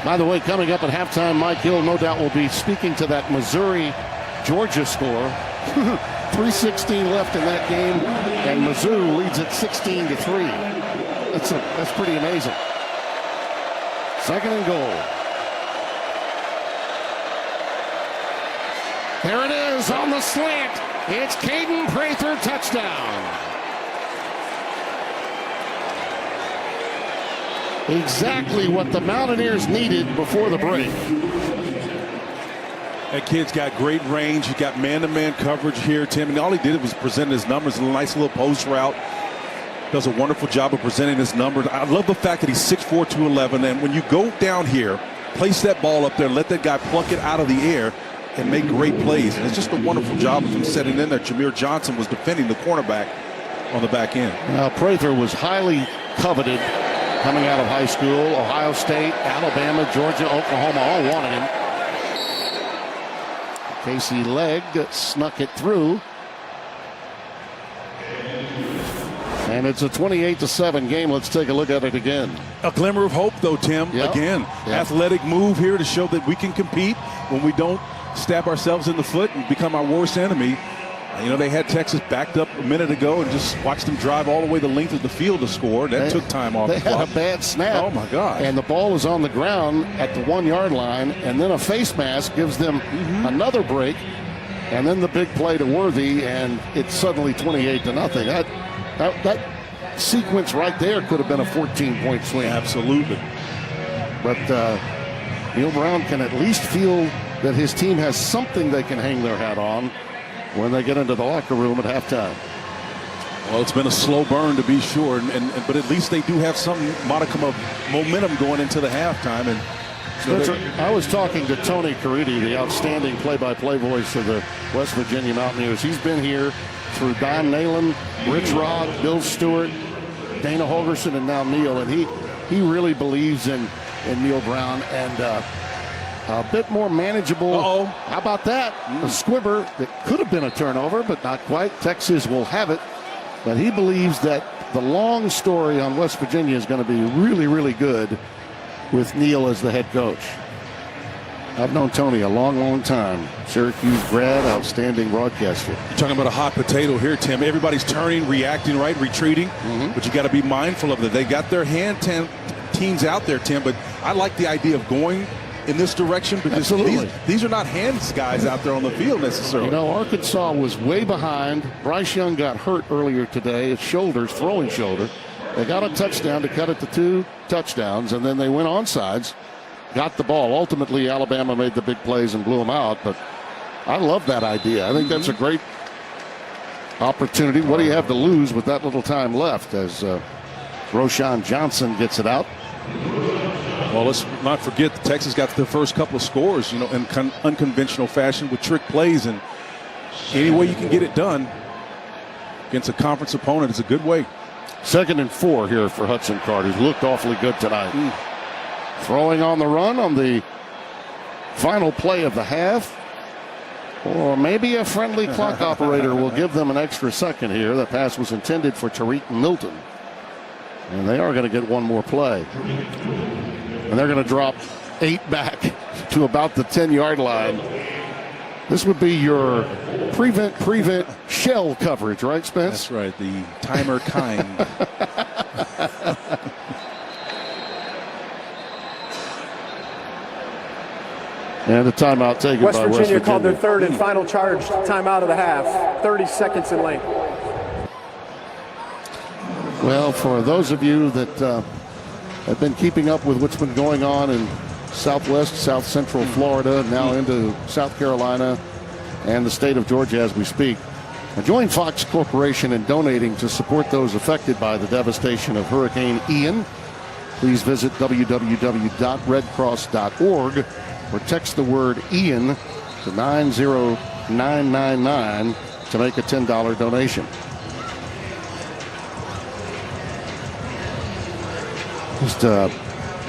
[SPEAKER 4] By the way, coming up at halftime, Mike Hill no doubt will be speaking to that Missouri-Georgia score. 3:16 left in that game, and Mizzou leads it 16-3. That's pretty amazing. 2nd and goal. There it is on the slant. It's Caden Prather, touchdown. Exactly what the Mountaineers needed before the break.
[SPEAKER 3] That kid's got great range. He got man-to-man coverage here, Tim. And all he did was present his numbers in a nice little post route. Does a wonderful job of presenting his numbers. I love the fact that he's 6'4", 211. And when you go down here, place that ball up there, let that guy pluck it out of the air and make great plays. And it's just a wonderful job of him setting in there. Jameer Johnson was defending the cornerback on the back end.
[SPEAKER 4] Now, Prather was highly coveted coming out of high school. Ohio State, Alabama, Georgia, Oklahoma all wanted him. Casey Legg snuck it through. And it's a 28-7 game. Let's take a look at it again.
[SPEAKER 3] A glimmer of hope, though, Tim. Again, athletic move here to show that we can compete when we don't stab ourselves in the foot and become our worst enemy. You know, they had Texas backed up a minute ago and just watched them drive all the way the length of the field to score. That took time off the clock.
[SPEAKER 4] They had a bad snap.
[SPEAKER 3] Oh, my God.
[SPEAKER 4] And the ball was on the ground at the 1-yard line, and then a face mask gives them another break, and then the big play to Worthy, and it's suddenly 28-0. That sequence right there could have been a 14-point swing.
[SPEAKER 3] Absolutely.
[SPEAKER 4] But Neil Brown can at least feel that his team has something they can hang their hat on when they get into the locker room at halftime.
[SPEAKER 3] Well, it's been a slow burn to be sure, but at least they do have some modicum of momentum going into the halftime. And
[SPEAKER 4] Spencer, I was talking to Tony Caridi, the outstanding play-by-play voice of the West Virginia Mountaineers. He's been here through Don Nalen, Rich Rod, Bill Stewart, Dana Holgerson, and now Neil, and he really believes in Neil Brown, and a bit more manageable. How about that? A squibber that could have been a turnover, but not quite. Texas will have it, but he believes that the long story on West Virginia is going to be really, really good with Neil as the head coach. I've known Tony a long, long time. Syracuse grad, outstanding broadcaster.
[SPEAKER 3] You're talking about a hot potato here, Tim. Everybody's turning, reacting, right, retreating. But you got to be mindful of that. They got their teams out there, Tim. But I like the idea of going in this direction because these are not hands guys out there on the field necessarily.
[SPEAKER 4] You know, Arkansas was way behind. Bryce Young got hurt earlier today. His shoulders, throwing shoulder. They got a touchdown to cut it to 2 touchdowns, and then they went onside. Got the ball. Ultimately, Alabama made the big plays and blew them out. But I love that idea. I think that's a great opportunity. What do you have to lose with that little time left as Roshan Johnson gets it out?
[SPEAKER 3] Well, let's not forget that Texas got their first couple of scores, in unconventional fashion with trick plays. And any way you can get it done against a conference opponent is a good way.
[SPEAKER 4] 2nd and 4 here for Hudson Card, who's looked awfully good tonight. Throwing on the run on the final play of the half. Or maybe a friendly clock operator will give them an extra second here. That pass was intended for Tariq Milton. And they are going to get one more play. And they're going to drop 8 back to about the 10-yard line. This would be your prevent shell coverage, right, Spence?
[SPEAKER 3] That's right, the timer kind.
[SPEAKER 4] And a timeout taken by West Virginia.
[SPEAKER 5] West Virginia called their 3rd and final charge timeout of the half, 30 seconds in length.
[SPEAKER 4] Well, for those of you that have been keeping up with what's been going on in Southwest, South Central Florida, now into South Carolina and the state of Georgia as we speak, join Fox Corporation in donating to support those affected by the devastation of Hurricane Ian. Please visit www.redcross.org or text the word Ian to 90999 to make a $10 donation. Just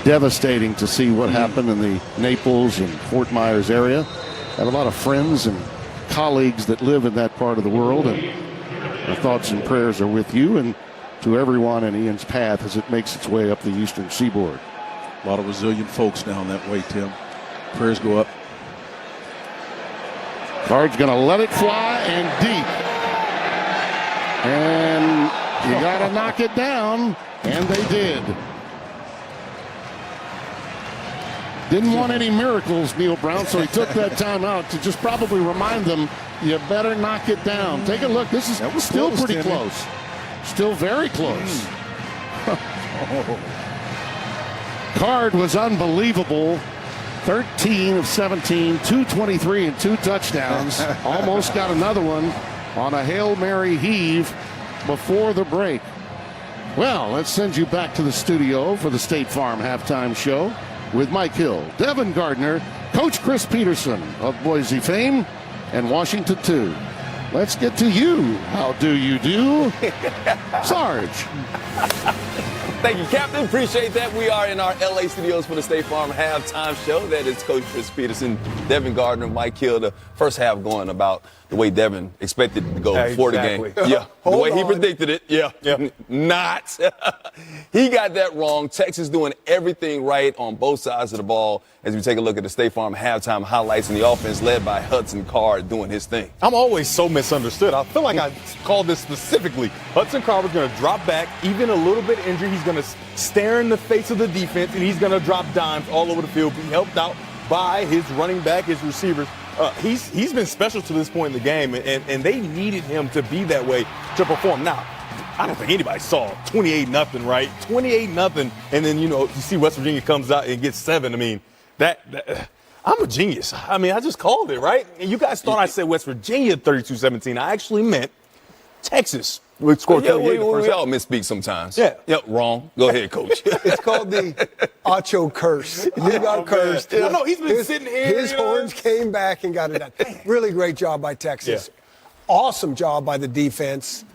[SPEAKER 4] devastating to see what happened in the Naples and Fort Myers area. I have a lot of friends and colleagues that live in that part of the world, and our thoughts and prayers are with you and to everyone in Ian's path as it makes its way up the eastern seaboard.
[SPEAKER 3] A lot of resilient folks down that way, Tim. Prayers go up.
[SPEAKER 4] Card's going to let it fly and deep. And you got to knock it down, and they did. Didn't want any miracles, Neil Brown, so he took that time out to just probably remind them, you better knock it down. Take a look. This is still close, pretty close. Still very close. Card was unbelievable. 13 of 17, 223 and 2 touchdowns. Almost got another one on a Hail Mary heave before the break. Well, let's send you back to the studio for the State Farm halftime show with Mike Hill, Devin Gardner, Coach Chris Peterson of Boise fame, and Washington 2. Let's get to you. How do you do? Sarge.
[SPEAKER 25] Thank you, Captain. Appreciate that. We are in our LA studios for the State Farm halftime show. That is Coach Chris Peterson, Devin Gardner, Mike Hill. The first half going about the way Devin expected it to go before the game. Yeah, the way he predicted it. Yeah. Not. He got that wrong. Texas doing everything right on both sides of the ball as we take a look at the State Farm halftime highlights and the offense led by Hudson Card doing his thing.
[SPEAKER 11] I'm always so misunderstood. I feel like I called this specifically. Hudson Card was going to drop back, even a little bit injured. He's going to stare in the face of the defense, and he's going to drop dimes all over the field. Be helped out by his running back, his receivers. He's been special to this point in the game, and they needed him to be that way to perform. Now, I don't think anybody saw 28-0, right? 28-0, and then, you see West Virginia comes out and gets 7. I mean, I'm a genius. I mean, I just called it, right? And you guys thought I said West Virginia 32-17. I actually meant Texas would score 38 the first
[SPEAKER 25] we all misspeak sometimes.
[SPEAKER 11] Yeah.
[SPEAKER 25] Yep, wrong. Go ahead, Coach.
[SPEAKER 12] It's called the Acho curse. He got cursed.
[SPEAKER 11] I know, he's been sitting here.
[SPEAKER 12] His horns came back and got it done. Really great job by Texas.
[SPEAKER 11] Yeah.
[SPEAKER 12] Awesome job by the defense.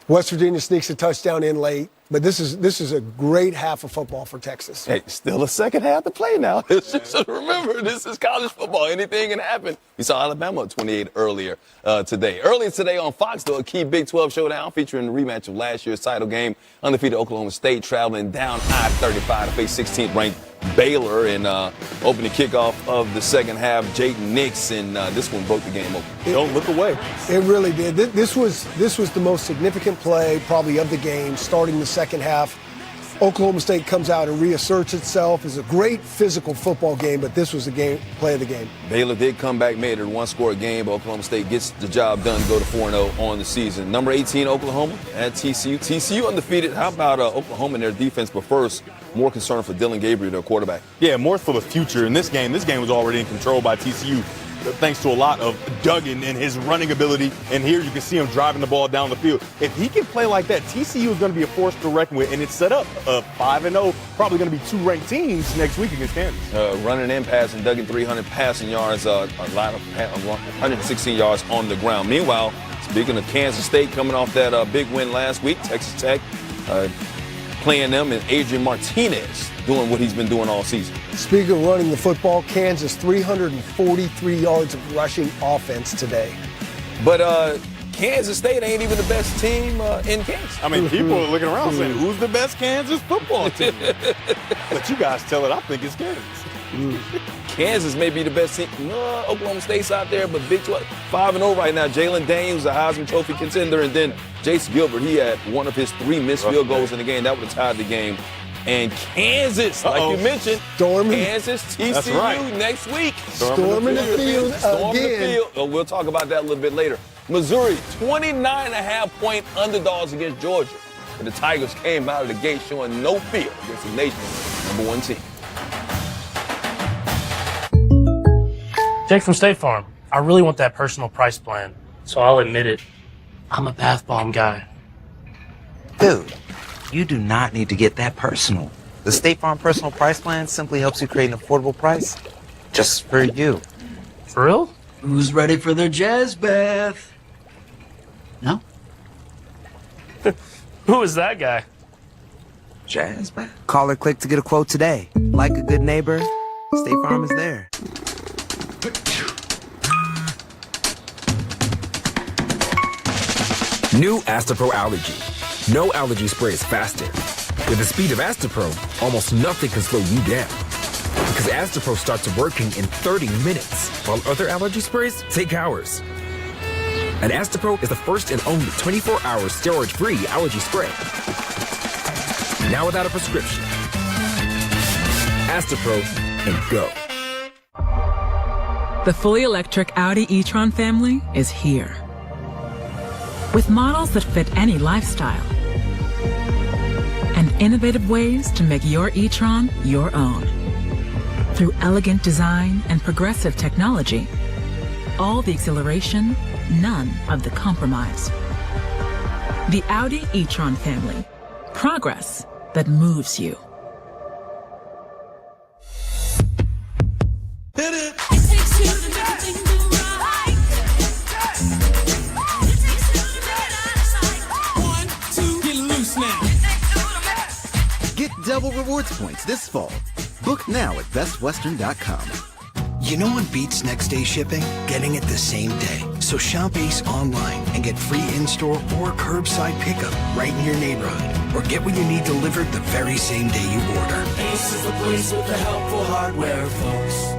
[SPEAKER 12] West Virginia sneaks a touchdown in late. But this is a great half of football for Texas.
[SPEAKER 25] Hey, still a second half to play now. So remember, this is college football. Anything can happen. We saw Alabama 28 earlier today. Earlier today on Fox, though, a key Big 12 showdown featuring the rematch of last year's title game. Undefeated Oklahoma State traveling down I-35 to face 16th-ranked Baylor in opening kickoff of the second half. Jayden Nix, and this one broke the game open.
[SPEAKER 11] Don't look away.
[SPEAKER 12] It really did. This was the most significant play probably of the game, starting the second half. Oklahoma State comes out and reasserts itself. It's a great physical football game, but this was the play of the game.
[SPEAKER 25] Baylor did come back, made it a one-score game, but Oklahoma State gets the job done to go to 4-0 on the season. Number 18, Oklahoma at TCU. TCU undefeated. How about Oklahoma and their defense? But first, more concern for Dylan Gabriel, their quarterback.
[SPEAKER 11] Yeah, more for the future. In this game was already in control by TCU, thanks to a lot of Duggan and his running ability. And here you can see him driving the ball down the field. If he can play like that, TCU is going to be a force to reckon with, and it's set up 5-0, probably going to be two ranked teams next week against Kansas.
[SPEAKER 25] Running and passing, Duggan 300 passing yards, a lot of 116 yards on the ground. Meanwhile, speaking of Kansas State coming off that big win last week, Texas Tech playing them, and Adrian Martinez doing what he's been doing all season.
[SPEAKER 12] Speaking of running the football, Kansas 343 yards of rushing offense today.
[SPEAKER 25] But Kansas State ain't even the best team in Kansas.
[SPEAKER 11] I mean, people are looking around saying, who's the best Kansas football team? But you guys tell it, I think it's Kansas.
[SPEAKER 25] Kansas may be the best team. Oklahoma State's out there, but Big 12, 5-0 right now. Jalen Daniels, a Heisman Trophy contender, and then Jace Gilbert, he had one of his 3 missed field goals in the game. That would have tied the game. And Kansas, like you mentioned, Kansas, TCU next week.
[SPEAKER 12] Storming the field again.
[SPEAKER 25] Oh, we'll talk about that a little bit later. Missouri, 29.5-point underdogs against Georgia. And the Tigers came out of the gate showing no fear against the nation's number 1 team.
[SPEAKER 16] Jake from State Farm. I really want that personal price plan, so I'll admit it. I'm a bath bomb guy.
[SPEAKER 19] Dude, you do not need to get that personal. The State Farm Personal Price Plan simply helps you create an affordable price just for you.
[SPEAKER 16] For real?
[SPEAKER 20] Who's ready for their jazz bath? No?
[SPEAKER 16] Who is that guy?
[SPEAKER 19] Jazz bath? Call or click to get a quote today. Like a good neighbor, State Farm is there.
[SPEAKER 9] New Astapro Allergy. No allergy spray is faster. With the speed of Astapro, almost nothing can slow you down. Because Astapro starts working in 30 minutes, while other allergy sprays take hours. And Astapro is the first and only 24-hour steroid-free allergy spray. Now without a prescription. Astapro and go.
[SPEAKER 24] The fully electric Audi e-tron family is here. With models that fit any lifestyle and innovative ways to make your e-tron your own. Through elegant design and progressive technology, all the exhilaration, none of the compromise. The Audi e-tron family. Progress that moves you.
[SPEAKER 10] Get double rewards points this fall. Book now at bestwestern.com.
[SPEAKER 26] You know what beats next day shipping? Getting it the same day. So shop Ace online and get free in-store or curbside pickup right in your neighborhood. Or get what you need delivered the very same day you order.
[SPEAKER 27] Ace is the place with the helpful hardware, folks.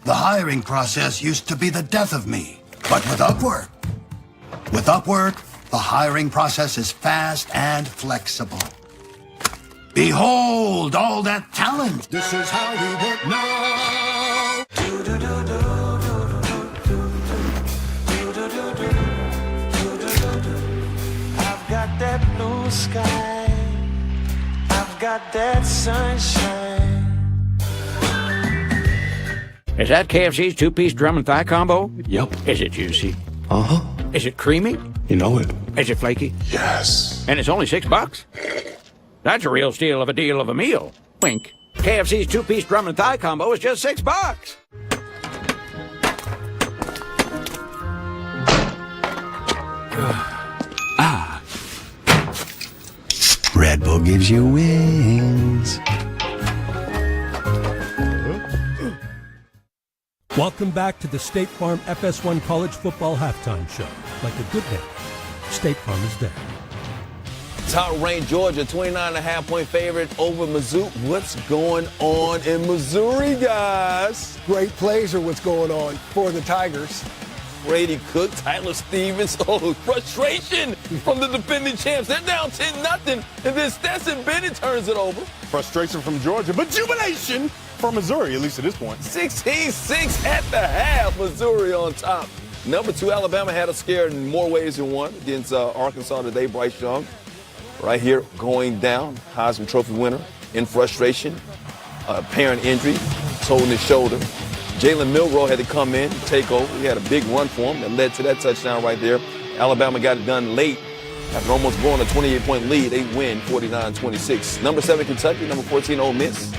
[SPEAKER 28] The hiring process used to be the death of me. But with Upwork, the hiring process is fast and flexible. Behold all that talent. This is how we work now.
[SPEAKER 27] I've got that blue sky. I've got that sunshine.
[SPEAKER 2] Is that KFC's two-piece drum and thigh combo?
[SPEAKER 17] Yep.
[SPEAKER 2] Is it juicy?
[SPEAKER 17] Uh-huh.
[SPEAKER 2] Is it creamy?
[SPEAKER 17] You know it.
[SPEAKER 2] Is it flaky?
[SPEAKER 17] Yes.
[SPEAKER 2] And it's only $6? That's a real steal of a deal of a meal. Wink. KFC's two-piece drum and thigh combo is just $6.
[SPEAKER 26] Red Bull gives you wings.
[SPEAKER 6] Welcome back to the State Farm FS1 College Football Halftime Show. Like a good neighbor, State Farm is there.
[SPEAKER 25] Top ranked Georgia, 29.5-point favorite over Mizzou. What's going on in Missouri, guys?
[SPEAKER 12] Great plays are what's going on for the Tigers.
[SPEAKER 25] Brady Cook, Tyler Stevens. Oh, frustration from the defending champs. They're down 10-0, and then Stetson Bennett turns it over.
[SPEAKER 11] Frustration from Georgia, but jubilation from Missouri, at least at this point.
[SPEAKER 25] 16-6 at the half. Missouri on top. Number 2, Alabama had a scare in more ways than one against Arkansas today. Bryce Young right here going down. Heisman Trophy winner in frustration. Apparent injury, holding his shoulder. Jalen Milroe had to come in, take over. He had a big run for him that led to that touchdown right there. Alabama got it done late. After almost blowing a 28-point lead, they win 49-26. Number 7, Kentucky. Number 14, Ole Miss.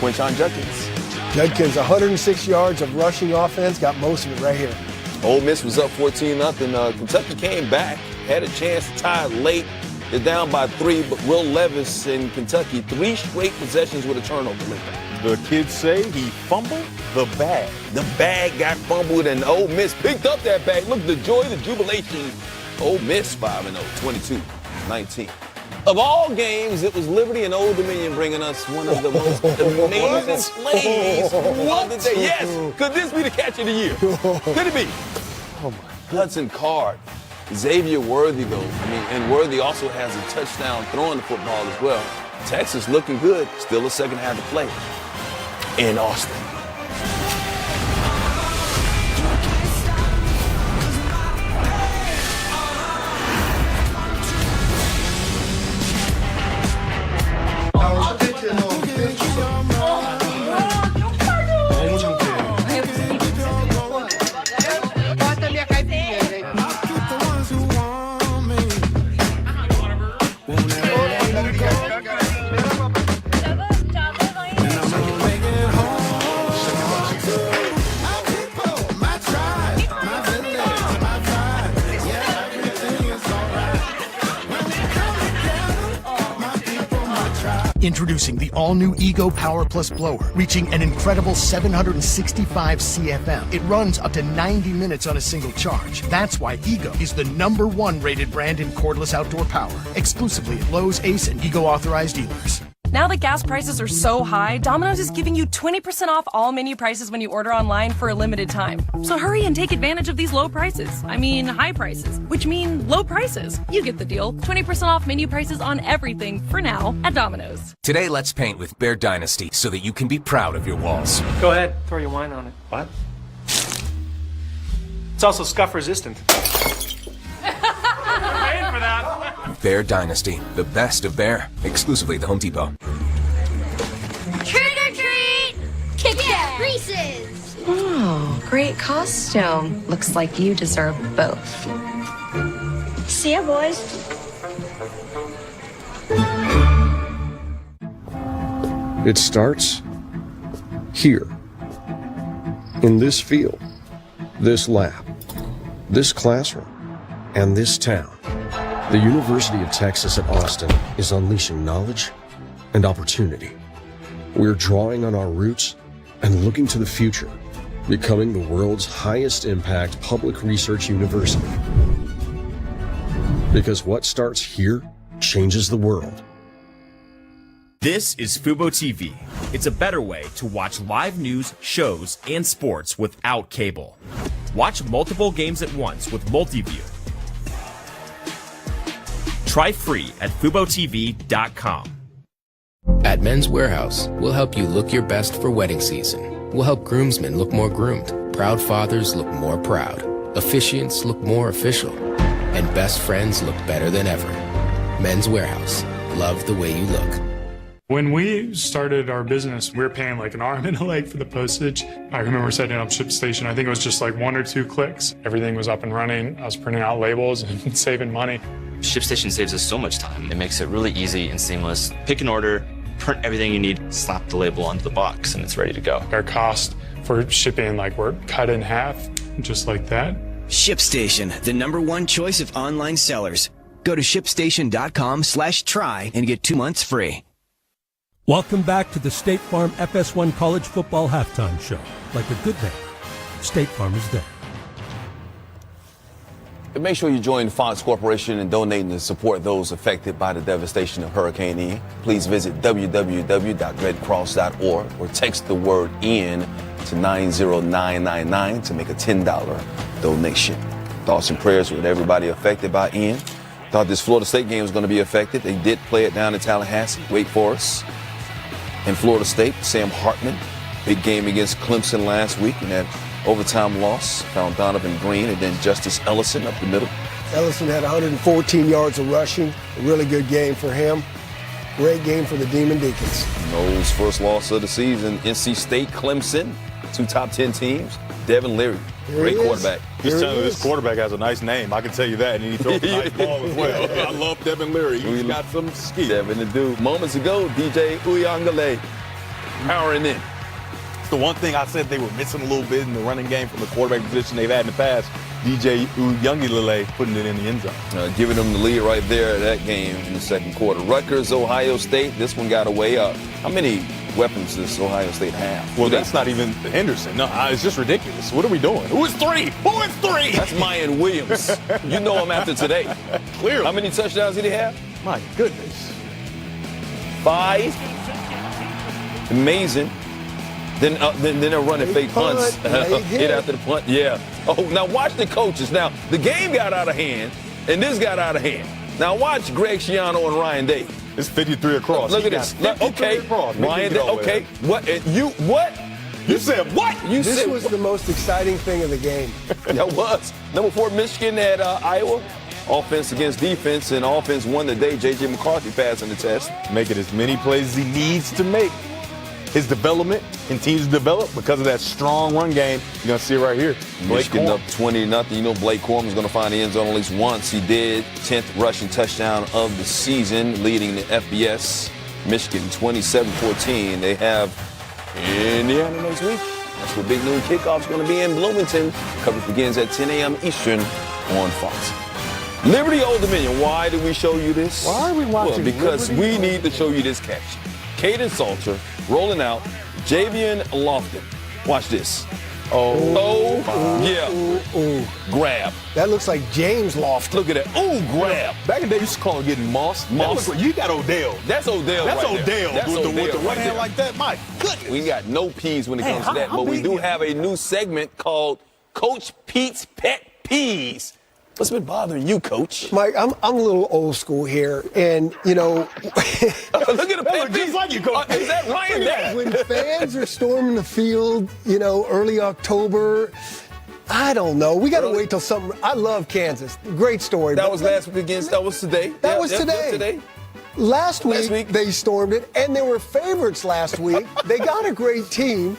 [SPEAKER 25] Quinshon Judkins.
[SPEAKER 12] Judkins, 106 yards of rushing offense, got most of it right here.
[SPEAKER 25] Ole Miss was up 14-0. Kentucky came back, had a chance to tie it late. They're down by 3, but Will Levis in Kentucky, 3 straight possessions with a turnover.
[SPEAKER 11] The kids say he fumbled the bag.
[SPEAKER 25] The bag got fumbled, and Ole Miss picked up that bag. Look, the joy, the jubilation. Ole Miss 5-0, 22-19. Of all games, it was Liberty and Old Dominion bringing us one of the most amazing plays of the day. Yes, could this be the catch of the year? Could it be? Oh my. Hudson Card. Xavier Worthy, though. And Worthy also has a touchdown throwing the football as well. Texas looking good. Still a second half to play in Austin.
[SPEAKER 7] Introducing the all-new Ego Power Plus blower, reaching an incredible 765 CFM. It runs up to 90 minutes on a single charge. That's why Ego is the #1 rated brand in cordless outdoor power, exclusively at Lowe's, Ace, and Ego authorized dealers.
[SPEAKER 8] Now that gas prices are so high, Domino's is giving you 20% off all menu prices when you order online for a limited time. So hurry and take advantage of these low prices. I mean, high prices, which mean low prices. You get the deal. 20% off menu prices on everything for now at Domino's.
[SPEAKER 13] Today, let's paint with Bear Dynasty so that you can be proud of your walls.
[SPEAKER 5] Go ahead, throw your wine on it. What? It's also scuff resistant. Paying for that.
[SPEAKER 13] Bear Dynasty, the best of Bear, exclusively at the Home Depot.
[SPEAKER 14] Trick or treat! Kit Kat Reese's!
[SPEAKER 15] Oh, great costume. Looks like you deserve both.
[SPEAKER 14] See ya, boys.
[SPEAKER 22] It starts here, in this field, this lab, this classroom, and this town. The University of Texas at Austin is unleashing knowledge and opportunity. We're drawing on our roots and looking to the future, becoming the world's highest impact public research university. Because what starts here changes the world.
[SPEAKER 29] This is Fubo TV. It's a better way to watch live news, shows, and sports without cable. Watch multiple games at once with Multiview. Try free at FuboTV.com.
[SPEAKER 30] At Men's Warehouse, we'll help you look your best for wedding season. We'll help groomsmen look more groomed, proud fathers look more proud, officiants look more official, and best friends look better than ever. Men's Warehouse. Love the way you look.
[SPEAKER 1] When we started our business, we were paying like an arm and a leg for the postage. I remember setting up ShipStation. I think it was just like 1 or 2 clicks. Everything was up and running. I was printing out labels and saving money.
[SPEAKER 3] ShipStation saves us so much time. It makes it really easy and seamless. Pick an order, print everything you need, slap the label onto the box, and it's ready to go.
[SPEAKER 1] Our cost for shipping, like, we're cut in half, just like that.
[SPEAKER 4] ShipStation, the #1 choice of online sellers. Go to shipstation.com/try and get 2 months free.
[SPEAKER 6] Welcome back to the State Farm FS1 College Football Halftime Show. Like a good neighbor, State Farm is there.
[SPEAKER 25] And make sure you join Fox Corporation in donating to support those affected by the devastation of Hurricane Ian. Please visit www.redcross.org or text the word IAN to 90999 to make a $10 donation. Thoughts and prayers with everybody affected by Ian. Thought this Florida State game was going to be affected. They did play it down in Tallahassee, Wake Forest, and Florida State. Sam Hartman, big game against Clemson last week, and that overtime loss found Donovan Green and then Justice Ellison up the middle.
[SPEAKER 12] Ellison had 114 yards of rushing. A really good game for him. Great game for the Demon Deacons.
[SPEAKER 25] Noles' first loss of the season. NC State, Clemson, 2 top 10 teams. Devin Leary, great quarterback.
[SPEAKER 11] He's telling you this quarterback has a nice name. I can tell you that. And he throws a nice ball as well. I love Devin Leary. He's got some ski.
[SPEAKER 25] Devin the dude. Moments ago, DJ Uyangale powering in.
[SPEAKER 11] It's the one thing I said they were missing a little bit in the running game from the quarterback position they've had in the past. DJ Uyangale putting it in the end zone.
[SPEAKER 25] Giving them the lead right there at that game in the second quarter. Rutgers, Ohio State. This one got away up. How many weapons does Ohio State have?
[SPEAKER 11] Well, that's not even Henderson. No, it's just ridiculous. What are we doing? Who is 3? Who is 3?
[SPEAKER 25] That's Mayan Williams. You know him after today.
[SPEAKER 11] Clearly.
[SPEAKER 25] How many touchdowns did he have?
[SPEAKER 11] My goodness.
[SPEAKER 25] 5. Amazing. Then they're running fake punts. Hit after the punt. Yeah. Oh, now watch the coaches. Now, the game got out of hand, and this got out of hand. Now watch Greg Schiano and Ryan Day.
[SPEAKER 11] It's 53 across.
[SPEAKER 25] Look at this. Okay. Ryan Day. Okay. What? You said what?
[SPEAKER 12] This was the most exciting thing of the game.
[SPEAKER 25] That was. Number 4, Michigan had Iowa. Offense against defense, and offense won the day. J.J. McCarthy passing the test.
[SPEAKER 11] Making as many plays as he needs to make. His development continues to develop because of that strong run game. You're going to see it right here.
[SPEAKER 25] Michigan up 20-0. You know Blake Corum's going to find the end zone at least once. He did. 10th rushing touchdown of the season, leading the FBS. Michigan 27-14. They have Indiana next week. That's where Big Noon Kickoff's going to be in Bloomington. Coverage begins at 10 a.m. Eastern on Fox. Liberty Old Dominion. Why do we show you this?
[SPEAKER 11] Why are we watching?
[SPEAKER 25] Well, because
[SPEAKER 11] Liberty?
[SPEAKER 25] we need to show you this catch. Caden Salter rolling out. Javian Lofton. Watch this. Grab.
[SPEAKER 12] That looks like James Lofton.
[SPEAKER 25] Look at that. Grab.
[SPEAKER 11] Back in the day, you used to call it getting moss. Like, you got Odell.
[SPEAKER 25] That's Odell.
[SPEAKER 11] That's
[SPEAKER 25] right
[SPEAKER 11] Odell.
[SPEAKER 25] That's
[SPEAKER 11] with
[SPEAKER 25] Odell
[SPEAKER 11] the one
[SPEAKER 25] right
[SPEAKER 11] hand
[SPEAKER 25] there.
[SPEAKER 11] like that. My goodness.
[SPEAKER 25] We got no peas when it comes to that, but we do have a new segment called Coach Pete's Pet Peas. What's been bothering you, Coach?
[SPEAKER 12] Mike, I'm a little old school here, and, you know.
[SPEAKER 25] Look at the pet peas.
[SPEAKER 11] Just like you, Coach.
[SPEAKER 25] Is that Ryan there?
[SPEAKER 12] When fans are storming the field, you know, early October, I don't know. We got to wait till something. I love Kansas. Great story.
[SPEAKER 25] That was last week against, that was today.
[SPEAKER 12] That was today. Last week, they stormed it, and they were favorites last week. They got a great team.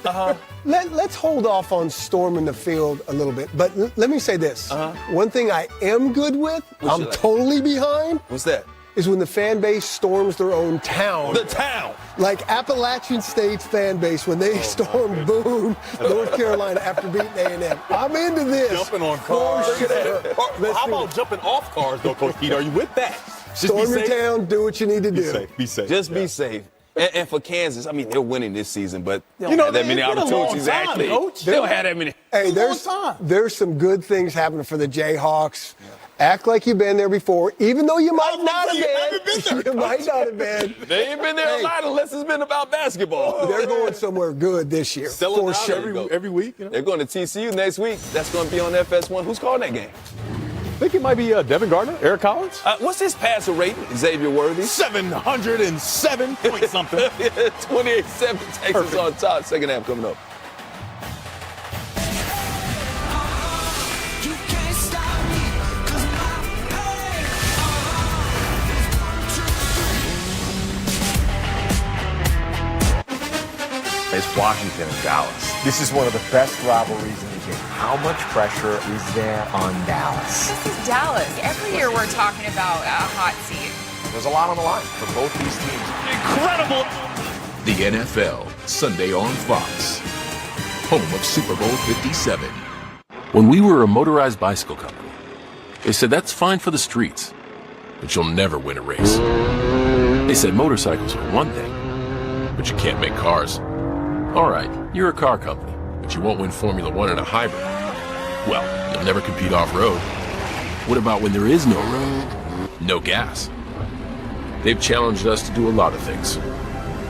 [SPEAKER 12] Let's hold off on storming the field a little bit. But let me say this. One thing I am good with, I'm totally behind.
[SPEAKER 25] What's that?
[SPEAKER 12] Is when the fan base storms their own town.
[SPEAKER 25] The town.
[SPEAKER 12] Like Appalachian State's fan base when they stormed Boone, North Carolina after beating A&M. I'm into this.
[SPEAKER 11] Jumping on cars.
[SPEAKER 12] For sure.
[SPEAKER 11] How about jumping off cars, though, Coach Pete? Are you with that?
[SPEAKER 12] Storm your town, do what you need to do.
[SPEAKER 11] Be safe.
[SPEAKER 25] Just be safe. And for Kansas, I mean, they're winning this season, but they
[SPEAKER 11] You
[SPEAKER 25] don't
[SPEAKER 11] know,
[SPEAKER 25] have that many
[SPEAKER 11] it's been a long
[SPEAKER 25] opportunities,
[SPEAKER 11] time,
[SPEAKER 25] actually.
[SPEAKER 11] Coach.
[SPEAKER 25] They don't have that many.
[SPEAKER 12] Hey, there's some good things happening for the Jayhawks. Act like you've been there before, even though you might not have been. You might not have been.
[SPEAKER 25] They ain't been there a lot unless it's been about basketball.
[SPEAKER 12] They're going somewhere good this year,
[SPEAKER 25] Selling
[SPEAKER 12] for
[SPEAKER 25] out
[SPEAKER 12] sure.
[SPEAKER 11] Every week. You know?
[SPEAKER 25] They're going to TCU next week. That's going to be on FS1. Who's calling that game?
[SPEAKER 11] I think it might be Devin Gardner, Eric Collins.
[SPEAKER 25] What's his passer rating? Xavier Worthy?
[SPEAKER 11] 707 point something.
[SPEAKER 25] 28-7, Texas on top. Second half coming up.
[SPEAKER 9] is Washington and Dallas.
[SPEAKER 10] This is one of the best rivalries in the game. How much pressure is there on Dallas?
[SPEAKER 16] This is Dallas. Every year we're talking about a hot seat.
[SPEAKER 10] There's a lot on the line for both these teams.
[SPEAKER 16] Incredible!
[SPEAKER 18] The NFL, Sunday on Fox. Home of Super Bowl 57. When we were a motorized bicycle company, they said that's fine for the streets, but you'll never win a race. They said motorcycles are one thing, but you can't make cars. All right, you're a car company, but you won't win Formula One in a hybrid. Well, you'll never compete off-road. What about when there is no road? No gas. They've challenged us to do a lot of things.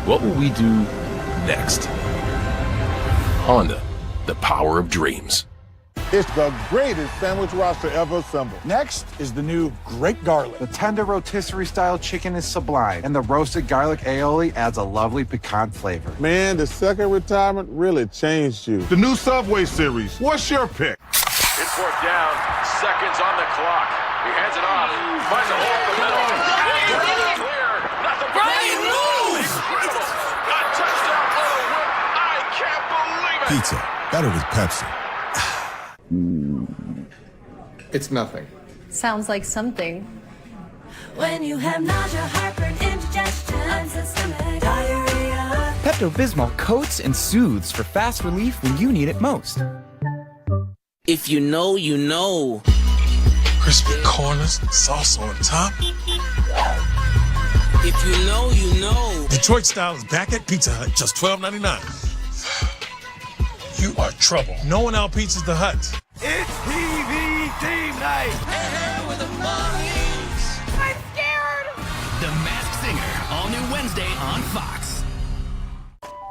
[SPEAKER 18] What will we do next? Honda, the power of dreams.
[SPEAKER 19] It's the greatest sandwich roster ever assembled.
[SPEAKER 20] Next is the new Great Garlic. The tender rotisserie-style chicken is sublime, and the roasted garlic aioli adds a lovely piquant flavor.
[SPEAKER 19] Man, the second retirement really changed you. The new Subway series. What's your pick?
[SPEAKER 21] It's fourth down. Seconds on the clock. He hands it off. Finds a hole in the middle. Clear. Nothing. Brian moves. A touchdown for the win. I can't believe it.
[SPEAKER 23] Pizza. Better with Pepsi.
[SPEAKER 24] It's nothing.
[SPEAKER 15] Sounds like something.
[SPEAKER 14] When you have nausea, heartburn, indigestion, unsystemic diarrhea.
[SPEAKER 28] Pepto-Bismol coats and soothes for fast relief when you need it most.
[SPEAKER 31] If you know, you know.
[SPEAKER 17] Crispy corners, sauce on top.
[SPEAKER 31] If you know, you know.
[SPEAKER 17] Detroit style is back at Pizza Hut, just $12.99. You are trouble. No one out-pizzas the Hut.
[SPEAKER 31] It's TV team night. Hey, with the Marlins.
[SPEAKER 14] I'm scared.
[SPEAKER 32] The Masked Singer, all new Wednesday on Fox.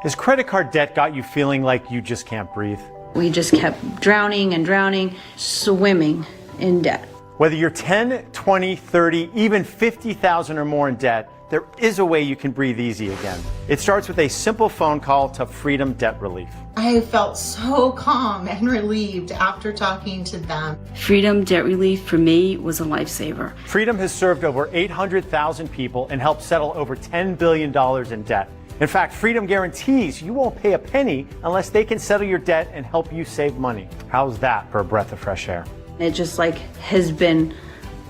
[SPEAKER 33] Has credit card debt got you feeling like you just can't breathe?
[SPEAKER 15] We just kept drowning and drowning, swimming in debt.
[SPEAKER 33] Whether you're 10, 20, 30, even 50,000 or more in debt, there is a way you can breathe easy again. It starts with a simple phone call to Freedom Debt Relief.
[SPEAKER 34] I felt so calm and relieved after talking to them.
[SPEAKER 15] Freedom Debt Relief for me was a lifesaver.
[SPEAKER 33] Freedom has served over 800,000 people and helped settle over $10 billion in debt. In fact, Freedom guarantees you won't pay a penny unless they can settle your debt and help you save money. How's that for a breath of fresh air?
[SPEAKER 15] It just has been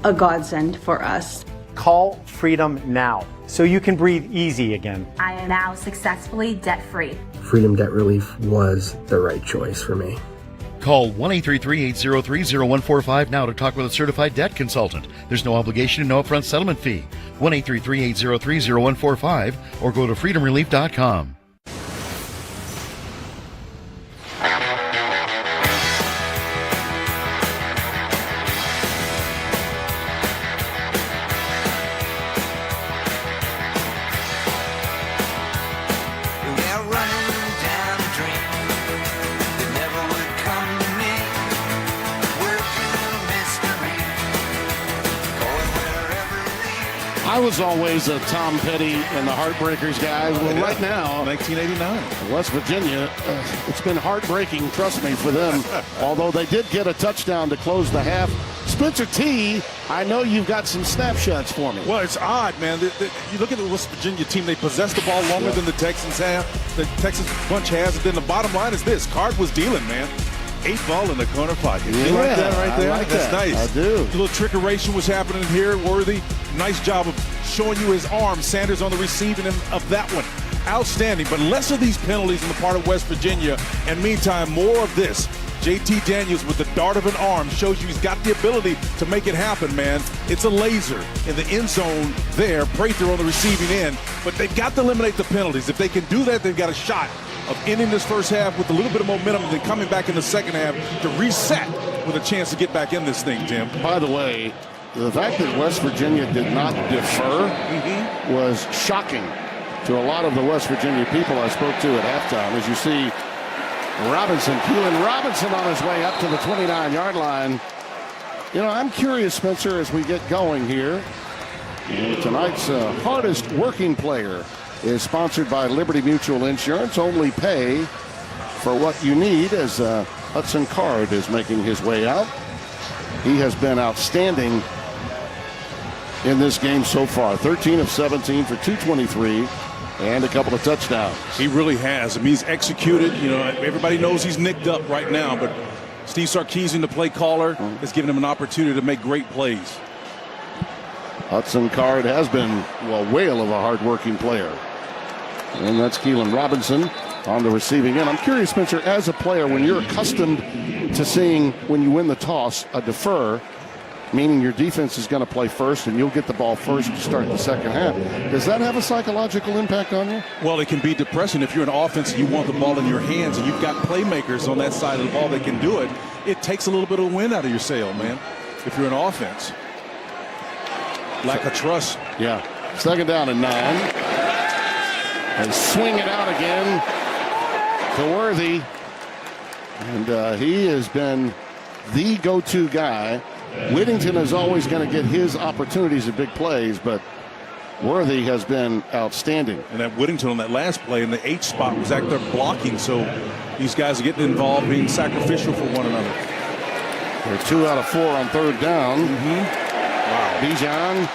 [SPEAKER 15] a godsend for us.
[SPEAKER 33] Call Freedom now so you can breathe easy again.
[SPEAKER 14] I am now successfully debt-free.
[SPEAKER 35] Freedom Debt Relief was the right choice for me.
[SPEAKER 36] Call 1-833-803-0145 now to talk with a certified debt consultant. There's no obligation and no upfront settlement fee. 1-833-803-0145 or go to freedomrelief.com.
[SPEAKER 37] I was always a Tom Petty and the Heartbreakers guy. Well, right now,
[SPEAKER 19] 1989,
[SPEAKER 37] West Virginia, it's been heartbreaking, trust me, for them. Although they did get a touchdown to close the half. Spencer T, I know you've got some snapshots for me.
[SPEAKER 11] Well, it's odd, man. You look at the West Virginia team, they possess the ball longer than the Texans have. The Texans bunch has. And then the bottom line is this. Card was dealing, man. 8 ball in the corner pocket. You like that right there?
[SPEAKER 37] I like
[SPEAKER 11] That's
[SPEAKER 37] that.
[SPEAKER 11] nice.
[SPEAKER 37] I do.
[SPEAKER 11] A little trickeration was happening here. Worthy, nice job of showing you his arm. Sanders on the receiving end of that one. Outstanding, but less of these penalties on the part of West Virginia. And meantime, more of this. JT Daniels with the dart of an arm shows you he's got the ability to make it happen, man. It's a laser in the end zone there. Prather on the receiving end. But they've got to eliminate the penalties. If they can do that, they've got a shot of ending this first half with a little bit of momentum and then coming back in the second half to reset with a chance to get back in this thing, Tim.
[SPEAKER 37] By the way, the fact that West Virginia did not defer was shocking to a lot of the West Virginia people I spoke to at halftime. As you see, Keelan Robinson on his way up to the 29-yard line. You know, I'm curious, Spencer, as we get going here. Tonight's hardest working player is sponsored by Liberty Mutual Insurance. Only pay for what you need, as Hudson Card is making his way out. He has been outstanding in this game so far. 13 of 17 for 223, and a couple of touchdowns.
[SPEAKER 1] He really has. I mean, he's executed. You know, everybody knows he's nicked up right now, but Steve Sarkisian, the play caller, has given him an opportunity to make great plays.
[SPEAKER 37] Hudson Card has been a whale of a hard-working player. And that's Keelan Robinson on the receiving end. I'm curious, Spencer, as a player, when you're accustomed to seeing, when you win the toss, a defer, meaning your defense is going to play first and you'll get the ball first to start the second half, does that have a psychological impact on you?
[SPEAKER 1] Well, it can be depressing. If you're an offense and you want the ball in your hands and you've got playmakers on that side of the ball that can do it, it takes a little bit of wind out of your sail, man, if you're an offense. Lack of trust.
[SPEAKER 37] Yeah. 2nd down and 9. And swing it out again to Worthy. And he has been the go-to guy. Whittington is always going to get his opportunities at big plays, but Worthy has been outstanding.
[SPEAKER 1] And that Whittington on that last play in the H spot was out there blocking, so these guys are getting involved, being sacrificial for one another.
[SPEAKER 37] They're 2 out of 4 on 3rd down. Wow. Bijan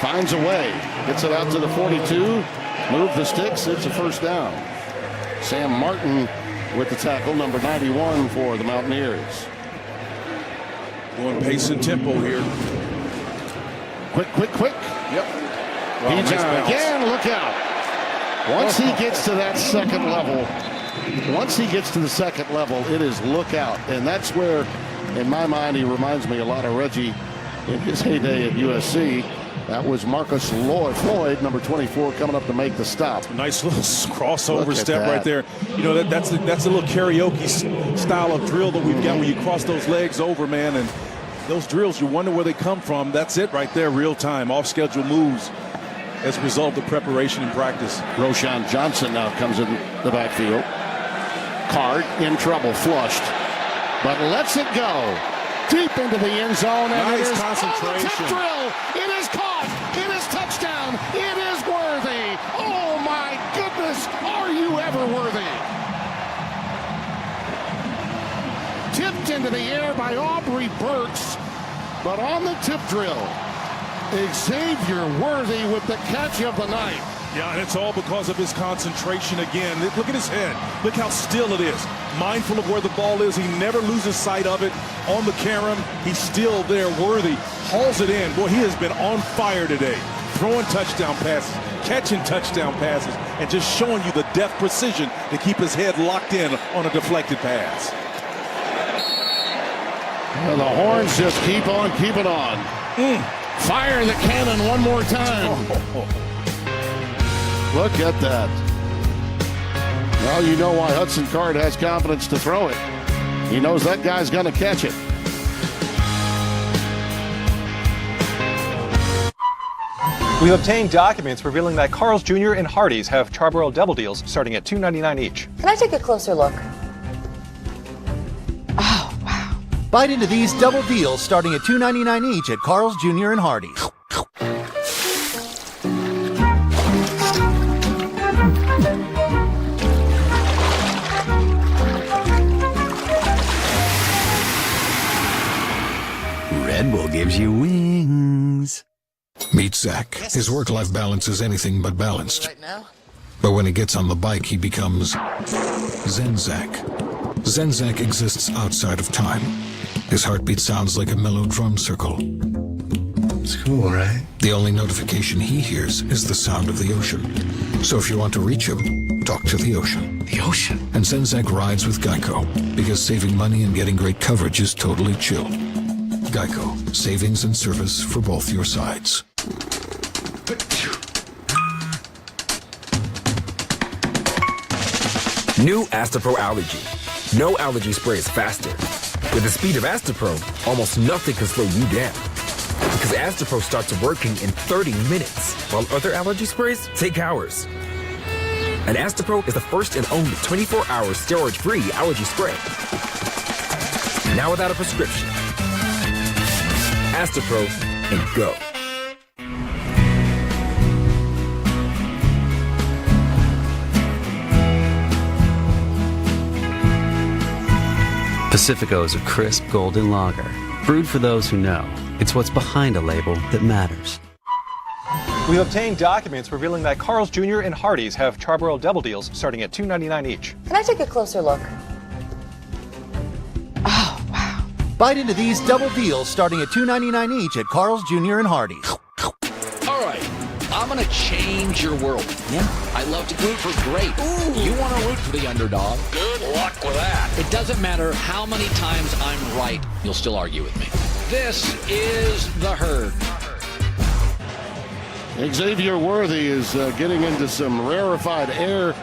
[SPEAKER 37] finds a way, gets it out to the 42. Move the sticks, it's a 1st down. Sam Martin with the tackle, number 91 for the Mountaineers.
[SPEAKER 1] Going pace and tempo here.
[SPEAKER 37] Quick.
[SPEAKER 1] Yep.
[SPEAKER 37] Wow, nice again, look out. Once he gets to that second level, it is look out. And that's where, in my mind, he reminds me a lot of Reggie in his heyday at USC. That was Marcus Floyd, number 24, coming up to make the stop.
[SPEAKER 1] Nice little crossover step right there. You know, that's a little karaoke style of drill that we've got where you cross those legs over, man. And those drills, you wonder where they come from. That's it right there, real time, off-schedule moves as a result of preparation and practice.
[SPEAKER 37] Roshan Johnson now comes in the backfield. Card in trouble, flushed, but lets it go. Deep into the end zone, and
[SPEAKER 1] nice
[SPEAKER 37] it is
[SPEAKER 1] concentration.
[SPEAKER 37] On the tip drill. It is caught. It is touchdown. It is Worthy. Oh my goodness, are you ever worthy? Tipped into the air by Aubrey Burks, but on the tip drill, Xavier Worthy with the catch of the night.
[SPEAKER 1] Yeah, and it's all because of his concentration again. Look at his head. Look how still it is. Mindful of where the ball is. He never loses sight of it. On the carom, he's still there. Worthy hauls it in. Boy, he has been on fire today. Throwing touchdown passes, catching touchdown passes, and just showing you the deft precision to keep his head locked in on a deflected pass.
[SPEAKER 37] And the horns just keep on keeping on. Fire the cannon one more time. Look at that. Well, you know why Hudson Card has confidence to throw it. He knows that guy's going to catch it.
[SPEAKER 2] We've obtained documents revealing that Carl's Jr. and Hardee's have Charbroiled double deals starting at $2.99 each.
[SPEAKER 3] Can I take a closer look? Oh, wow.
[SPEAKER 4] Bite into these double deals starting at $2.99 each at Carl's Jr. and Hardee's.
[SPEAKER 31] Red Bull gives you wings.
[SPEAKER 17] Meet Zach. His work-life balance is anything but balanced. But when he gets on the bike, he becomes Zen Zach. Zen Zach exists outside of time. His heartbeat sounds like a mellow drum circle.
[SPEAKER 4] It's cool, right?
[SPEAKER 17] The only notification he hears is the sound of the ocean. So if you want to reach him, talk to the ocean.
[SPEAKER 4] The ocean?
[SPEAKER 17] And Zen Zach rides with Geico, because saving money and getting great coverage is totally chill. Geico. Savings and service for both your sides.
[SPEAKER 5] New Astapro Allergy. No allergy spray is faster. With the speed of Astapro, almost nothing can slow you down. Because Astapro starts working in 30 minutes, while other allergy sprays take hours. And Astapro is the first and only 24-hour steroid-free allergy spray. Now without a prescription. Astapro and go.
[SPEAKER 28] Pacifico is a crisp golden lager, brewed for those who know. It's what's behind a label that matters.
[SPEAKER 2] We've obtained documents revealing that Carl's Jr. and Hardee's have charbroiled double deals starting at $2.99 each.
[SPEAKER 3] Can I take a closer look?
[SPEAKER 4] Bite into these double deals starting at $2.99 each at Carl's Jr. and Hardee's.
[SPEAKER 6] All right, I'm going to change your world. Yeah. I love to root for great. Ooh. You want to root for the underdog.
[SPEAKER 21] Good luck with that.
[SPEAKER 6] It doesn't matter how many times I'm right, you'll still argue with me. This is the herd.
[SPEAKER 37] Xavier Worthy is getting into some rarefied air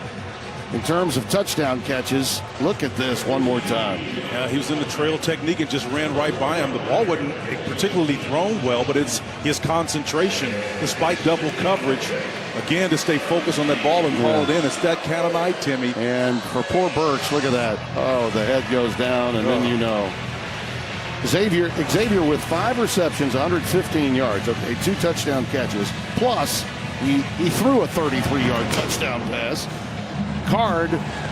[SPEAKER 37] in terms of touchdown catches. Look at this one more time.
[SPEAKER 1] Yeah, he was in the trail technique and just ran right by him. The ball wasn't particularly thrown well, but it's his concentration, despite double coverage, again, to stay focused on that ball and call it in. It's that cat of night, Timmy.
[SPEAKER 37] And for poor Burks, look at that. Oh, the head goes down, and then you know. Xavier with 5 receptions, 115 yards, okay, 2 touchdown catches, plus he threw a 33-yard touchdown pass. Card,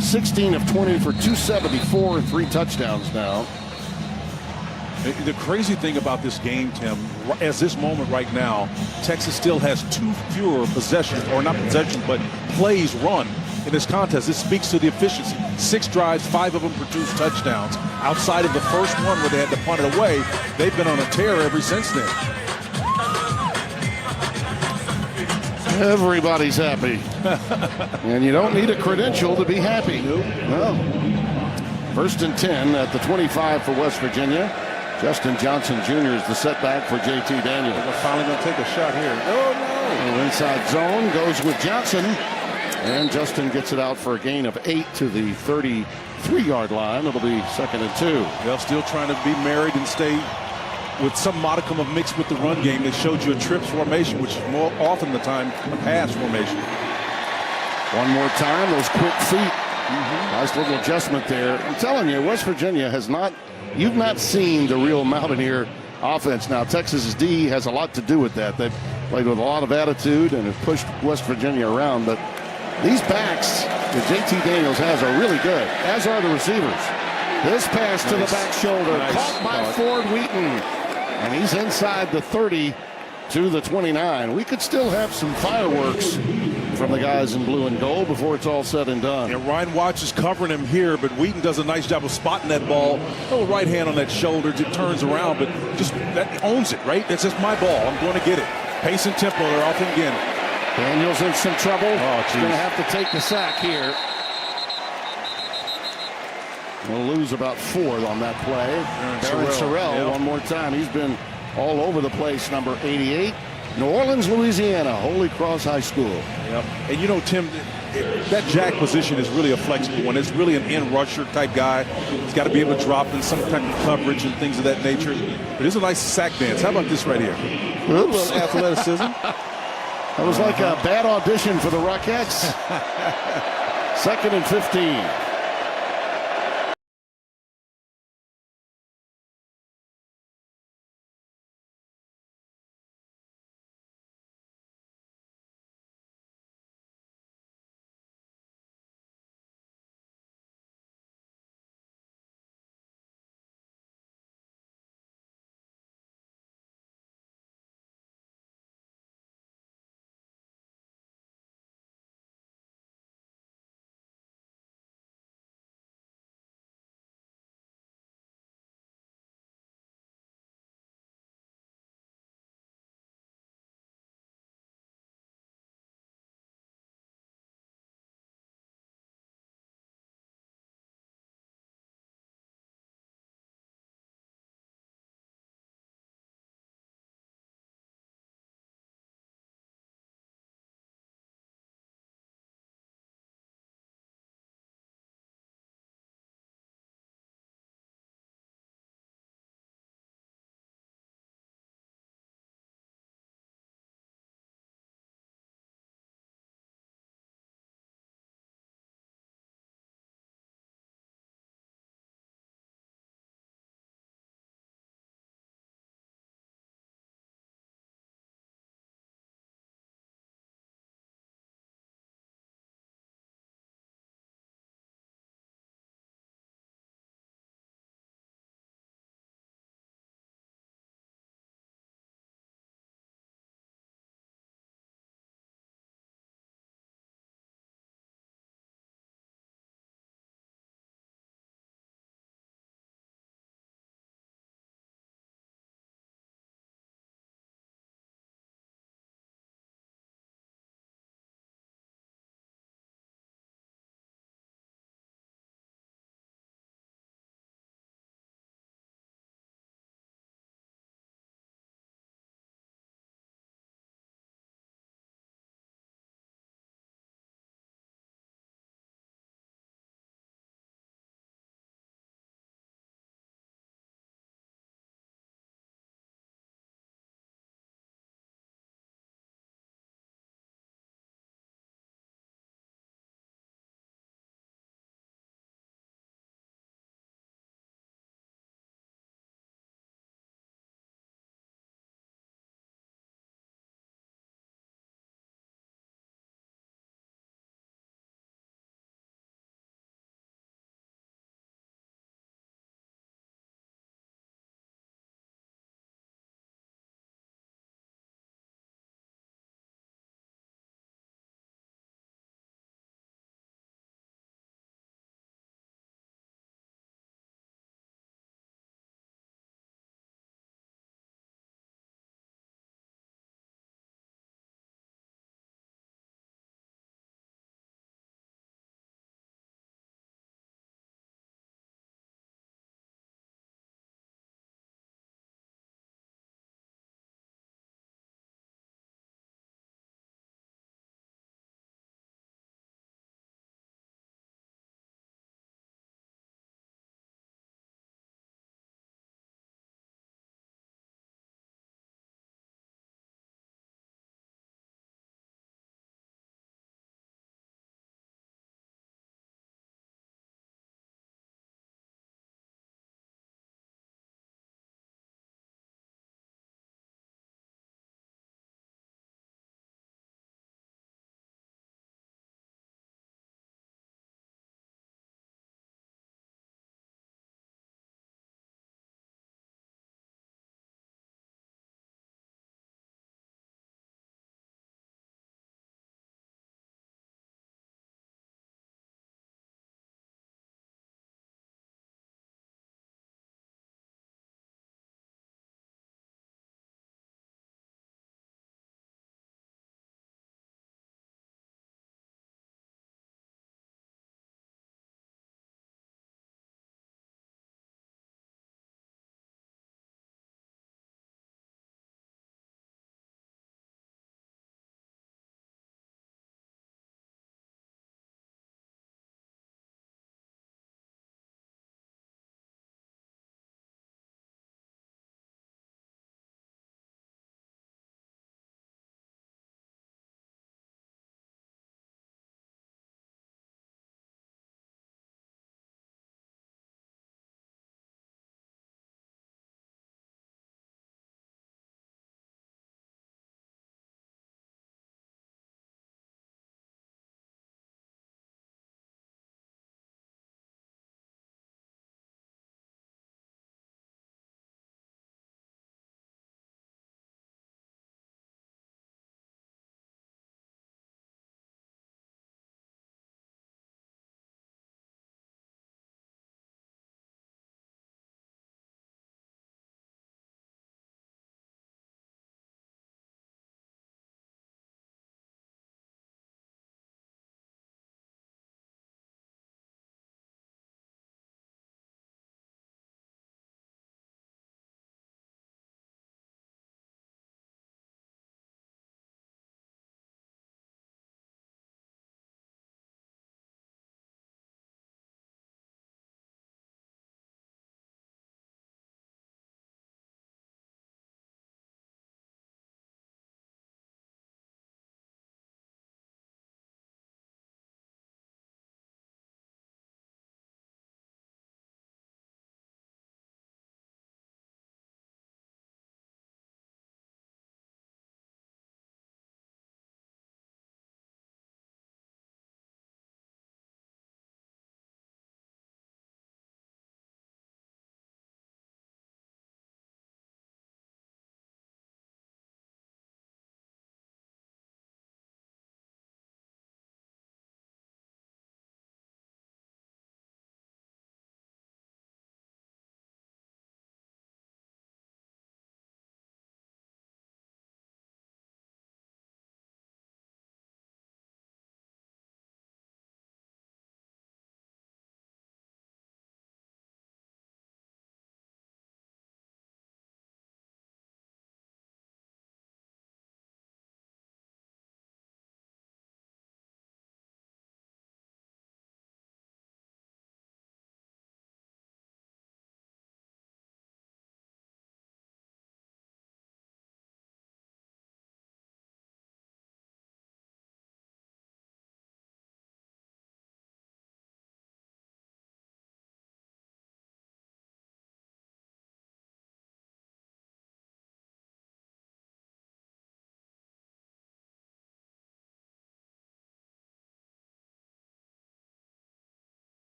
[SPEAKER 37] 16 of 20 for 274 and 3 touchdowns now.
[SPEAKER 1] The crazy thing about this game, Tim, as this moment right now, Texas still has 2 fewer possessions, or not possessions, but plays run in this contest. This speaks to the efficiency. 6 drives, 5 of them produced touchdowns. Outside of the first one where they had to punt it away, they've been on a tear ever since then.
[SPEAKER 37] Everybody's happy. And you don't need a credential to be happy. Well, 1st and 10 at the 25 for West Virginia. Justin Johnson Jr. is the setback for J.T. Daniels.
[SPEAKER 1] They're finally going to take a shot here. Oh, no.
[SPEAKER 37] Inside zone goes with Johnson. And Justin gets it out for a gain of 8 to the 33-yard line. It'll be 2nd and 2.
[SPEAKER 1] They're still trying to be married and stay with some modicum of mix with the run game. They showed you a trips formation, which is more often the time a pass formation.
[SPEAKER 37] One more time, those quick feet. Nice little adjustment there. I'm telling you, West Virginia you've not seen the real Mountaineer offense. Now, Texas's D has a lot to do with that. They've played with a lot of attitude and have pushed West Virginia around. But these backs that J.T. Daniels has are really good, as are the receivers. This pass to the back shoulder, caught by Ford Wheaton. And he's inside the 30 to the 29. We could still have some fireworks from the guys in blue and gold before it's all said and done.
[SPEAKER 1] Yeah, Ryan Watts is covering him here, but Wheaton does a nice job of spotting that ball. Little right hand on that shoulder, it turns around, but just that owns it, right? That's just my ball. I'm going to get it. Pace and tempo, they're off him again.
[SPEAKER 37] Daniels in some trouble.
[SPEAKER 1] Oh,
[SPEAKER 37] he's going to have to take the sack here. We'll lose about 4 on that play. Aaron Sorrell, one more time. He's been all over the place, number 88. New Orleans, Louisiana, Holy Cross High School.
[SPEAKER 1] Yep. And you know, Tim, that jack position is really a flexible one. It's really an in-rusher type guy. He's got to be able to drop in some type of coverage and things of that nature. But it's a nice sack dance. How about this right here?
[SPEAKER 37] Oops.
[SPEAKER 1] A little athleticism.
[SPEAKER 37] That was like a bad audition for the Rockettes. 2nd and 15.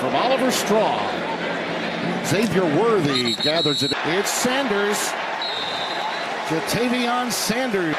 [SPEAKER 37] from Oliver Straw. Xavier Worthy gathers it. It's Sanders. Jatavion Sanders.